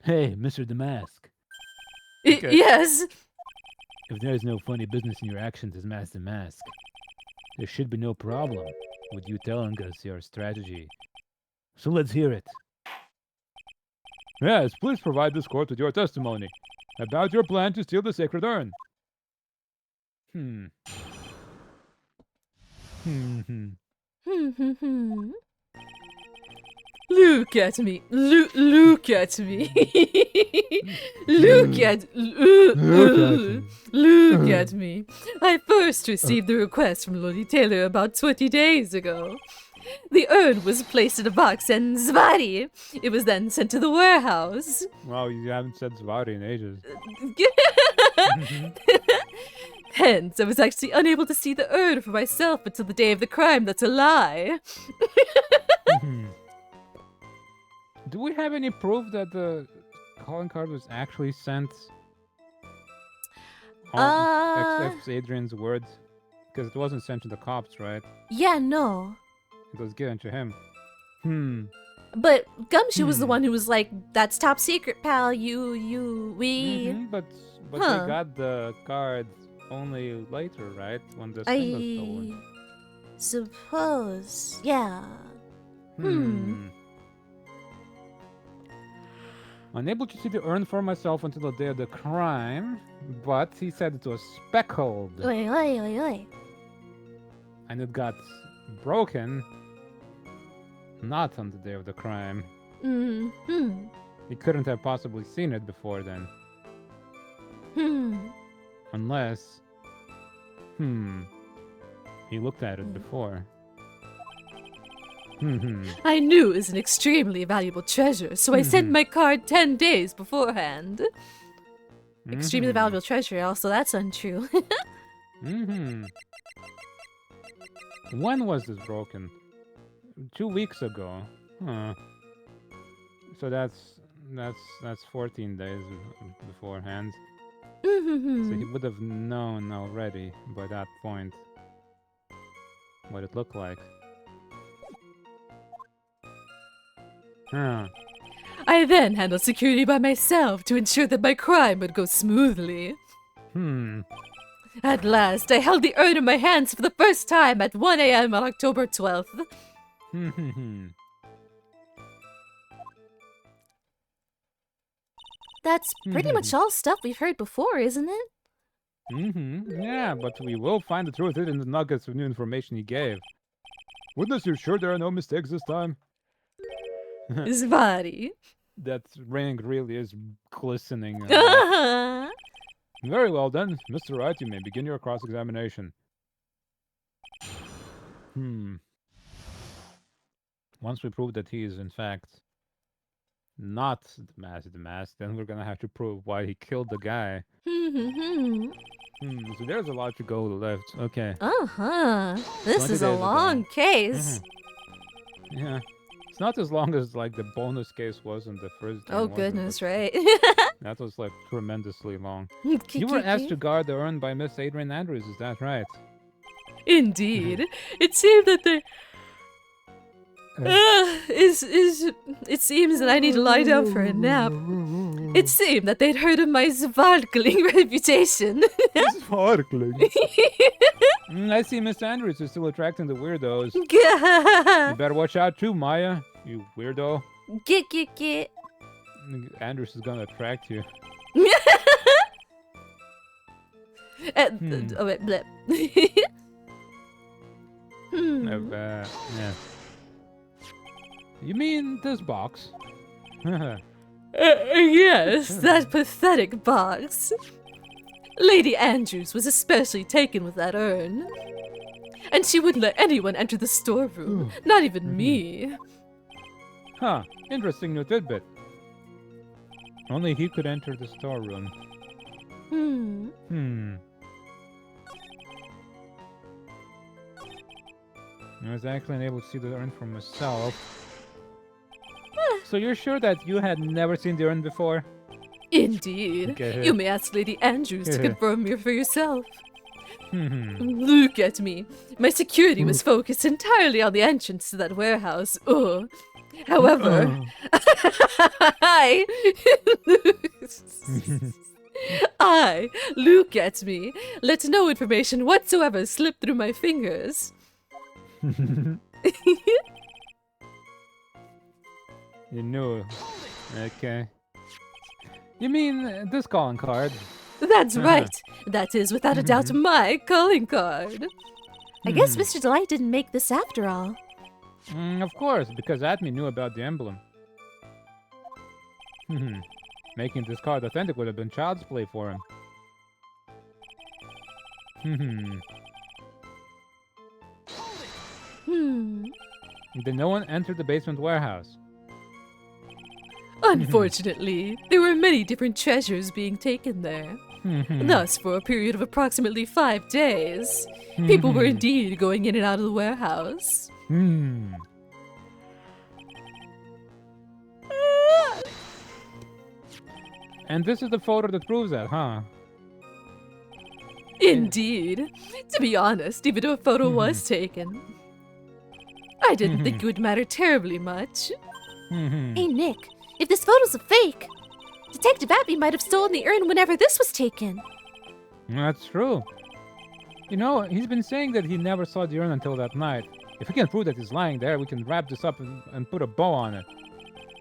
Hey, Mr. Damask. Okay. Yes. If there is no funny business in your actions as Master Mask, there should be no problem with you telling us your strategy. So let's hear it. Yes, please provide this court with your testimony about your plan to steal the sacred urn. Look at me. Look at me. Look at me. I first received the request from Lord Taylor about 20 days ago. The urn was placed in a box and Zvari. It was then sent to the warehouse. Wow, you haven't said Zvari in ages. Hence, I was actually unable to see the urn for myself until the day of the crime. That's a lie. Do we have any proof that the calling card was actually sent on except Adrian's words? Because it wasn't sent to the cops, right? Yeah, no. It was given to him. But Gumshoe was the one who was like, "That's top secret, pal. We." But they got the card only later, right? When the thing was stolen. Suppose, yeah. Unable to see the urn for myself until the day of the crime, but he said it was speckled. Oi. And it got broken not on the day of the crime. He couldn't have possibly seen it before then. Unless... he looked at it before. I knew it was an extremely valuable treasure, so I sent my card 10 days beforehand. Extremely valuable treasure, also that's untrue. When was this broken? 2 weeks ago. Huh. So that's 14 days beforehand. So he would have known already by that point what it looked like. I then handled security by myself to ensure that my crime would go smoothly. At last, I held the urn in my hands for the first time at 1 a.m. on October 12th. That's pretty much all stuff we've heard before, isn't it? Yeah, but we will find the truth in the nuggets of new information he gave. Witness, you're sure there are no mistakes this time? Zvari. That ring really is glistening. Very well then, Mr. Wright, you may begin your cross-examination. Once we prove that he is in fact not the mask, then we're gonna have to prove why he killed the guy. So there's a lot to go left. Okay. This is a long case. Yeah. It's not as long as like the bonus case was in the first game. Oh goodness, right? That was like tremendously long. You were asked to guard the urn by Miss Adrian Andrews, is that right? Indeed. It seemed that they... It seems that I need to lie down for a nap. It seemed that they'd heard of my sparkling reputation. Sparkling? I see Miss Andrews is still attracting the weirdos. You better watch out too, Maya, you weirdo. Get. Andrews is gonna attract you. Oh, wait, blip. Yeah. You mean this box? Yes, that pathetic box. Lady Andrews was especially taken with that urn. And she wouldn't let anyone enter the storeroom, not even me. Huh, interesting new tidbit. Only he could enter the storeroom. I was actually unable to see the urn for myself. So you're sure that you had never seen the urn before? Indeed. Okay. You may ask Lady Andrews to confirm it for yourself. Look at me. My security was focused entirely on the entrance to that warehouse. However, look at me, let no information whatsoever slip through my fingers. You knew. Okay. You mean this calling card? That's right. That is, without a doubt, my calling card. I guess Mr. Delight didn't make this after all. Of course, because Atme knew about the emblem. Making this card authentic would have been child's play for him. Did no one enter the basement warehouse? Unfortunately, there were many different treasures being taken there. Thus, for a period of approximately 5 days, people were indeed going in and out of the warehouse. And this is the photo that proves that, huh? Indeed. To be honest, even though a photo was taken, I didn't think it would matter terribly much. Hey, Nick, if this photo's a fake, Detective Abby might have stolen the urn whenever this was taken. That's true. You know, he's been saying that he never saw the urn until that night. If we can prove that he's lying there, we can wrap this up and put a bow on it.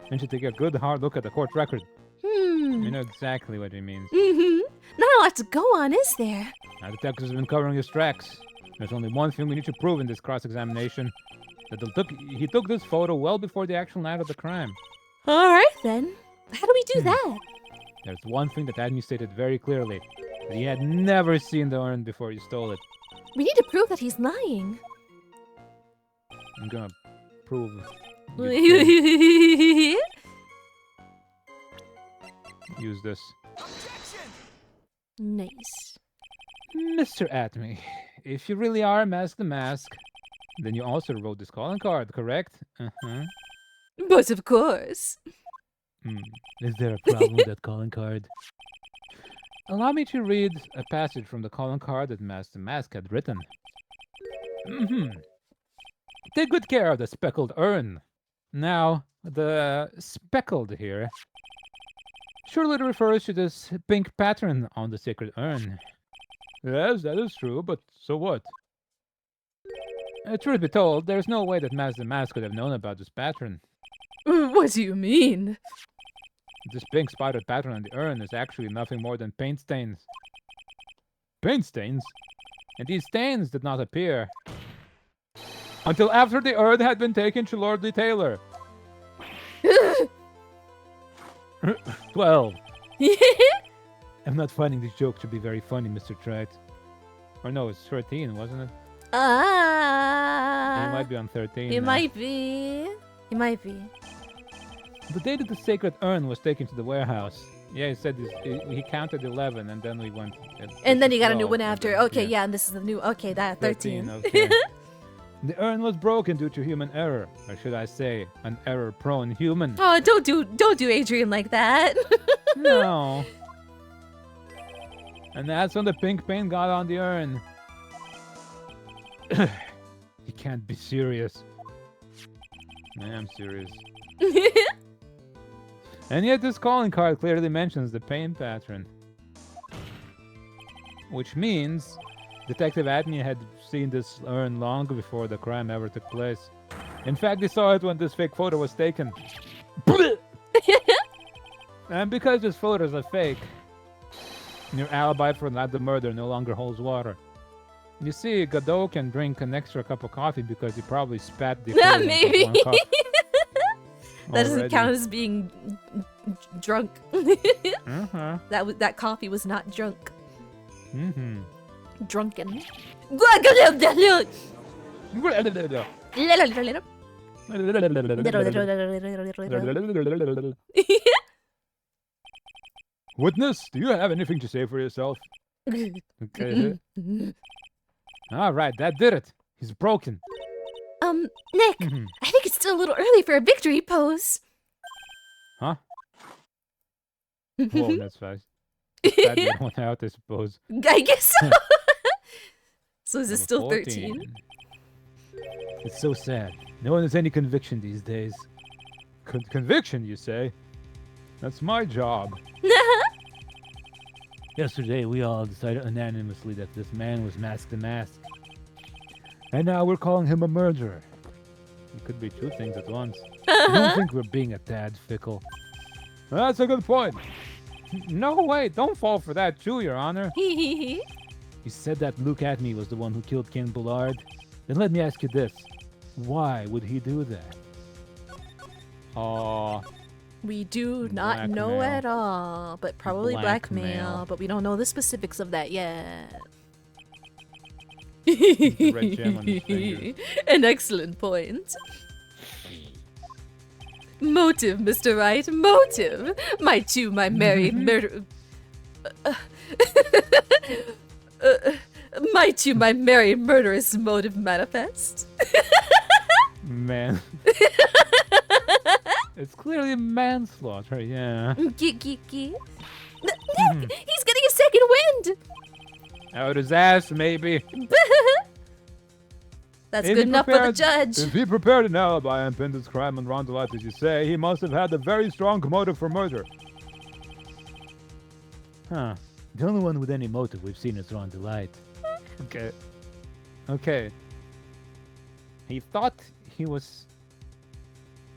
Then should take a good hard look at the court record. We know exactly what he means. Not a lot to go on, is there? Our detectives have been covering his tracks. There's only one thing we need to prove in this cross-examination. That he took this photo well before the actual night of the crime. Alright then. How do we do that? There's one thing that Adney stated very clearly. That he had never seen the urn before he stole it. We need to prove that he's lying. I'm gonna prove... Use this. Nice. Mr. Atme, if you really are Mask the Mask, then you also wrote this calling card, correct? But of course. Is there a problem with that calling card? Allow me to read a passage from the calling card that Mask the Mask had written. Take good care of the speckled urn. Now, the speckled here surely refers to this pink pattern on the sacred urn. Yes, that is true, but so what? Truth be told, there's no way that Mask the Mask could have known about this pattern. What do you mean? This pink spotted pattern on the urn is actually nothing more than paint stains. Paint stains? And these stains did not appear until after the urn had been taken to Lordly Taylor. 12. I'm not finding this joke to be very funny, Mr. Trite. Or no, it's 13, wasn't it? It might be on 13. It might be. It might be. The day that the sacred urn was taken to the warehouse. Yeah, he said he counted 11, and then we went... And then you got a new one after. Okay, yeah, and this is the new... Okay, that 13. Okay. The urn was broken due to human error. Or should I say, an error-prone human. Oh, don't do Adrian like that. No. And that's when the pink paint got on the urn. You can't be serious. I am serious. And yet this calling card clearly mentions the paint pattern. Which means Detective Atney had seen this urn long before the crime ever took place. In fact, he saw it when this fake photo was taken. And because this photo is a fake, your alibi for the murder no longer holds water. You see, Godot can drink an extra cup of coffee because he probably spat the Yeah, maybe. one cup That doesn't already. count as being drunk. That coffee was not drunk. Drunken. Witness, do you have anything to say for yourself? Okay. All right, that did it. He's broken. Nick, I think it's still a little early for a victory pose. Huh? Whoa, that's fast. That one out, I suppose. I guess so. So is it Number still 14. 13? It's so sad. No one has any conviction these days. Conviction, you say? That's my job. Yesterday, we all decided unanimously that this man was Mask the Mask. And now we're calling him a murderer. It could be two things at once. I don't think we're being a tad fickle. That's a good point. No, wait, don't fall for that too, Your Honor. You said that Luke Atme was the one who killed Ken Bullard. Then let me ask you this. Why would he do that? We do not know Blackmail. at all, but probably blackmail. Blackmail. But we don't know the specifics of that yet. The red gem on his finger. An excellent point. Motive, Mr. Wright, motive. My merry murder... my merry murderous motive manifest. Man. It's clearly manslaughter, yeah. Nick, he's getting a second wind. Out his ass, maybe. That's Is good he enough for the prepared? judge. If he prepared an alibi and pinned his crime on Ron Delight, as you say, he must have had a very strong motive for murder. Huh. The only one with any motive we've seen is Ron Delight. Okay. Okay. He thought he was...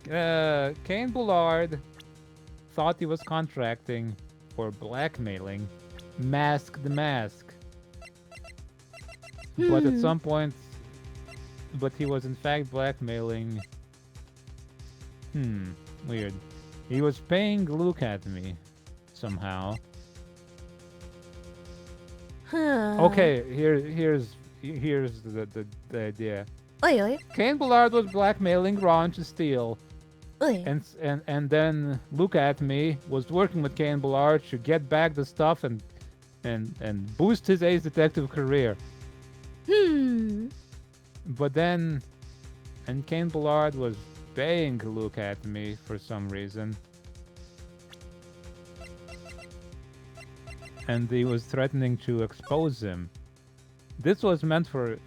Kane Bullard thought he was contracting for blackmailing Mask the Mask. But at some point... But he was in fact blackmailing... Weird. He was paying Luke at me. Somehow. Okay, here's the idea. Oi, oi. Kane Bullard was blackmailing Ron to steal, Oi. and then Luke at me was working with Kane Bullard to get back the stuff and boost his ace detective career. But then, and Kane Bullard was paying Luke at me for some reason. And he was threatening to expose him. This was meant for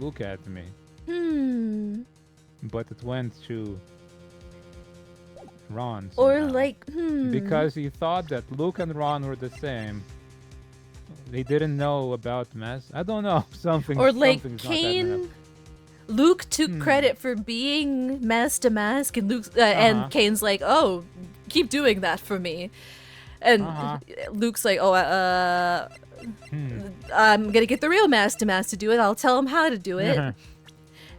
Luke at me. But it went to Ron somehow. Or like, Because he thought that Luke and Ron were the same. They didn't know about Mask. I don't know. Something. Or like something's not adding up. Kane. Luke took credit for being Mask to Mask, and and Kane's like, "Oh, keep doing that for me." And Luke's like, "Oh, I'm gonna get the real Mask to Mask to do it. I'll tell him how to do it."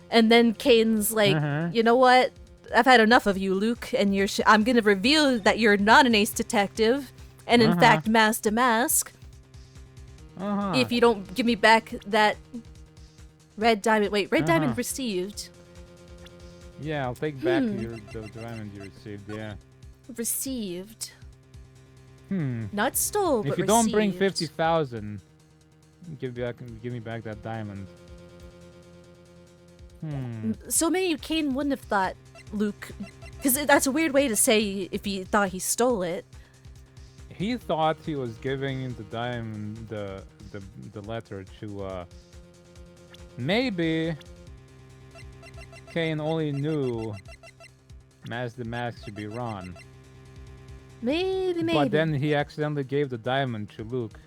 And then Kane's like, "You know what? I've had enough of you, Luke, and I'm gonna reveal that you're not an ace detective, and in fact, Mask to Mask. If you don't give me back that red diamond." Wait, red diamond received. Yeah, I'll take back the diamond you received. Yeah. Received. Not stole, but If you don't bring received. 50,000, give me back that diamond. So maybe Kane wouldn't have thought Luke, because that's a weird way to say if he thought he stole it. He thought he was giving the diamond, the letter to. Maybe Kane only knew Mask the Mask should be Ron. Maybe. But then he accidentally gave the diamond to Luke,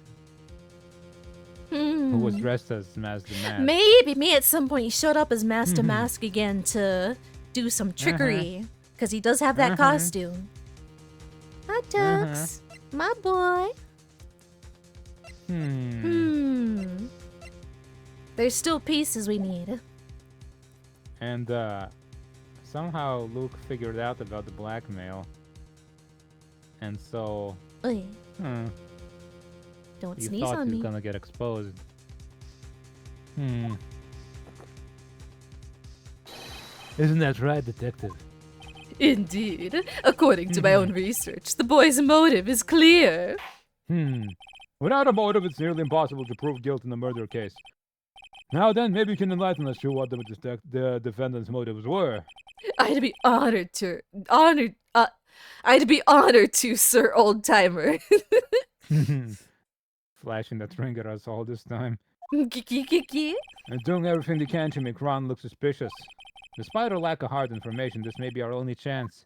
who was dressed as Mask the Mask. Maybe at some point he showed up as Mask to Mask again to do some trickery, because he does have that costume. Hi, Tux. My boy. There's still pieces we need. And somehow Luke figured out about the blackmail. And so Oy. Don't he sneeze thought on he me. was gonna get exposed. Isn't that right, detective? Indeed. According to my own research, the boy's motive is clear. Without a motive, it's nearly impossible to prove guilt in a murder case. Now then, maybe you can enlighten us to what the defendant's motives were. I'd be honored to, Sir Old Timer. Flashing that ring at us all this time. Kiki. And doing everything they can to make Ron look suspicious. Despite our lack of hard information, this may be our only chance.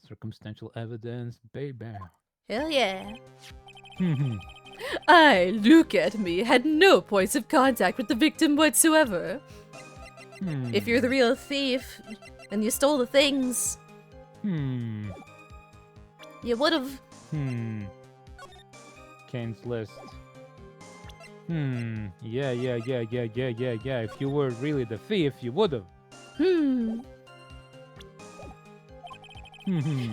Circumstantial evidence, baby. Hell yeah. I, Luke at me, had no points of contact with the victim whatsoever. If you're the real thief, and you stole the things, you would've... Kane's list. Yeah. If you were really the thief, you would've.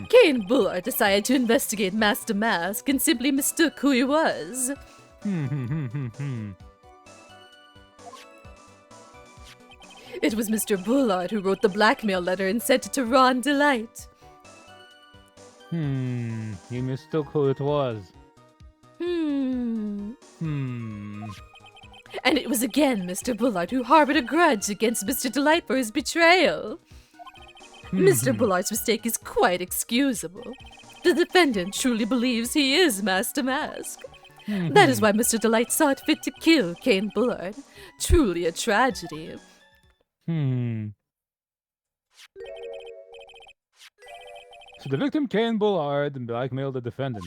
Kane Bullard decided to investigate Mask to Mask and simply mistook who he was. It was Mr. Bullard who wrote the blackmail letter and sent it to Ron Delight. He mistook who it was. And it was again Mr. Bullard who harbored a grudge against Mr. Delight for his betrayal. Mr. Bullard's mistake is quite excusable. The defendant truly believes he is Master Mask. That is why Mr. Delight sought fit to kill Kane Bullard. Truly a tragedy. So the victim, Kane Bullard, blackmailed the defendant.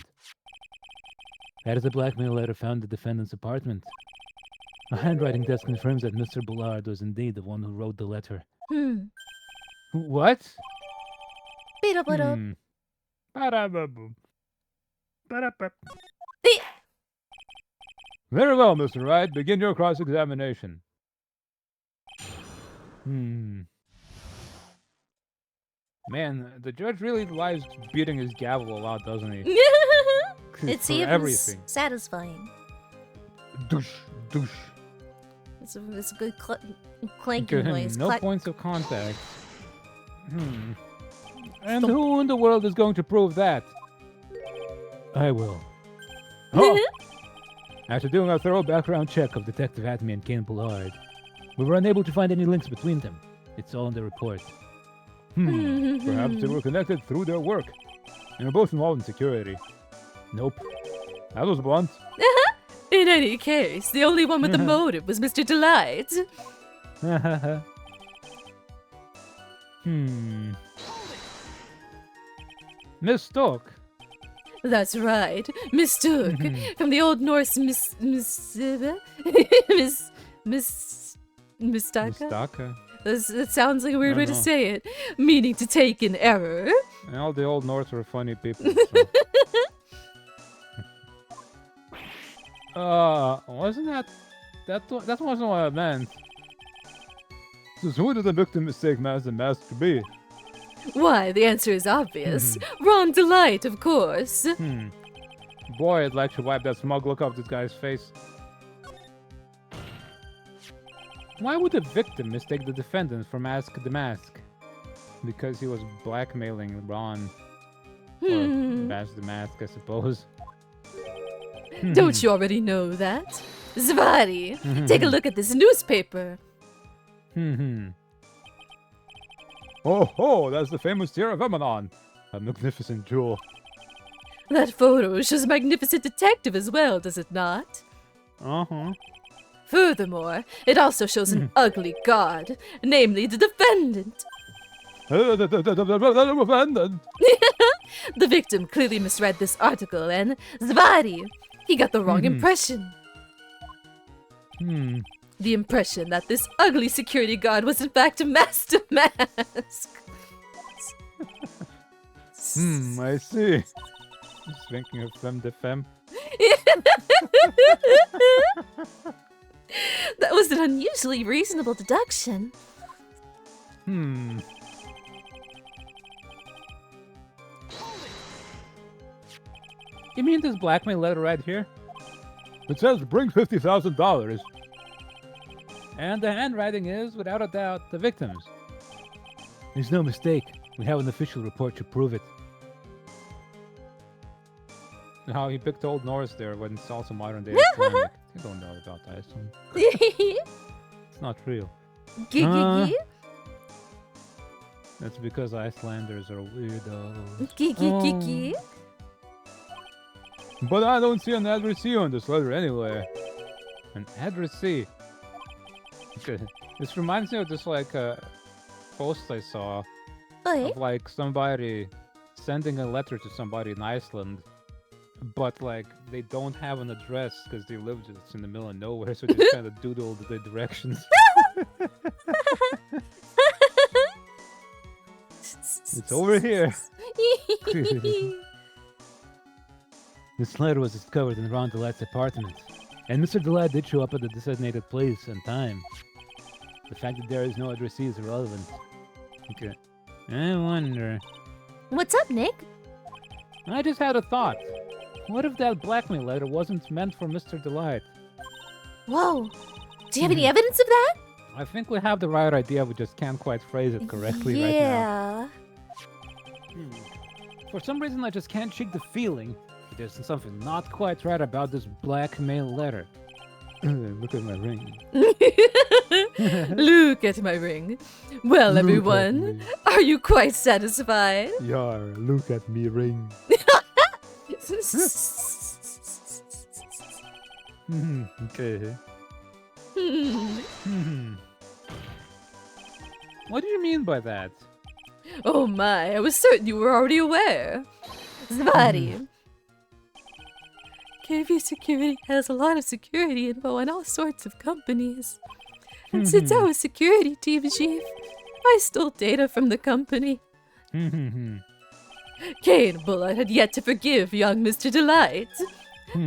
That is a blackmail letter found in the defendant's apartment. A handwriting test confirms that Mr. Bullard was indeed the one who wrote the letter. What? Ba-da-ba-da. Ba-da-ba-boom. Ba-da-ba. Very well, Mr. Wright. Begin your cross-examination. Man, the judge really lies beating his gavel a lot, doesn't he? It For seems everything. satisfying. Douche, douche. It's a good clanking noise. No points of contact. And who in the world is going to prove that? I will. Oh, After doing a thorough background check of Detective Hatme and Kane Bullard, we were unable to find any links between them. It's all in the report. perhaps they were connected through their work. And were both involved in security. Nope. That was blunt. In any case, the only one with the motive was Mr. Delight. Mistook. That's right, mistook. From the Old Norse mistaka? Mistaka. That sounds like a weird I way to know. say it. Meaning to take in error. And all the old Norse were funny people. So. Wasn't that wasn't what I meant. So who did the victim mistake Master Mask to be? Why, the answer is obvious. Ron Delight, of course. Boy, I'd like to wipe that smug look off this guy's face. Why would the victim mistake the defendant for Mask the Mask? Because he was blackmailing Ron. Or Mask the Mask, I suppose. Don't you already know that? Zvati, take a look at this newspaper. Oh, that's the famous Tear of Emanon. A magnificent jewel. That photo shows a magnificent detective as well, does it not? Furthermore, it also shows an ugly god, namely the defendant. The victim clearly misread this article, and Zvati, he got the wrong impression. The impression that this ugly security guard was in fact a Master Mask. I see. Thinking of femme de femme. That was an unusually reasonable deduction. You mean this blackmail letter right here? It says bring $50,000. And the handwriting is, without a doubt, the victim's. There's no mistake. We have an official report to prove it. How he picked Old Norse there when it's also modern day Icelandic. You don't know about Iceland. It's not real. That's because Icelanders are weirdos. But I don't see an addressee on this letter anyway. An addressee? Okay. This reminds me of this post I saw of somebody sending a letter to somebody in Iceland, but they don't have an address because they live just in the middle of nowhere, so they just kind of doodled the directions. It's over here. This letter was discovered in Ron Delight's apartment, and Mr. Delight did show up at the designated place and time. The fact that there is no addressee is irrelevant. Okay. I wonder... What's up, Nick? I just had a thought. What if that blackmail letter wasn't meant for Mr. Delight? Whoa. Do you have any evidence of that? I think we have the right idea, we just can't quite phrase it correctly right now. For some reason, I just can't shake the feeling that there's something not quite right about this blackmail letter. Look at my ring. Look at my ring. Well, Look at everyone, me. are you quite satisfied? Yar, look at me ring. Okay. What do you mean by that? Oh my, I was certain you were already aware. Zvari. KV Security has a lot of security info on all sorts of companies. And since I was security team chief, I stole data from the company. Kane Bullard had yet to forgive young Mr. Delight,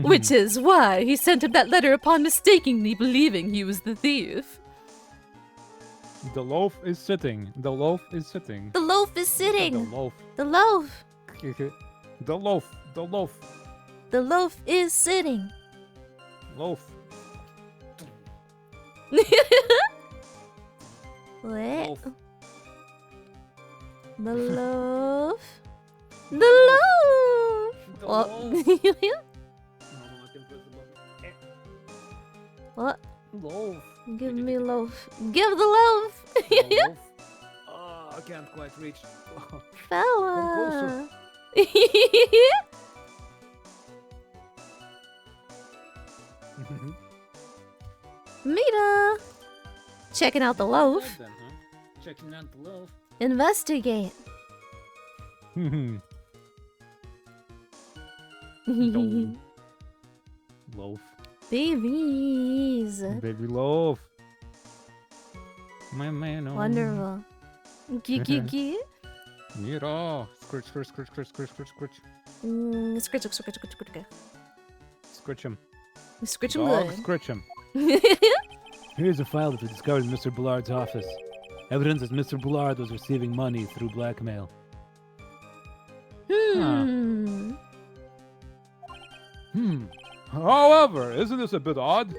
which is why he sent him that letter upon mistakenly believing he was the thief. The loaf is sitting. The loaf is sitting. The loaf is The sitting. loaf. The loaf. The loaf. The loaf. The loaf is sitting. Loaf. What? Loaf. The loaf. The loaf. The Oh. What? Loaf. Give me loaf. Give the loaf. The loaf. Oh, I can't quite reach. Fella. Mita. Checking out the loaf. Then, huh? Checking out the loaf. Investigate. Loaf. Babies. Baby loaf. My man. Oh. Wonderful. Kiki. Mira. Scritch, scritch, scritch, scritch, scritch, scritch, scritch. Scritch, scritch, scritch, scritch, scritch. Scritch him. Scritch him Dog, good. scritch him. Here's a file that we discovered in Mr. Bullard's office. Evidence that Mr. Bullard was receiving money through blackmail. However, isn't this a bit odd?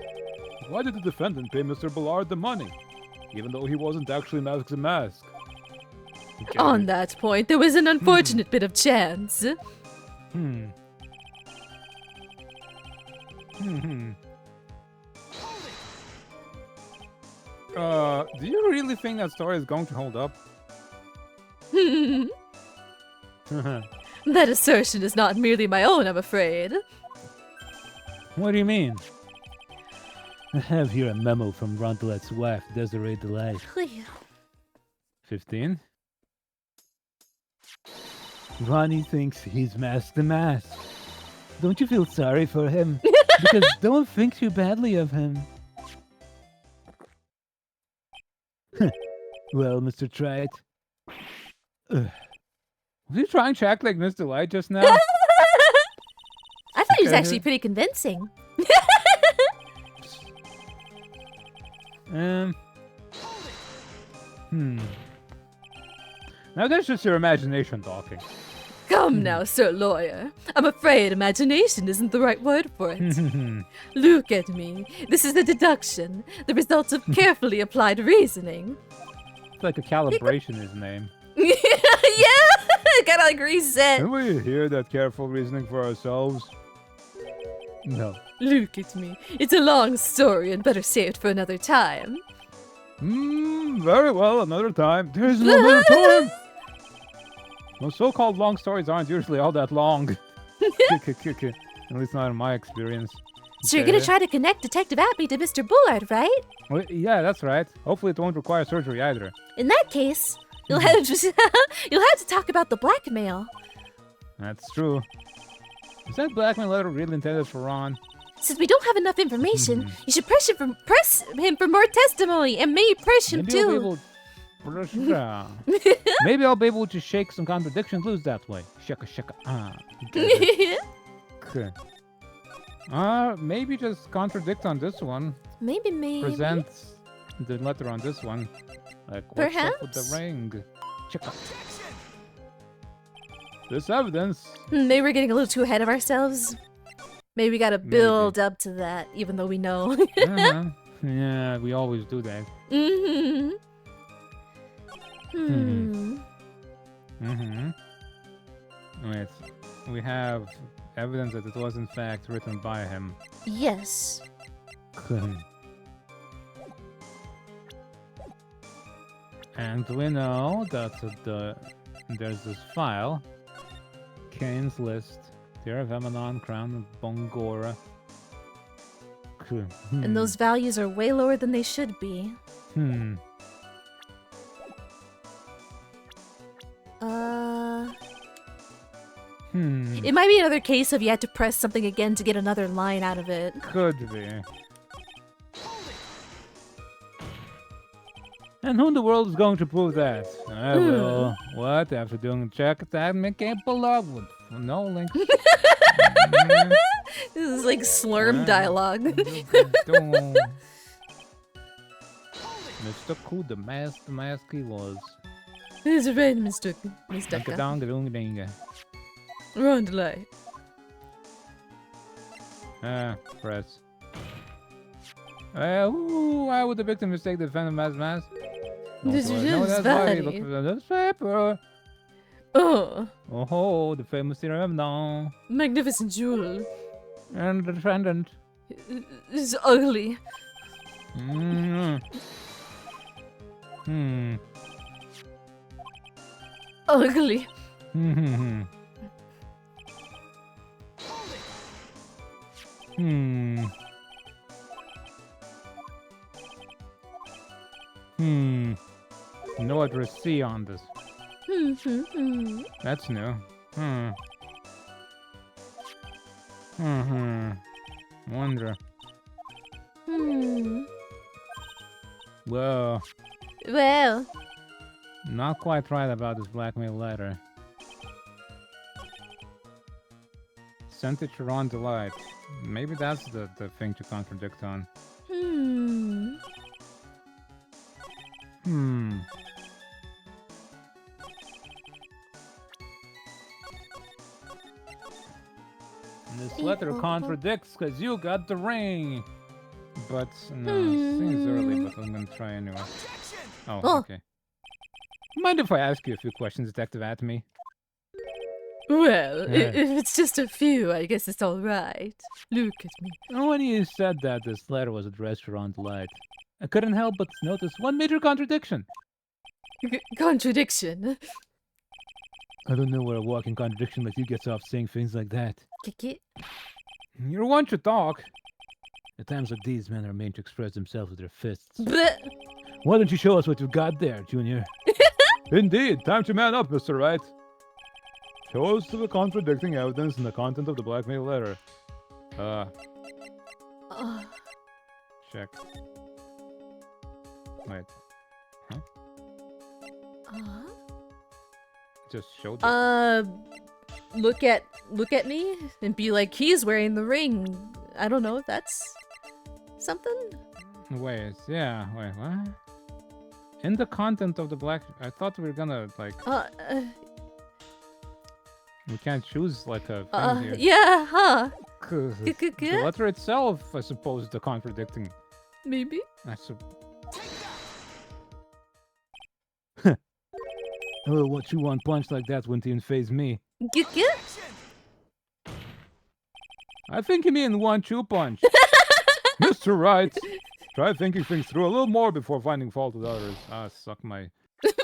Why did the defendant pay Mr. Bullard the money, even though he wasn't actually masked to mask? Okay. On that point, there was an unfortunate bit of chance. Do you really think that story is going to hold up? That assertion is not merely my own, I'm afraid. What do you mean? I have here a memo from Rondelet's wife, Desiree Delight. 15? Ronnie thinks he's masked the mask. Don't you feel sorry for him? Because don't think too badly of him. Well, Mr. Wright. Was you trying to act like Mr. Light just now? I thought he was actually pretty convincing. Now that's just your imagination talking. Come now, Sir Lawyer. I'm afraid imagination isn't the right word for it. Look at me. This is a deduction, the result of carefully applied reasoning. It's like a calibration his name. Yeah! Kinda like reset. Can we hear that careful reasoning for ourselves? No. Look at me. It's a long story and better say it for another time. Very well, another time. There's no other time! Well, so-called long stories aren't usually all that long. At least not in my experience. So you're gonna try to connect Detective Appy to Mr. Bullard, right? Well, yeah, that's right. Hopefully it won't require surgery either. In that case, you'll have to you'll have to talk about the blackmail. That's true. Is that blackmail letter really intended for Ron? Since we don't have enough information, you should press him for more testimony, and maybe press him Maybe I'll be too. able Maybe I'll be able to shake some contradictions loose that way. Shaka shaka. Okay. Maybe just contradict on this one. maybe. Present the letter on this one. Like, what's up with the Perhaps? ring? Chicka. This evidence. Maybe we're getting a little too ahead of ourselves. Maybe we gotta build up to that, even though we know. Yeah, we always do that. Wait, we have evidence that it was in fact written by him. Yes. And we know that there's this file, Kane's list Tear of Emanon, Crown of Bongora. And those values are way lower than they should be. It might be another case of you had to press something again to get another line out of it. Could be. And who in the world is going to prove that? I will. What? After doing a check that capable of with no link. This is like slurm dialogue. Mr. Cool, the mask he was. It's right, Mr. Run the light. Press. Why would the victim mistake the Phantom mask? This Also, is no, that's why he funny. looked for this paper. Oh, the famous theorem now. Magnificent jewel. And the defendant. It's ugly. Ugly. No address C on this. That's new. Wonder. Whoa. Well. Not quite right about this blackmail letter. Sent it to Ron Delight. Maybe that's the thing to contradict on. This letter contradicts because you got the ring. But no, it seems early, but I'm gonna try anyway. Oh, okay. Mind if I ask you a few questions, Detective Atomy? Well, if it's just a few, I guess it's all right. Look at me. When you said that this letter was addressed to Ron Delight, I couldn't help but notice one major contradiction. Contradiction? I don't know where a walking contradiction like you gets off saying things like that. Kick it. You're one to talk. At times like these, men are made to express themselves with their fists. Blech. Why don't you show us what you've got there, Junior? Indeed, time to man up, Mr. Wright. Show us the contradicting evidence in the content of the blackmail letter. Check. Wait. Just show them. Look at me and be like, he's wearing the ring. I don't know if that's something. Wait, yeah, wait, what? In the content of the black, I thought we were gonna like. We can't choose like a thing here. Yeah, huh? The letter itself, I suppose, the contradicting. Maybe. Oh, what you want punch like that wouldn't even faze me. I think you mean 1-2 punch. Mr. Wright, try thinking things through a little more before finding fault with others. Suck my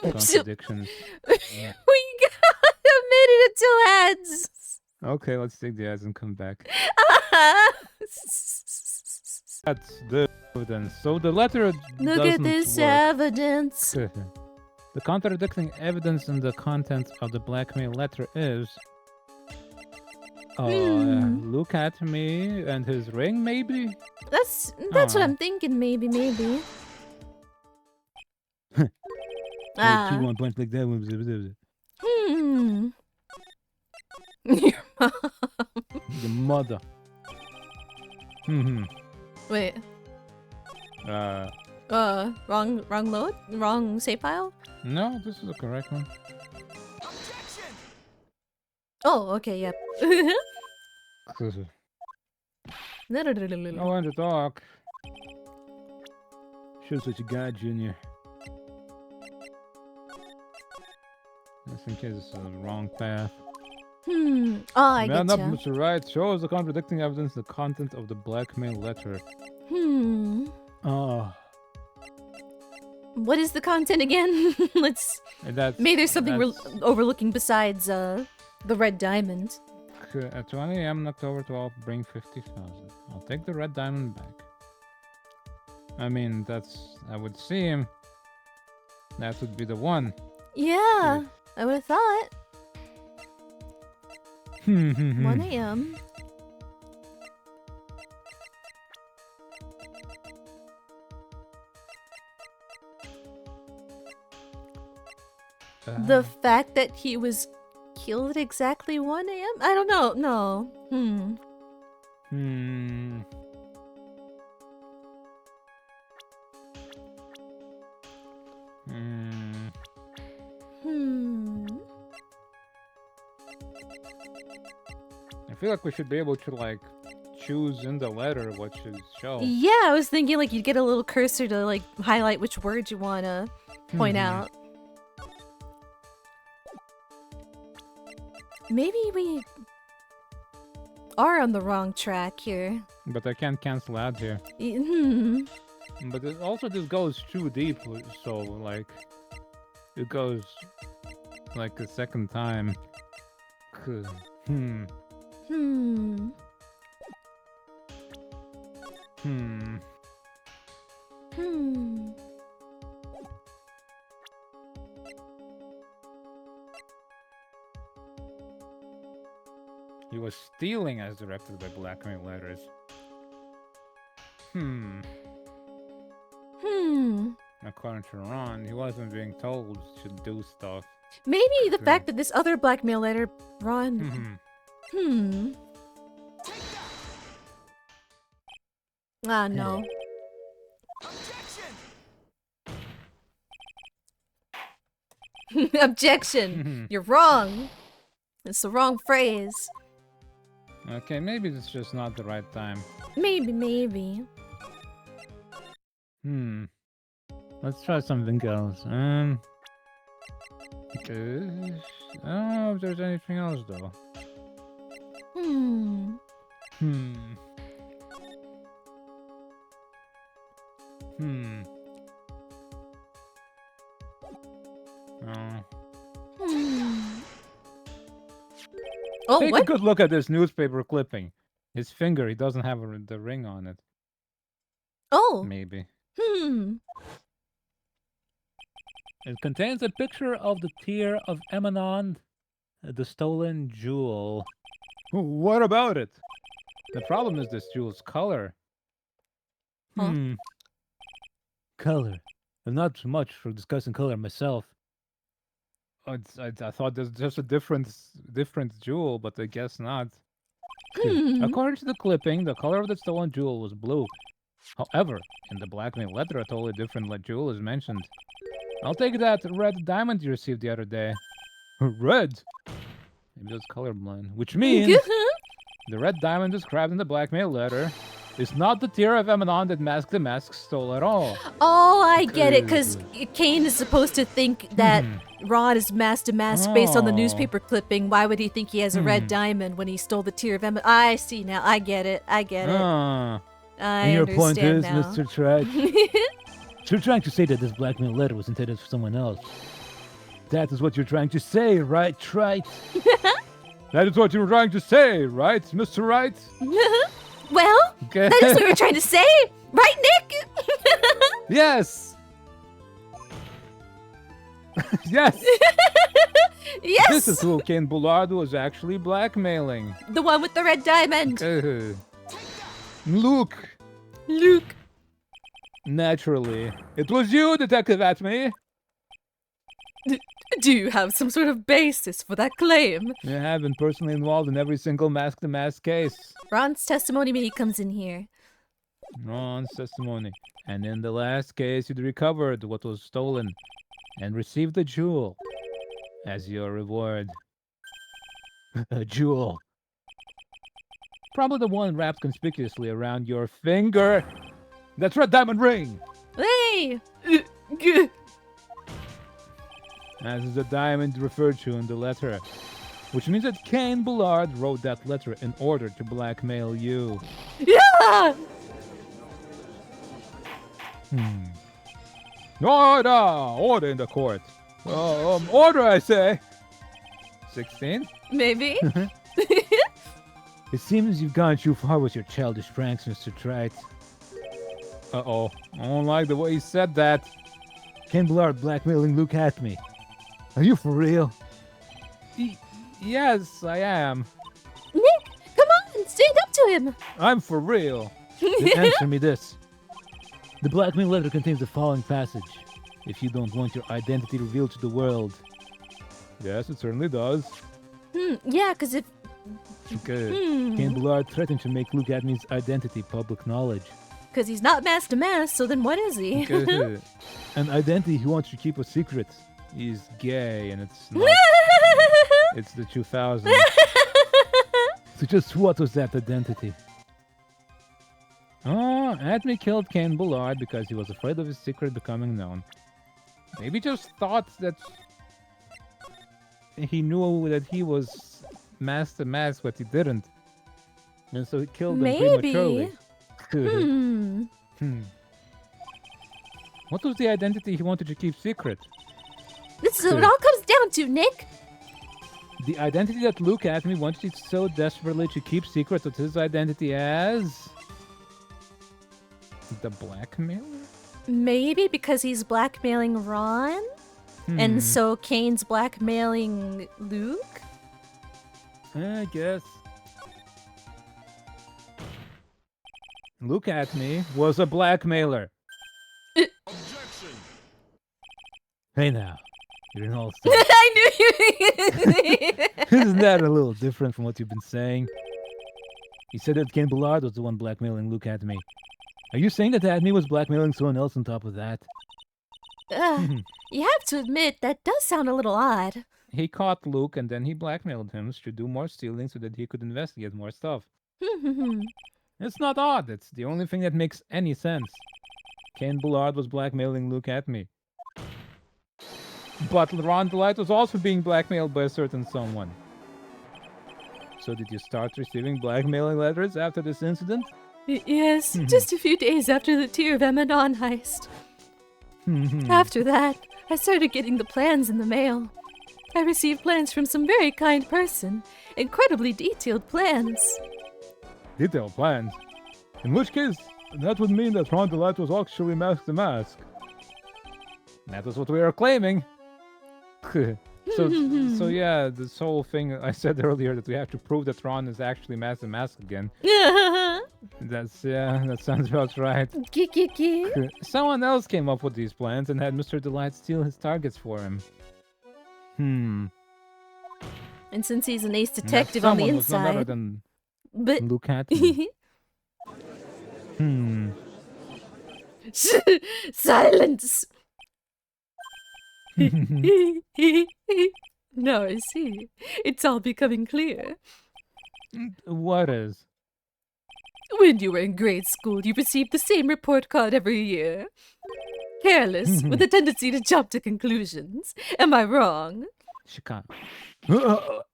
contradictions. We made it into ads. Okay, let's take the ads and come back. That's the evidence. So the letter Look at this evidence. The contradicting evidence in the content of the blackmail letter is... look at me and his ring, maybe? That's what I'm thinking, maybe. You want punch like that? Your mom. Your mother. Wait. Wrong load? Wrong save file? No, this is the correct one. Oh, okay, yep. I want to talk. Shows what you got, Junior. Just in case it's the wrong path. Oh, I Man get up, ya. Mr. Wright. Show us the contradicting evidence, the content of the blackmail letter. What is the content again? Maybe there's something we're overlooking besides the red diamond. at 20 a.m. on October 12th, bring 50,000. I'll take the red diamond back. I mean, I would see him. That would be the one. Yeah, I would have thought. 1 a.m. The fact that he was killed at exactly 1 a.m.? I don't know. No. I feel like we should be able to, like, choose in the letter what should show. Yeah, I was thinking, like, you'd get a little cursor to, like, highlight which word you want to point out. Maybe we are on the wrong track here. But I can't cancel out here. But also this goes too deep, so like it goes like a second time. He was stealing as directed by blackmail letters. According to Ron, he wasn't being told to do stuff. Maybe the fact that this other blackmail letter, Ron. Ah, no. Objection! You're wrong. It's the wrong phrase. Okay, maybe it's just not the right time. Maybe. Let's try something else. Okay. I don't know if there's anything else though. Oh, Take what? a good look at this newspaper clipping. His finger, he doesn't have the ring on it. Oh. Maybe. It contains a picture of the tear of Emanon, the stolen jewel. What about it? The problem is this jewel's color. Color. I'm not much for discussing color myself. I thought there's just a different jewel, but I guess not. According to the clipping, the color of the stolen jewel was blue. However, in the blackmail letter, a totally different jewel is mentioned. I'll take that red diamond you received the other day. Red? Maybe that's colorblind. Which means the red diamond described in the blackmail letter is not the tear of Emanon that Mask the Mask stole at all. Oh, I get it, because Kane is supposed to think that Ron is Mask to Mask based on the newspaper clipping. Why would he think he has a red diamond when he stole the tear of Emanon? I see now. I get it. I and your point is, now. Mr. Trite, you're trying to say that this blackmail letter was intended for someone else. That is what you're trying to say, right, Trite? That is what you're trying to say, right, Mr. Wright? Well, that is what we were trying to say, right, Nick? Yes. Yes. Yes. This is who Ken Bullard was actually blackmailing. The one with the red diamond. Luke. Naturally. It was you, Detective Atme. Do you have some sort of basis for that claim? I have been personally involved in every single mask-to-mask case. Ron's testimony maybe comes in here. Ron's testimony. And in the last case, you'd recovered what was stolen and received the jewel as your reward. A jewel. Probably the one wrapped conspicuously around your finger. That's red diamond ring. Hey! As is the diamond referred to in the letter. Which means that Kane Bullard wrote that letter in order to blackmail you. Yeah! Order! Order in the court. Order, I say. 16? Maybe. It seems you've gone too far with your childish pranks, Mr. Wright. Uh-oh. I don't like the way he said that. Ken Bullard blackmailing Luke at me. Are you for real? Yes, I am. Nick, come on, stand up to him. I'm for real. Then answer me this. The blackmail letter contains the following passage. If you don't want your identity revealed to the world. Yes, it certainly does. Yeah, because if... Good. Ken Bullard threatened to make Luke Adme's identity public knowledge. Because he's not masked to mask, so then what is he? Good. An identity he wants to keep a secret. He's gay, and it's not. It's the 2000s. So just what was that identity? Oh, Adme killed Ken Bullard because he was afraid of his secret becoming known. Maybe just thought that he knew that he was masked to mask, but he didn't. And so he killed him prematurely. Maybe. What was the identity he wanted to keep secret? This is what it all comes down to, Nick. The identity that Luke Adme wanted so desperately to keep secret was his identity as... the blackmailer? Maybe because he's blackmailing Ron? And so Kane's blackmailing Luke? I guess. Luke Adme was a blackmailer. Hey now. You're in all I knew you. Isn't that a little different from what you've been saying? You said that Ken Bullard was the one blackmailing Luke Adme. Are you saying that Adme was blackmailing someone else on top of that? You have to admit, that does sound a little odd. He caught Luke and then he blackmailed him to do more stealing so that he could investigate more stuff. It's not odd. It's the only thing that makes any sense. Ken Bullard was blackmailing Luke Adme. But Ron DeLite was also being blackmailed by a certain someone. So did you start receiving blackmailing letters after this incident? Yes, just a few days after the Tear of Emanon heist. After that, I started getting the plans in the mail. I received plans from some very kind person. Incredibly detailed plans. Detailed plans? In which case, that would mean that Ron DeLite was actually masked to mask. That was what we were claiming. So yeah, this whole thing I said earlier that we have to prove that Ron is actually masked to mask again. That sounds about right. Someone else came up with these plans and had Mr. DeLite steal his targets for him. And since he's an ace detective on the was none other inside, than but Luke Adme. Silence. Now I see. It's all becoming clear. What is? When you were in grade school, you received the same report card every year. Careless, with a tendency to jump to conclusions. Am I wrong? She can't. How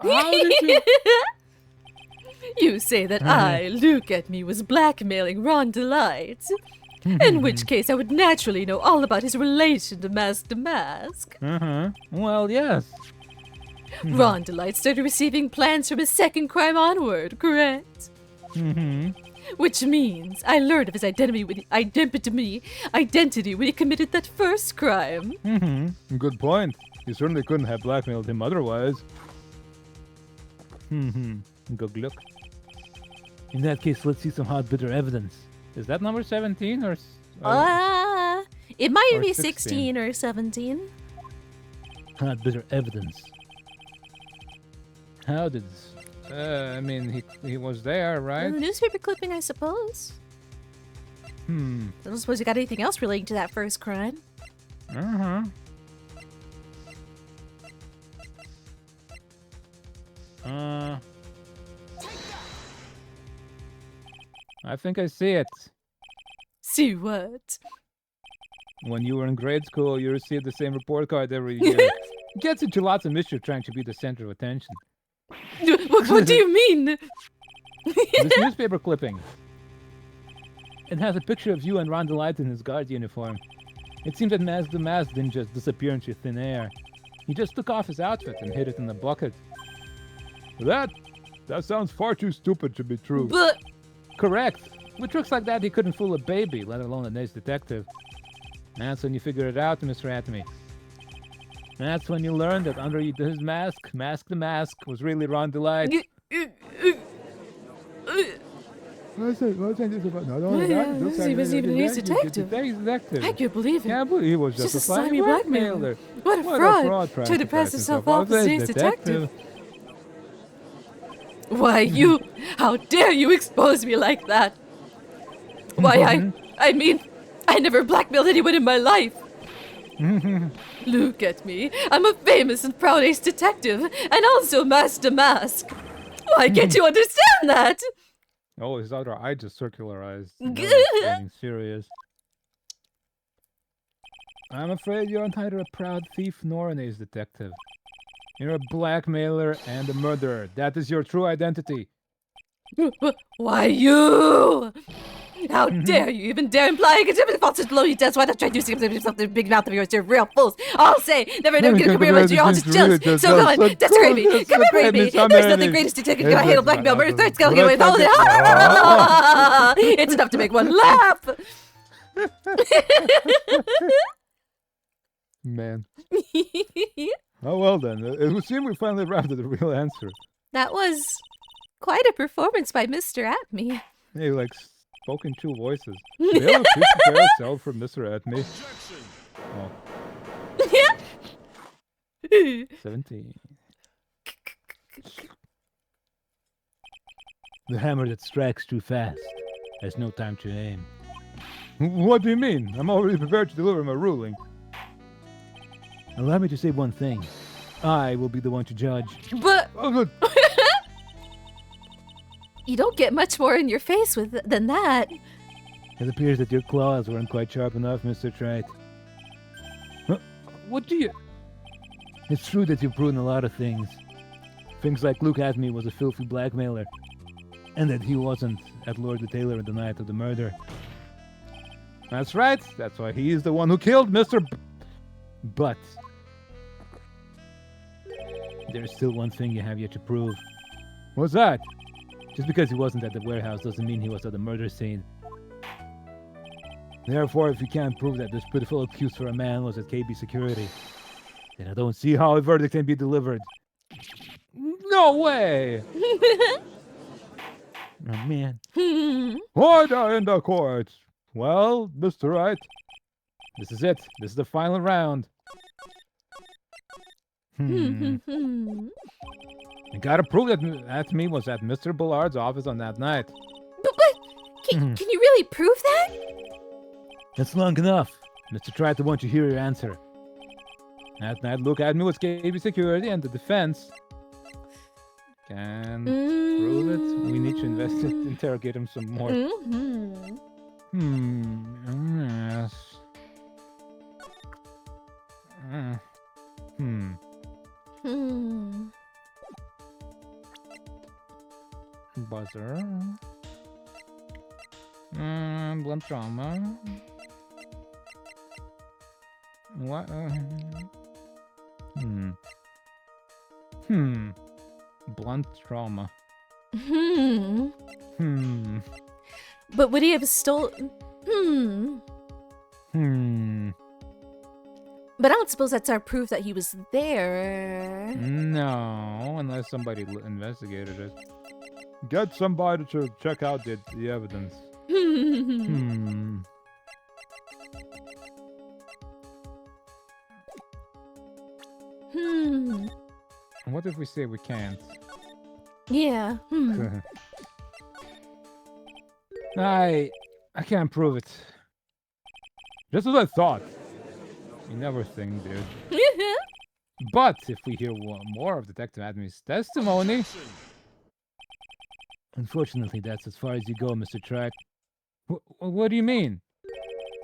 did you... You say that I, Luke Adme, was blackmailing Ron DeLite. In which case, I would naturally know all about his relation to Mask. Well, yes. Ron DeLite started receiving plans from his second crime onward, correct? Which means I learned of his identity when he committed that first crime. Good point. You certainly couldn't have blackmailed him otherwise. Good look. In that case, let's see some hot, bitter evidence. Is that number 17 or? It might or be 16. 16 or 17. Hot, bitter evidence. How did? I mean, he was there, right? The newspaper clipping, I suppose. I don't suppose you got anything else relating to that first crime. I think I see it. See what? When you were in grade school, you received the same report card every year. Gets into lots of mischief trying to be the center of attention. What do you mean? This newspaper clipping. It has a picture of you and Ron DeLite in his guard uniform. It seems that Mask the Mask didn't just disappear into thin air. He just took off his outfit and hid it in the bucket. That That sounds far too stupid to be true. But Correct. With tricks like that, he couldn't fool a baby, let alone an ace detective. That's when you figured it out, Mr. Atme. That's when you learned that under his mask, the mask, was really Ron Delight. What's this about? No, he was even an ace detective. Detective. I can't believe it. Yeah, but he was just Just a a slimy blackmailer. What a fraud. Tried to pass himself off as an ace detective. Why, you... How dare you expose me like that? Why, I mean, I never blackmailed anyone in my life. Look at me. I'm a famous and proud ace detective, and also master mask. Why can't you understand that? Oh, his other eye just circularized. Getting serious. I'm afraid you're neither a proud thief nor an ace detective. You're a blackmailer and a murderer. That is your true identity. Why you? How dare you even dare imply a contempt false below you desk? Why not try to do something big mouth of yours? You're real fools. I'll say, never get a career like you're all just jealous. So go on, desecrate me, come and grade me. There's nothing greatest detective can I handle blackmail, murder, threats, go get away with all of it. It's enough to make one laugh. Man. Oh, well then. It would seem we finally arrived at the real answer. That was quite a performance by Mr. Atme. Hey, like, spoke in two voices. They'll please prepare yourself for Mr. Atme. Oh. 17. The hammer that strikes too fast has no time to aim. What do you mean? I'm already prepared to deliver my ruling. Allow me to say one thing. I will be the one to judge. But Oh, you don't get much more in your face than that. it appears that your claws weren't quite sharp enough, Mr. Wright. What do you... It's true that you've proven a lot of things. Things like Luke Atme was a filthy blackmailer. And that he wasn't at Lord the Tailor on the night of the murder. That's right. That's why he is the one who killed Mr. But... there's still one thing you have yet to prove. What's that? Just because he wasn't at the warehouse doesn't mean he was at the murder scene. Therefore, if you can't prove that this pitiful accused for a man was at KB Security, then I don't see how a verdict can be delivered. No way! Oh, man. Order in the court! Well, Mr. Wright, this is it. This is the final round. I gotta prove that Atme was at Mr. Bullard's office on that night. But can you really prove that? That's long enough. Mr. Tried to want to hear your answer. That night, Luke Atme was KB Security and the defense. Can't prove it. We need to interrogate him some more. Yes. Buzzer. Blunt trauma. What? Blunt trauma. But would he have stolen? But I don't suppose that's our proof that he was there. No, unless somebody investigated it. Get somebody to check out the evidence. What if we say we can't? Yeah. I can't prove it. Just as I thought. You never think, dude. But if we hear more of Detective Atme's testimony... Unfortunately, that's as far as you go, Mr. Track. What do you mean?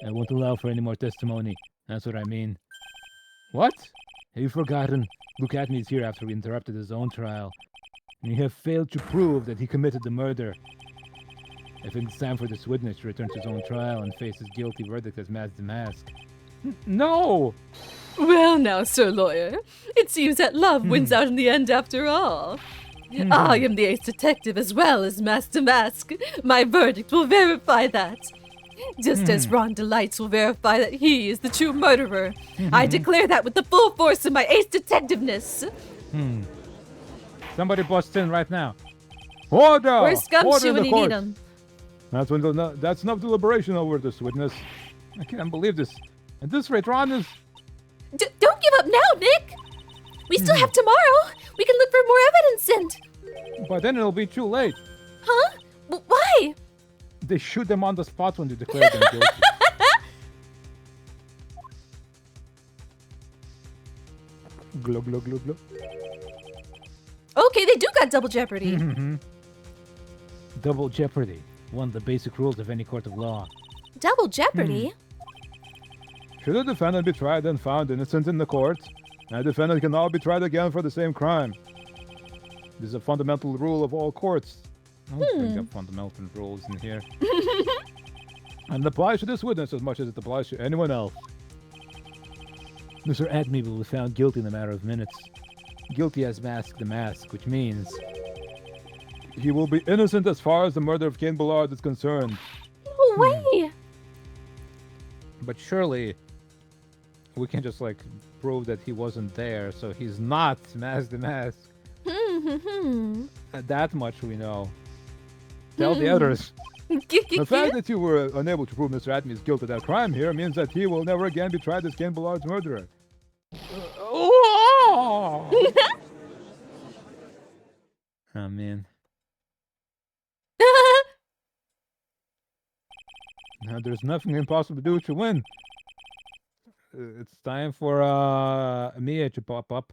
I won't allow for any more testimony. That's what I mean. What? Have you forgotten? Luke Atme is here after we interrupted his own trial. And you have failed to prove that he committed the murder. I think it's time for this witness to return to his own trial and face his guilty verdict as Mask the Mask. No! Well now, Sir Lawyer, it seems that love wins out in the end after all. I am the ace detective as well as Master Mask. My verdict will verify that. Just as Ron Delights will verify that he is the true murderer. I declare that with the full force of my ace detectiveness. Somebody bust in right now. Order! Where's Order Gumshoe in when the you court. need him? That's enough deliberation over this, witness. I can't believe this. At this rate, Ron is... Don't give up now, Nick! We still have tomorrow! We can look for more evidence and... By then it'll be too late. Huh? Why? They shoot them on the spot when they declare them guilty. Glug, glug, glug, glug. Okay, they do got double jeopardy. Double jeopardy. One of the basic rules of any court of law. Double jeopardy? Should a defendant be tried and found innocent in the court, a defendant cannot be tried again for the same crime. This is a fundamental rule of all courts. I'll bring up fundamental rules in here. And it applies to this witness as much as it applies to anyone else. Mr. Adme will be found guilty in a matter of minutes. Guilty as masked the mask, which means he will be innocent as far as the murder of Cain Bullard is concerned. No way! But surely we can just like prove that he wasn't there, so he's not masked the mask. That much we know. Tell the others. The fact that you were unable to prove Mr. Adme's guilt of that crime here means that he will never again be tried as Cain Bullard's murderer. Oh man. Now there's nothing impossible to do to win. It's time for Mia to pop up.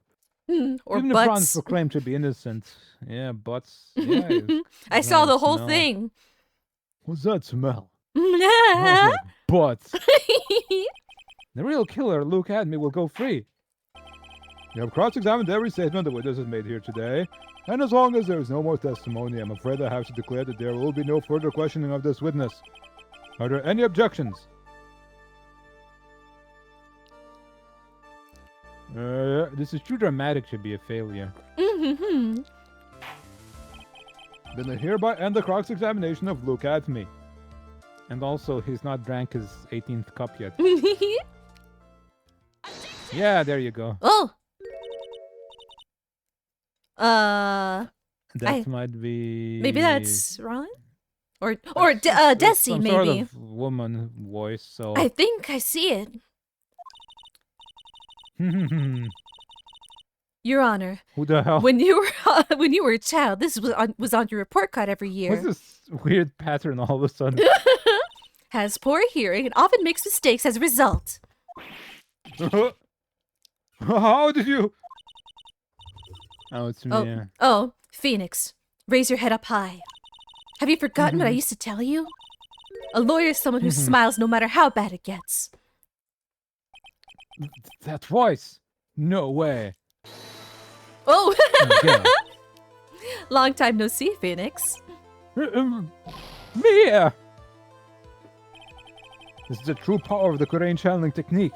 Or even if butts. Ron's proclaimed to be innocent. Yeah, butts. Yeah, I saw the whole smell. thing. What's that smell? Smells like butts. The real killer, Luke Adme, will go free. You have cross-examined every statement the witness has made here today, and as long as there is no more testimony, I'm afraid I have to declare that there will be no further questioning of this witness. Are there any objections? This is too dramatic to be a failure. Then I hereby end the cross-examination of Luke Adme. And also, he's not drank his 18th cup yet. Yeah, there you go. Oh! That might be... Maybe that's Ron? Or Desi, some maybe. sort of woman voice, so... I think I see it. Your Honor, Who the hell? when you were a child, this was on your report card every year. What's this weird pattern all of a sudden? Has poor hearing and often makes mistakes as a result. How did you... Oh, it's me. Oh, Phoenix, raise your head up high. Have you forgotten what I used to tell you? A lawyer is someone who smiles no matter how bad it gets. That voice? No way. Oh! Okay. Long time no see, Phoenix. Mia! This is the true power of the Korean channeling technique.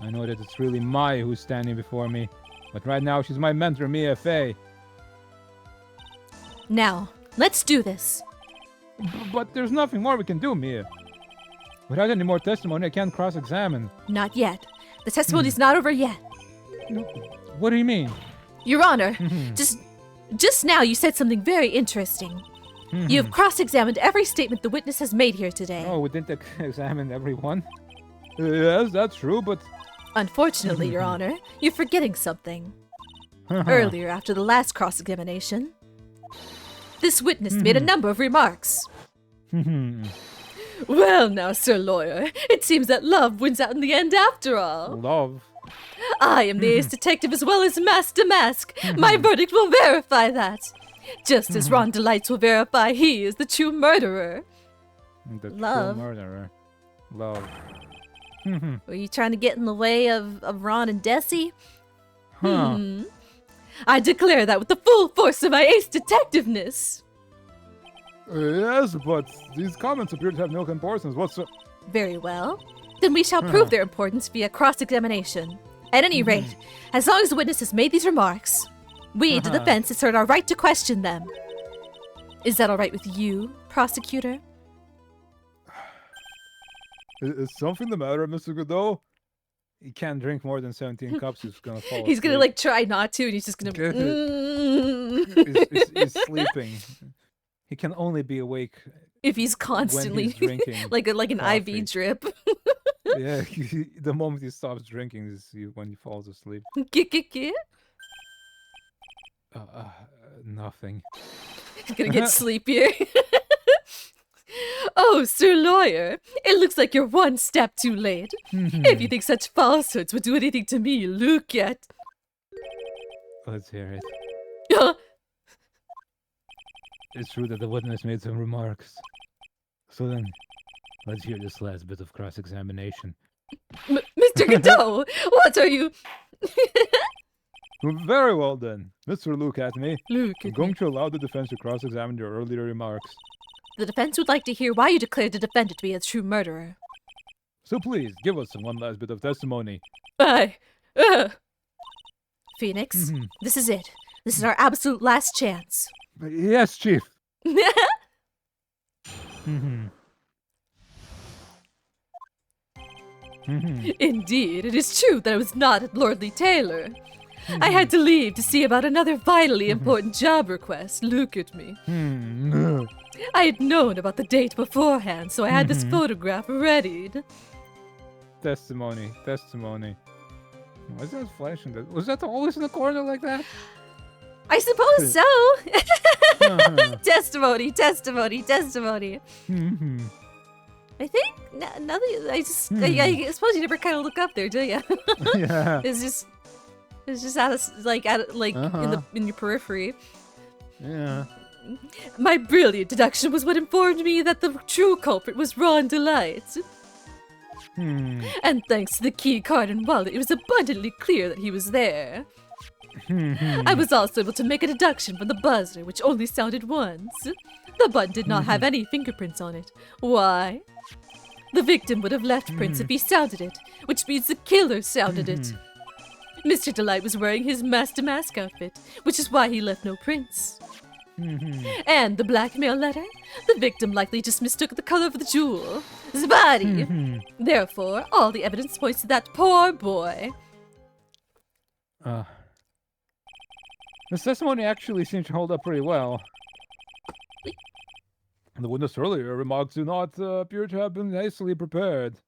I know that it's really Mai who's standing before me, but right now she's my mentor, Mia Fey. Now, let's do this. But there's nothing more we can do, Mia. Without any more testimony, I can't cross-examine. Not yet. The testimony's not over yet. What do you mean? Your Honor, just now you said something very interesting. You have cross-examined every statement the witness has made here today. Oh, we didn't examine everyone. Yes, that's true, but... Unfortunately, Your Honor, you're forgetting something. Earlier, after the last cross-examination, this witness made a number of remarks. Well now, Sir Lawyer, it seems that love wins out in the end after all. Love? I am the ace detective as well as Master Mask. My verdict will verify that. Just as Ron Delights will verify he is the true murderer. The Love. true murderer. Love. Were you trying to get in the way of Ron and Desi? Huh. I declare that with the full force of my ace detectiveness. Yes, but these comments appear to have no importance whatsoever. Very well. Then we shall prove their importance via cross-examination. At any rate, as long as the witness has made these remarks, We, the defense, assert our right to question them. Is that all right with you, prosecutor? Is something the matter, Mr. Godot? He can't drink more than 17 cups. He's gonna fall He's gonna asleep. like try not to, and he's just gonna. He's sleeping. He can only be awake If he's constantly when he's drinking. like an coffee. IV drip. Yeah, the moment he stops drinking is when he falls asleep. Get. Nothing. He's gonna get sleepier. Oh, Sir Lawyer, it looks like you're one step too late. If you think such falsehoods would do anything to me, look at. Let's hear it. It's true that the witness made some remarks. So then, let's hear this last bit of cross-examination. Mr. Godot, what are you? Very well then. Mr. Look at me. Look I'm at going me. to allow the defense to cross-examine your earlier remarks. The defense would like to hear why you declared the defendant to be a true murderer. So please, give us one last bit of testimony. Phoenix, this is it. This is our absolute last chance. Yes, Chief. Indeed, it is true that I was not at Lordly Taylor. I had to leave to see about another vitally important job request. Look at me. I had known about the date beforehand, so I had this photograph readied. Testimony. Why is that flashing? Was that always in the corner like that? I suppose so. Testimony. I think now that I suppose you never kind of look up there, do you? Yeah. It's just in your periphery. Yeah. My brilliant deduction was what informed me that the true culprit was Ron Delight. And thanks to the key card and wallet, it was abundantly clear that he was there. I was also able to make a deduction from the buzzer, which only sounded once. The button did not have any fingerprints on it. Why? The victim would have left prints if he sounded it, which means the killer sounded it. Mr. Delight was wearing his Master Mask outfit, which is why he left no prints. And the blackmail letter? The victim likely just mistook the color of the jewel. His body. Therefore, all the evidence points to that poor boy. This testimony actually seems to hold up pretty well. The witness earlier remarks do not appear to have been hastily prepared.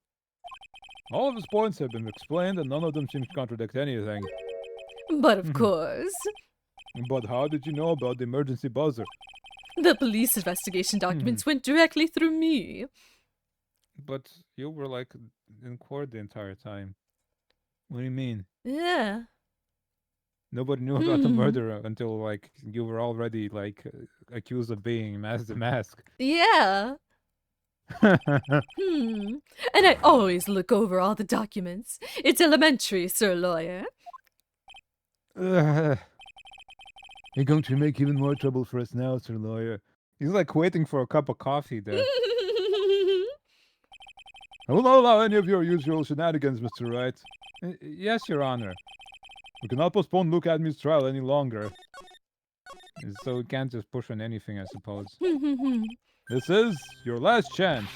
All of his points have been explained and none of them seem to contradict anything. But of course, But how did you know about the emergency buzzer? the police investigation documents went directly through me. But you were like in court the entire time. What do you mean? Yeah. Nobody knew about the murder until like you were already like accused of being the mask. Yeah. And I always look over all the documents. It's elementary, Sir Lawyer. You're going to make even more trouble for us now, Sir Lawyer. He's like waiting for a cup of coffee there. I will not allow any of your usual shenanigans, Mr. Wright. Yes, Your Honor. We cannot postpone Luke Admy's trial any longer. So we can't just push on anything, I suppose. This is your last chance.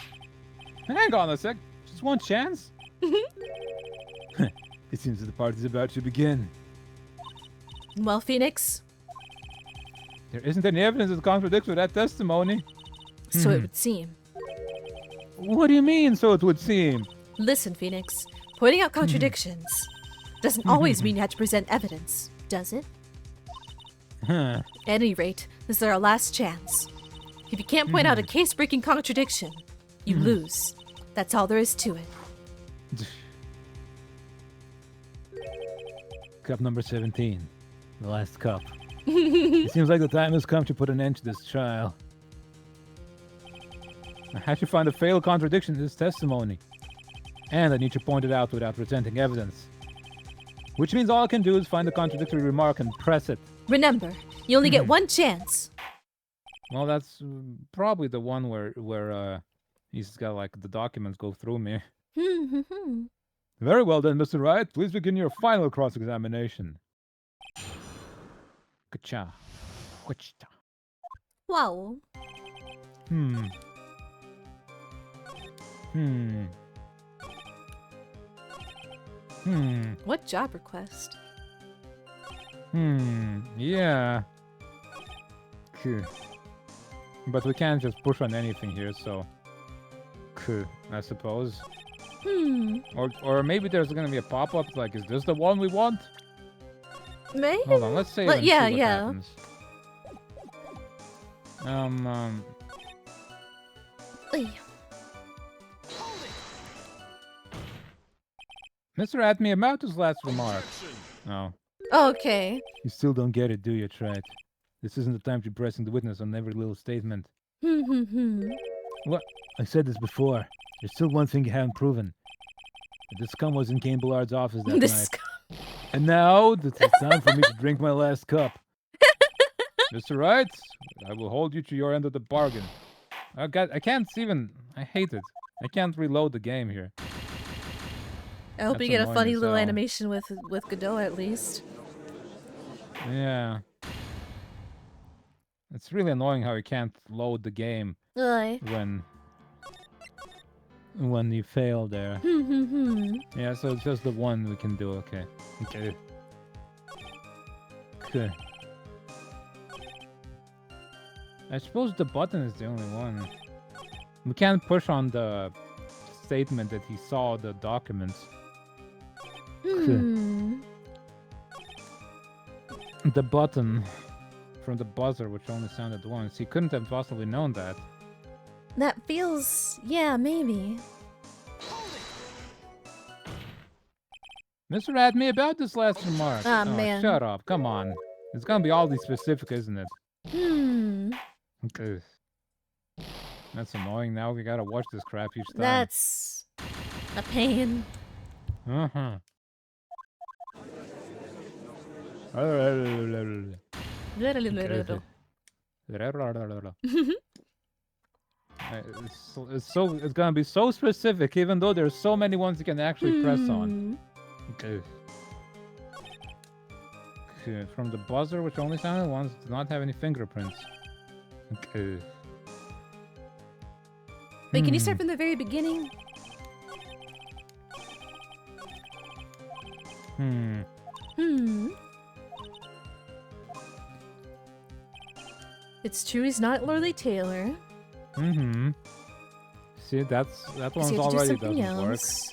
Hang on a sec. Just one chance? It seems that the party's about to begin. Well, Phoenix, There isn't any evidence that contradicts with that testimony. so it would seem. What do you mean, so it would seem? Listen, Phoenix, pointing out contradictions doesn't always mean you have to present evidence, does it? At any rate, this is our last chance. If you can't point out a case-breaking contradiction, you lose. That's all there is to it. Cup number 17. The last cup. It seems like the time has come to put an end to this trial. I have to find a fatal contradiction in this testimony. And I need to point it out without presenting evidence. Which means all I can do is find the contradictory remark and press it. Remember, you only get one chance. Well, that's probably the one where he's got like the documents go through me. Very well then, Mr. Wright. Please begin your final cross-examination. Kacha. Wichita. Wow. Hmm. What job request? Yeah. But we can't just push on anything here, so... I suppose. Or maybe there's gonna be a pop-up like, is this the one we want? Maybe. Hold on, let's save But and yeah, see what yeah. happens. Oy. Mr. Atme, about his last remark. Oh. Okay. You still don't get it, do you, Trent? This isn't the time to be pressing the witness on every little statement. What? I said this before. There's still one thing you haven't proven. This scum was in Kane Bullard's office that This night. And now, it's time for me to drink my last cup. Mr. Wright, I will hold you to your end of the bargain. I can't even... I hate it. I can't reload the game here. I hope That's you get a annoying funny as little hell. animation with Godot at least. Yeah. It's really annoying how you can't load the game Aye. when you fail there. Yeah, so it's just the one we can do. Okay. Okay. I suppose the button is the only one. We can't push on the statement that he saw the documents. The button from the buzzer, which only sounded once. He couldn't have possibly known that. That feels... yeah, maybe. Mr. Adme, about this last remark. Ah, Oh, man. shut up. Come on. It's gonna be all these specific, isn't it? Okay. That's annoying. Now we gotta watch this crap each time. That's a pain. Uh-huh. It's gonna be so specific, even though there's so many ones you can actually press on. Okay. Okay, from the buzzer, which only sounded once, does not have any fingerprints. Okay. Wait, can you start from the very beginning? It's true he's not Lorley Taylor. See, that Guess one's you have to do already something doesn't work. else.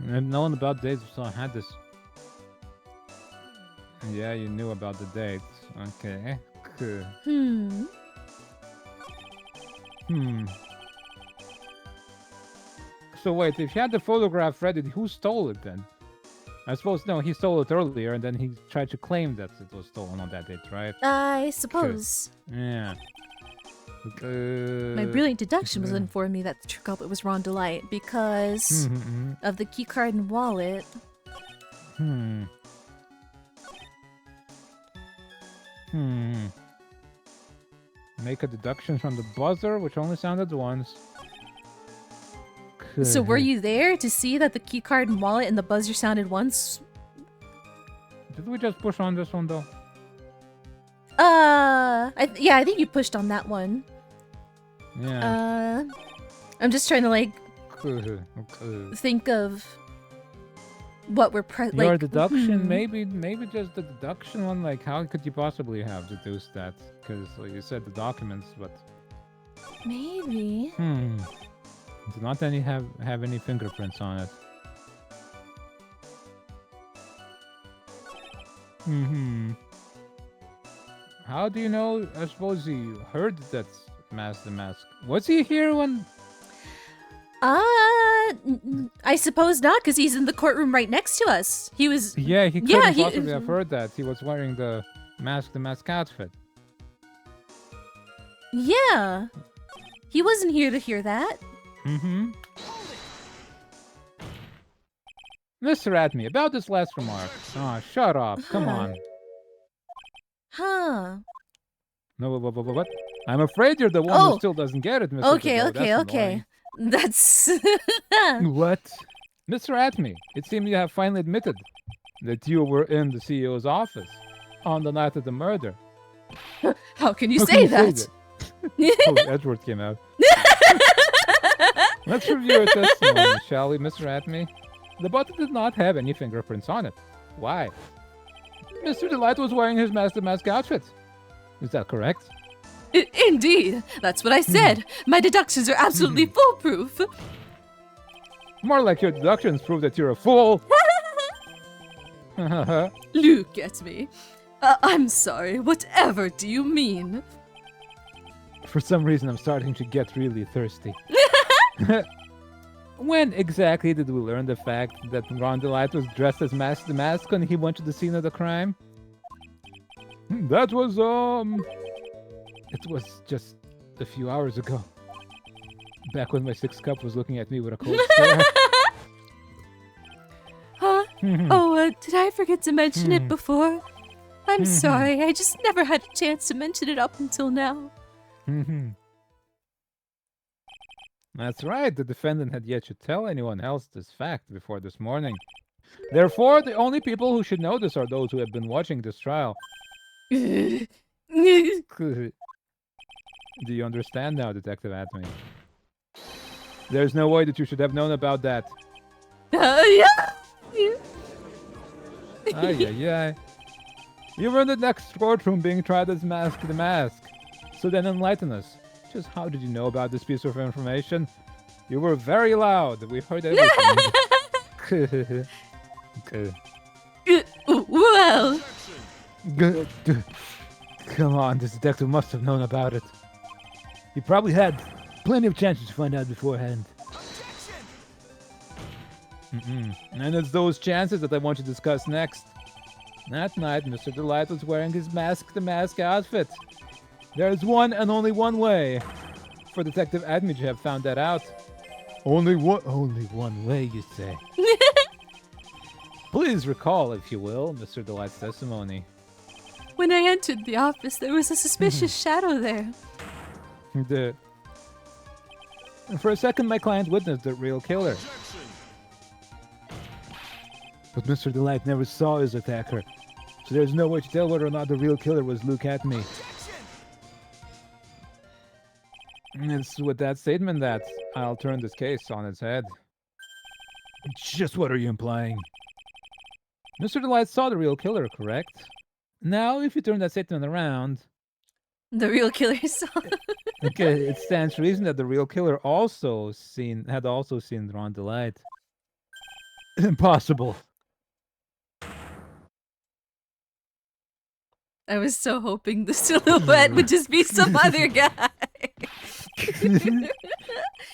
And knowing about dates, so I had this. Yeah, you knew about the dates. Okay. Cool. So wait, if you had the photograph ready, who stole it then? I suppose, no, he stole it earlier, and then he tried to claim that it was stolen on that date, right? I suppose. Yeah. My brilliant deduction was informed me that the true culprit was Ron Delight because of the keycard and wallet. Make a deduction from the buzzer, which only sounded once. So were you there to see that the keycard and wallet and the buzzer sounded once? Did we just push on this one though? Yeah, I think you pushed on that one. Yeah. I'm just trying to like think of what we're your deduction, maybe just the deduction one. Like, how could you possibly have deduced that? Because like you said the documents, but maybe. Do not any have any fingerprints on it. How do you know? I suppose he heard that the mask. Was he here when? I suppose not, because he's in the courtroom right next to us. He was. Yeah, he couldn't possibly have heard that. He was wearing the mask outfit. Yeah, he wasn't here to hear that. Mr. Atme, about this last remark. Oh, shut up. Come on. No, what? I'm afraid you're the one who still doesn't get it, Mr. Okay. That's... What? Mr. Atme, it seems you have finally admitted that you were in the CEO's office. on the night of the murder. How can you How say can you that? Oh, Edward came out. Let's review it this morning, shall we, Mr. Atme? The bottle did not have any fingerprints on it. Why? Mr. Delight was wearing his Master Mask outfit. Is that correct? Indeed, that's what I said. My deductions are absolutely foolproof. More like your deductions prove that you're a fool. Look at me. I'm sorry, whatever do you mean? For some reason, I'm starting to get really thirsty. When exactly did we learn the fact that Ron Delight was dressed as Master Mask when he went to the scene of the crime? That was, It was just a few hours ago. Back when my sixth cup was looking at me with a cold stare. Huh? Did I forget to mention it before? I'm sorry, I just never had a chance to mention it up until now. That's right, the defendant had yet to tell anyone else this fact before this morning. Therefore, the only people who should know this are those who have been watching this trial. Do you understand now, Detective Atme? There's no way that you should have known about that. Yeah. Ay. You were in the next courtroom being tried as Mask the Mask. So then enlighten us. Just how did you know about this piece of information? You were very loud. We heard everything. Well... Come on, this detective must have known about it. He probably had plenty of chances to find out beforehand. And it's those chances that I want to discuss next. That night, Mr. Delight was wearing his Mask the Mask outfit. There's one and only one way for Detective Atme to have found that out. Only one way, you say? Please recall, if you will, Mr. Delight's testimony. When I entered the office, there was a suspicious shadow there. For a second, my client witnessed the real killer. But Mr. Delight never saw his attacker, so there's no way to tell whether or not the real killer was Luke Atme. It's with that statement that I'll turn this case on its head. Just what are you implying? Mr. Delight saw the real killer, correct? Now, if you turn that statement around... The real killer saw... Okay, it stands to reason that the real killer had also seen Ron Delight. Impossible. I was so hoping the silhouette would just be some other guy.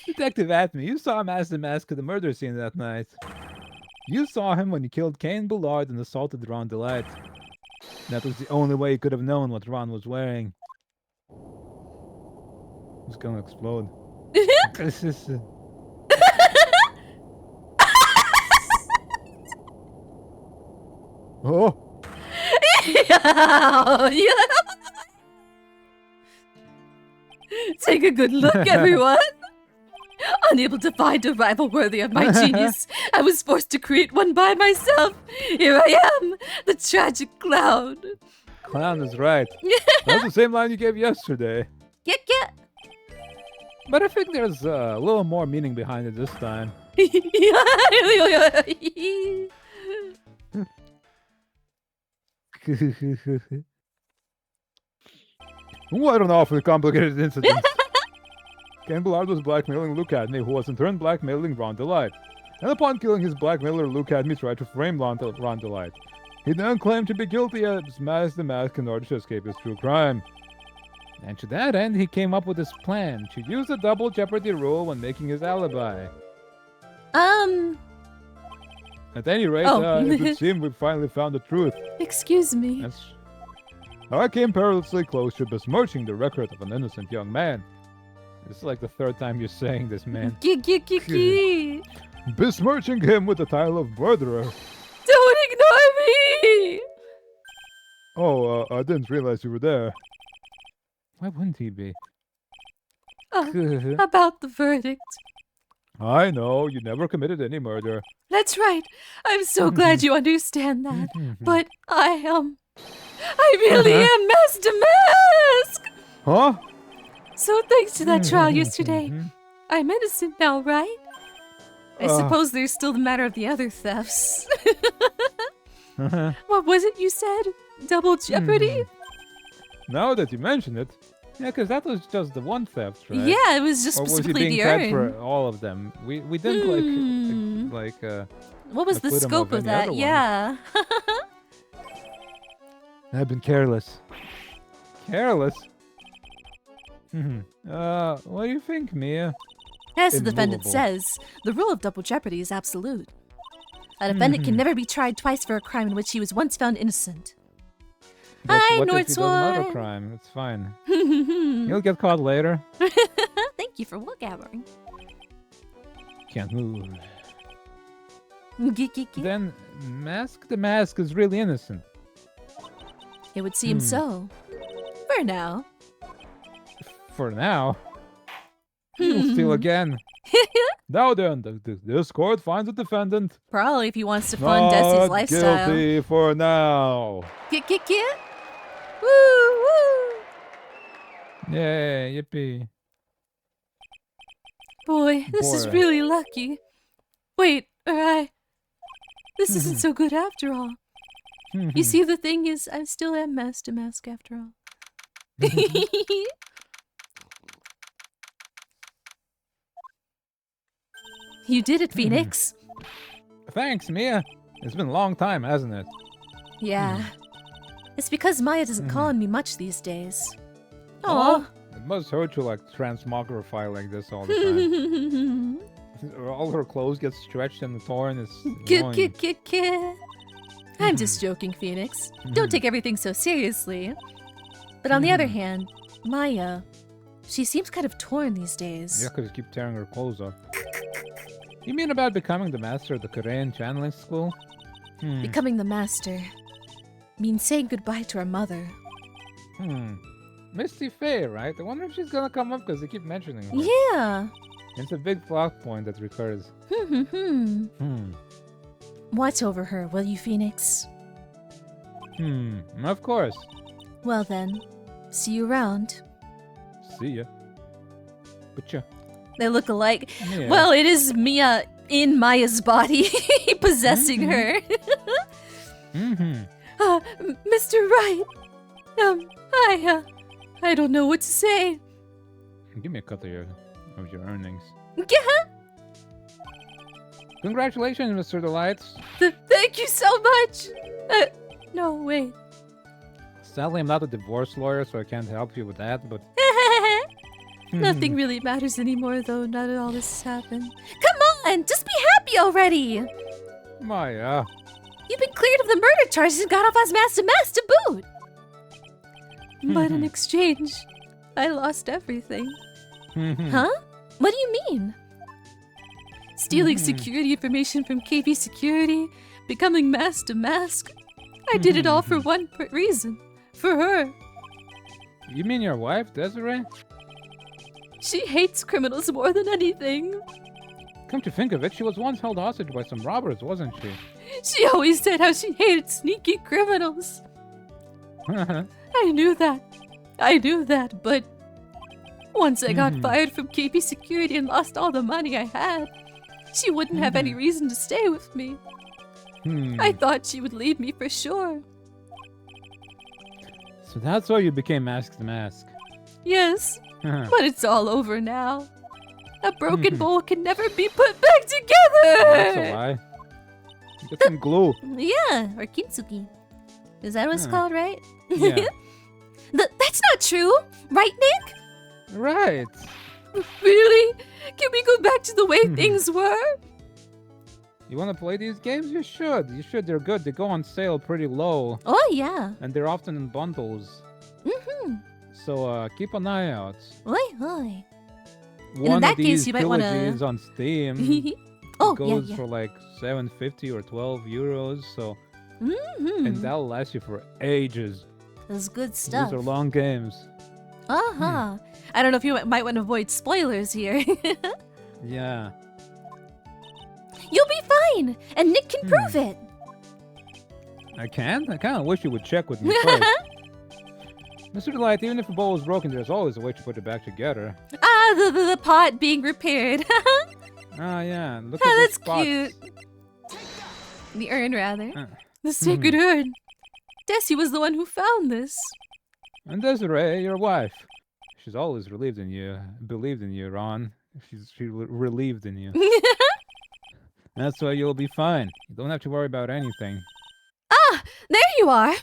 Detective Atme, you saw him as the mask of the murder scene that night. You saw him when he killed Kane Bullard and assaulted Ron Delight. That was the only way he could have known what Ron was wearing. He's gonna explode. Oh! Yeah. Take a good look, everyone. Unable to find a rival worthy of my genius, I was forced to create one by myself. Here I am, the tragic clown. Clown is right. That's the same line you gave yesterday. Get. But I think there's a little more meaning behind it this time. What an awfully complicated incident. Ken Bullard was blackmailing Luke Atme, who was in turn blackmailing Ron Delight. And upon killing his blackmailer, Luke Atme tried to frame Ron Delight. He then claimed to be guilty as Mask the Mask in order to escape his true crime. And to that end, he came up with his plan to use the double jeopardy rule when making his alibi. At any rate, it would seem we've finally found the truth. Excuse me. That's... I came perilously close to besmirching the record of an innocent young man. This is like the third time you're saying this, man. Besmirching him with the title of murderer. Don't ignore me! Oh, I didn't realize you were there. Why wouldn't he be? About the verdict. I know, you never committed any murder. That's right. I'm so glad you understand that. But I I really am Master Mask! Huh? So thanks to that trial yesterday, I'm innocent now, right? I suppose there's still the matter of the other thefts. What was it you said? Double jeopardy? Now that you mention it. Yeah, because that was just the one theft, right? Yeah, it was just Or was he specifically being the fed urn. for all of them? We didn't What was the acquit him scope of of any other that? one. Yeah. I've been careless. Careless? What do you think, Mia? As the defendant Immovable. says, the rule of double jeopardy is absolute. A defendant can never be tried twice for a crime in which he was once found innocent. But Hi, what if he does another Northsworn. crime? It's fine. He'll get caught later. Thank you for gathering. Can't move. It Then, the mask is really innocent. would seem so. For now. For now. He'll steal again. Now then, this court finds a defendant. Probably if he wants to fund Desi's Not lifestyle. guilty for now. Get. Woo, woo. Yay, yippee. Boy, this is Boy. really lucky. Wait, this isn't so good after all. You see, the thing is, I still am Master Mask after all. You did it, Phoenix. Thanks, Mia. It's been a long time, hasn't it? Yeah. It's because Maya doesn't call on me much these days. Oh, Aw. it must hurt to transmogrify like this all the time. All her clothes get stretched and torn. It's annoying. I'm just joking, Phoenix. Don't take everything so seriously. But on the other hand, Maya, she seems kind of torn these days. Yeah, because you keep tearing her clothes off. You mean about becoming the master of the Korean channeling school? Becoming the master means saying goodbye to our mother. Misty Faye, right? I wonder if she's gonna come up because they keep mentioning her. Yeah. It's a big plot point that recurs. Watch over her, will you, Phoenix? Of course. Well then, see you around. See ya. Butcha. They look alike. Yeah. Well, it is Mia in Maya's body, possessing her. Mr. Wright. I don't know what to say. Give me a cut of your earnings. Yeah. Congratulations, Mr. Delights. Thank you so much. No, wait. Sadly, I'm not a divorce lawyer, so I can't help you with that, but... Nothing really matters anymore, though. Not all this has happened. Come on, just be happy already. Maya. You've been cleared of the murder charges and got off as Master Mask to boot. But in exchange, I lost everything. Huh? What do you mean? Stealing security information from KB Security, becoming Master Mask. I did it all for one reason. For her. You mean your wife, Desiree? She hates criminals more than anything. Come to think of it, she was once held hostage by some robbers, wasn't she? She always said how she hated sneaky criminals. I knew that, but once I got fired from KP Security and lost all the money I had, she wouldn't have any reason to stay with me. I thought she would leave me for sure. So that's why you became Mask the Mask. Yes, but it's all over now. A broken bowl can never be put back together! That's a lie. Get some glue. Yeah, or kintsugi. Is that what it's called, right? Yeah. That's not true, right, Nick? Right. Really? Can we go back to the way things were? You want to play these games? You should. You should. They're good. They go on sale pretty low. Oh, yeah. And they're often in bundles. So keep an eye out. Oi, oi. One that of these case, you might wanna- trilogies on Steam Oh, goes yeah. for like 7.50 or 12 euros. So Mm-hmm. and that'll last you for ages. That's good stuff. These are long games. Uh-huh. I don't know if you might want to avoid spoilers here. Yeah. You'll be fine, and Nick can prove it. I can't? I kind of wish you would check with me first. Mr. Delight, even if a bowl is broken, there's always a way to put it back together. Ah, the pot being repaired. Ah, yeah. Look Ah, at that's the spots. cute. The urn, rather. The sacred urn. Desi was the one who found this. And Desiree, your wife. She's always believed in you, Ron. She relieved in you. That's why you'll be fine. You don't have to worry about anything. Ah, there you are.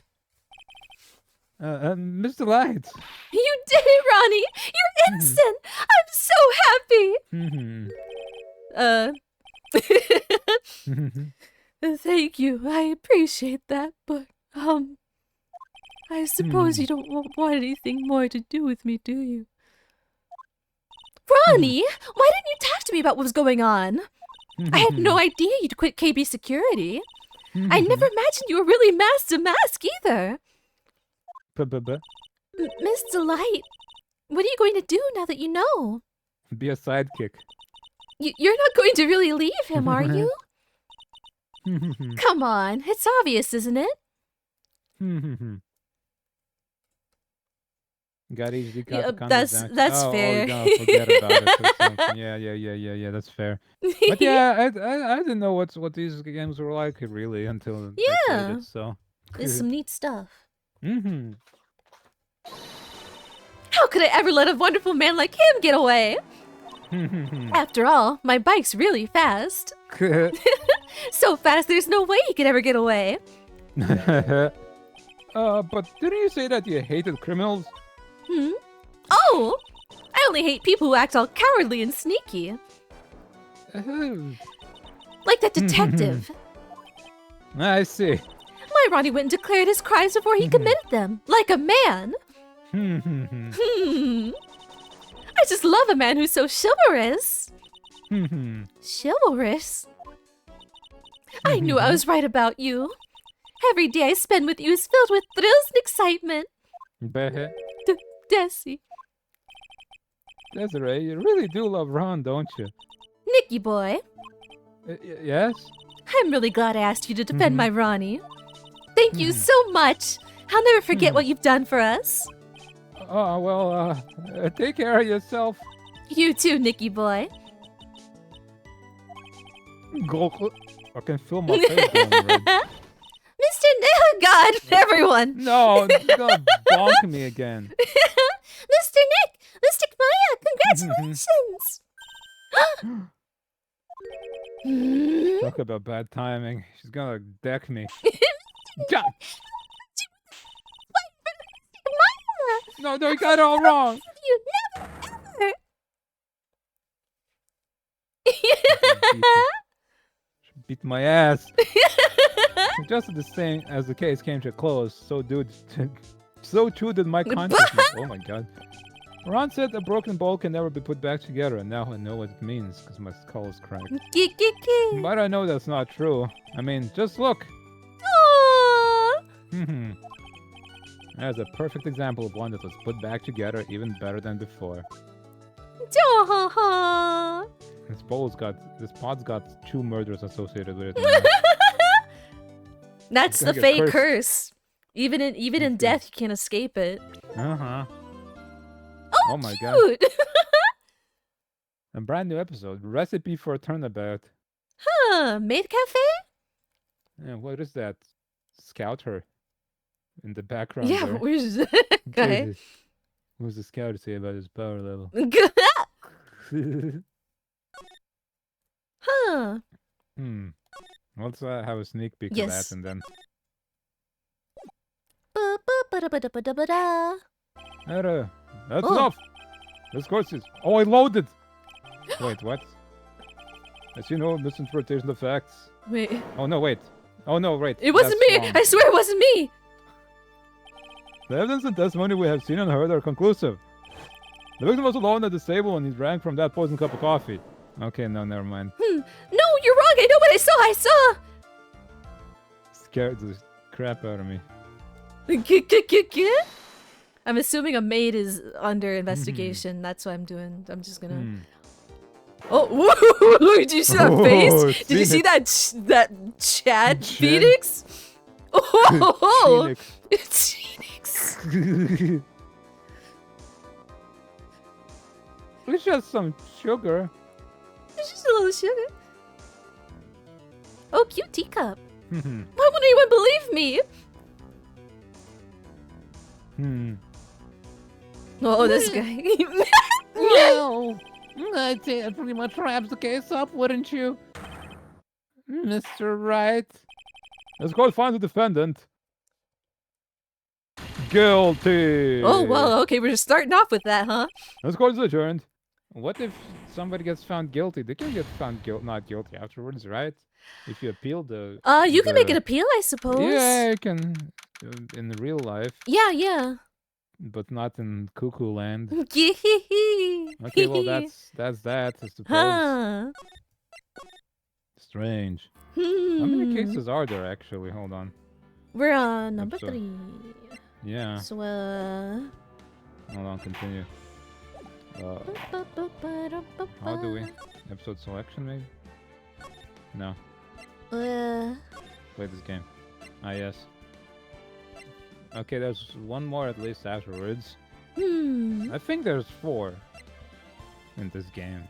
Miss Delight. You did it, Ronnie. You're innocent. I'm so happy. Thank you. I appreciate that, but I suppose you don't want anything more to do with me, do you? Ronnie, why didn't you talk to me about what was going on? I had no idea you'd quit KB Security. I never imagined you were really masked to mask either. Miss Delight, what are you going to do now that you know? Be a sidekick. You're not going to really leave him, are you? Come on, it's obvious, isn't it? Got easily got Yeah, the that's oh, fair. Oh, no, forget about it or something. Yeah, that's fair. But yeah, I didn't know what these games were like really until I played it, so. There's some neat stuff. Mm-hmm. How could I ever let a wonderful man like him get away? After all, my bike's really fast. So fast there's no way he could ever get away. But didn't you say that you hated criminals? Oh! I only hate people who act all cowardly and sneaky. Like that detective. I see. My Ronnie went and declared his crimes before he committed them, like a man. I just love a man who's so chivalrous. Chivalrous? I knew I was right about you. Every day I spend with you is filled with thrills and excitement. Desi. Desiree, you really do love Ron, don't you? Nicky boy. Yes? I'm really glad I asked you to defend my Ronnie. Thank you so much. I'll never forget what you've done for us. Oh, well, take care of yourself. You too, Nicky boy. I can feel my face going red. Mr. God, everyone. No, you're gonna bonk me again. Mr. Nick, Mr. Maya, congratulations. Talk about bad timing. She's gonna deck me. Ja- No, you got it all wrong. You never, ever. She beat my ass. Just the same as the case came to a close, so too did my consciousness. Oh my god. Ron said a broken bowl can never be put back together, and now I know what it means, because my skull is cracked. But I know that's not true. I mean, just look. Aww. There's a perfect example of one that was put back together even better than before. Aww. This pod's got 2 murders associated with it. That's the fake curse. Even in death, you can't escape it. Oh my god. A brand new episode. Recipe for a turnabout. Maid cafe? Yeah, what is that? Scout her in the background. Yeah, there. where's okay. What's the scout say about his power level? Let's have a sneak peek of that and then. That's enough! This course is. Oh, I loaded! Wait, what? As you know, misinterpretation of facts. Wait. Oh, no, wait. Oh, no, right. It wasn't me! Wrong. I swear it wasn't me! The evidence and testimony we have seen and heard are conclusive. The victim was alone at the table and he drank from that poisoned cup of coffee. Okay, no, never mind. No, you're wrong! I know what I saw! Scared the crap out of me. I'm assuming a maid is under investigation. That's what I'm doing. I'm just gonna... Oh, whoa! Did you see that face? Did you see that Chad Phoenix? Oh, Phoenix. it's Phoenix. It's just some sugar. It's just a little sugar. Oh, cute teacup. Hmm. Why wouldn't anyone believe me? Oh, this guy. Well, I'd say that pretty much wraps the case up, wouldn't you, Mr. Wright? Let's go find the defendant. Guilty. Oh, well, okay, we're just starting off with that, huh? Let's go to adjourned. What if somebody gets found guilty? They can get found not guilty afterwards, right? If you appeal the... You can make the- an appeal, I suppose. Yeah, you can in real life, Yeah. but not in cuckoo land. Okay, Okay, well, that's that, I suppose. Huh. Strange. How many Hmm. cases are there, actually? Hold on. We're on number Episode. 3. Yeah. So, Hold on, continue. How do we? Episode selection, maybe? No. Play this game. Ah, yes. Okay, there's one more at least afterwards. I think there's 4 in this game.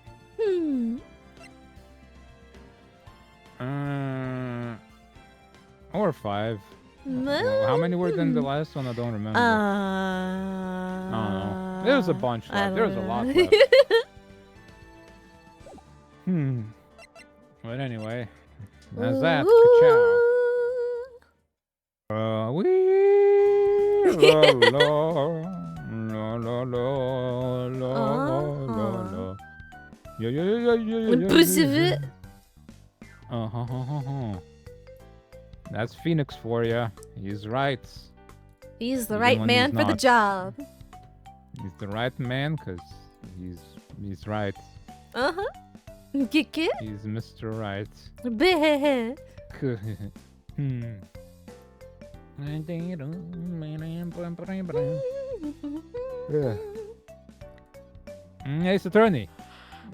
Or 5. Well, how many were in the last one? I don't remember. I don't know. There's a bunch left. There's a lot left. But anyway, that's that. Ka-chow. We la la la la la la la. Yeah. That's Phoenix for you. He's right. He's the Even right when man he's for the not. job. He's the right man because he's right. Get it? He's Mr. Right. Bleh. Yeah. Ace Attorney.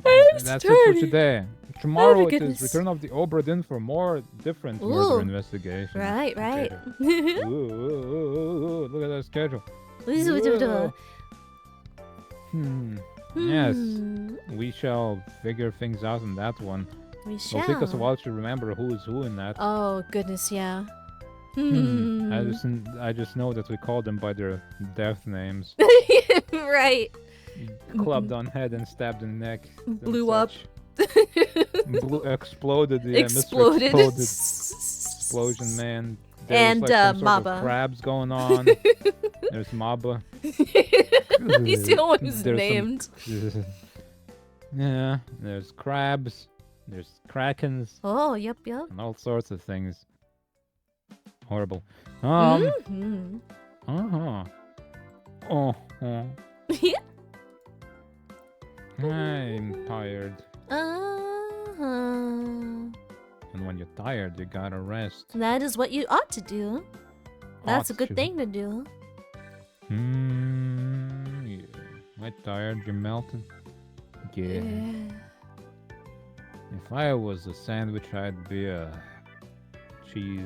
Ace That's it Attorney. for today. Tomorrow my it is goodness. Return of the Obra Dinn for more different Ooh. murder investigations. Right. Ooh, look at that schedule. Whoa. Yes, we shall figure things out in that one. We shall. It'll take us a while to remember who is who in that. Oh, goodness, yeah. I just know that we called them by their death names. Right. Clubbed on head and stabbed in neck. and Blew up. such. Exploded. Yeah, Exploded. Mr. Exploded. Explosion Man. And, There's like some sort of Maba. crabs going on. There's Maba. He's the only one who's There's named. Yeah, there's crabs. There's krakens. Oh, yep. And all sorts of things. Horrible. Mhm. Uh-huh. I'm tired. And when you're tired, you gotta rest. That is what you ought to do. That's a Ought good to. thing to do. Yeah. Am I tired? You're melting? Yeah. If I was a sandwich, I'd be a cheese.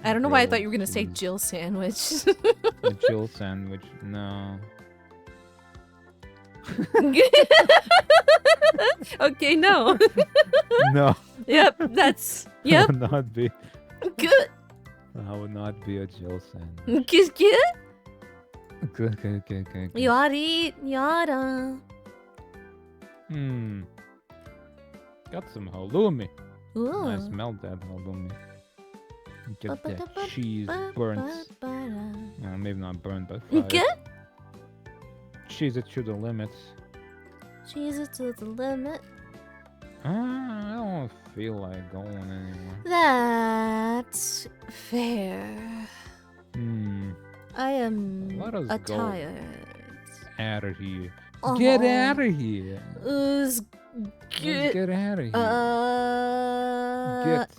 I don't know why I thought you were grilled gonna say cheese. Jill sandwich. A Jill sandwich. No. Okay, no. No. Yep, that's I yep. would not be. Good. I would not be a Jill sandwich. Good. Good. You oughta eat. You oughta. Got some halloumi. I Ooh. smelled that halloumi. Get that cheese burnt. Maybe not burnt, but fried. Good. Cheese it to the limit. Cheese it to the limit. I don't feel like going anymore. That's fair. I am Let us go. tired. Out of here. Oh. Get out of here. Let's Let's get out of here. Get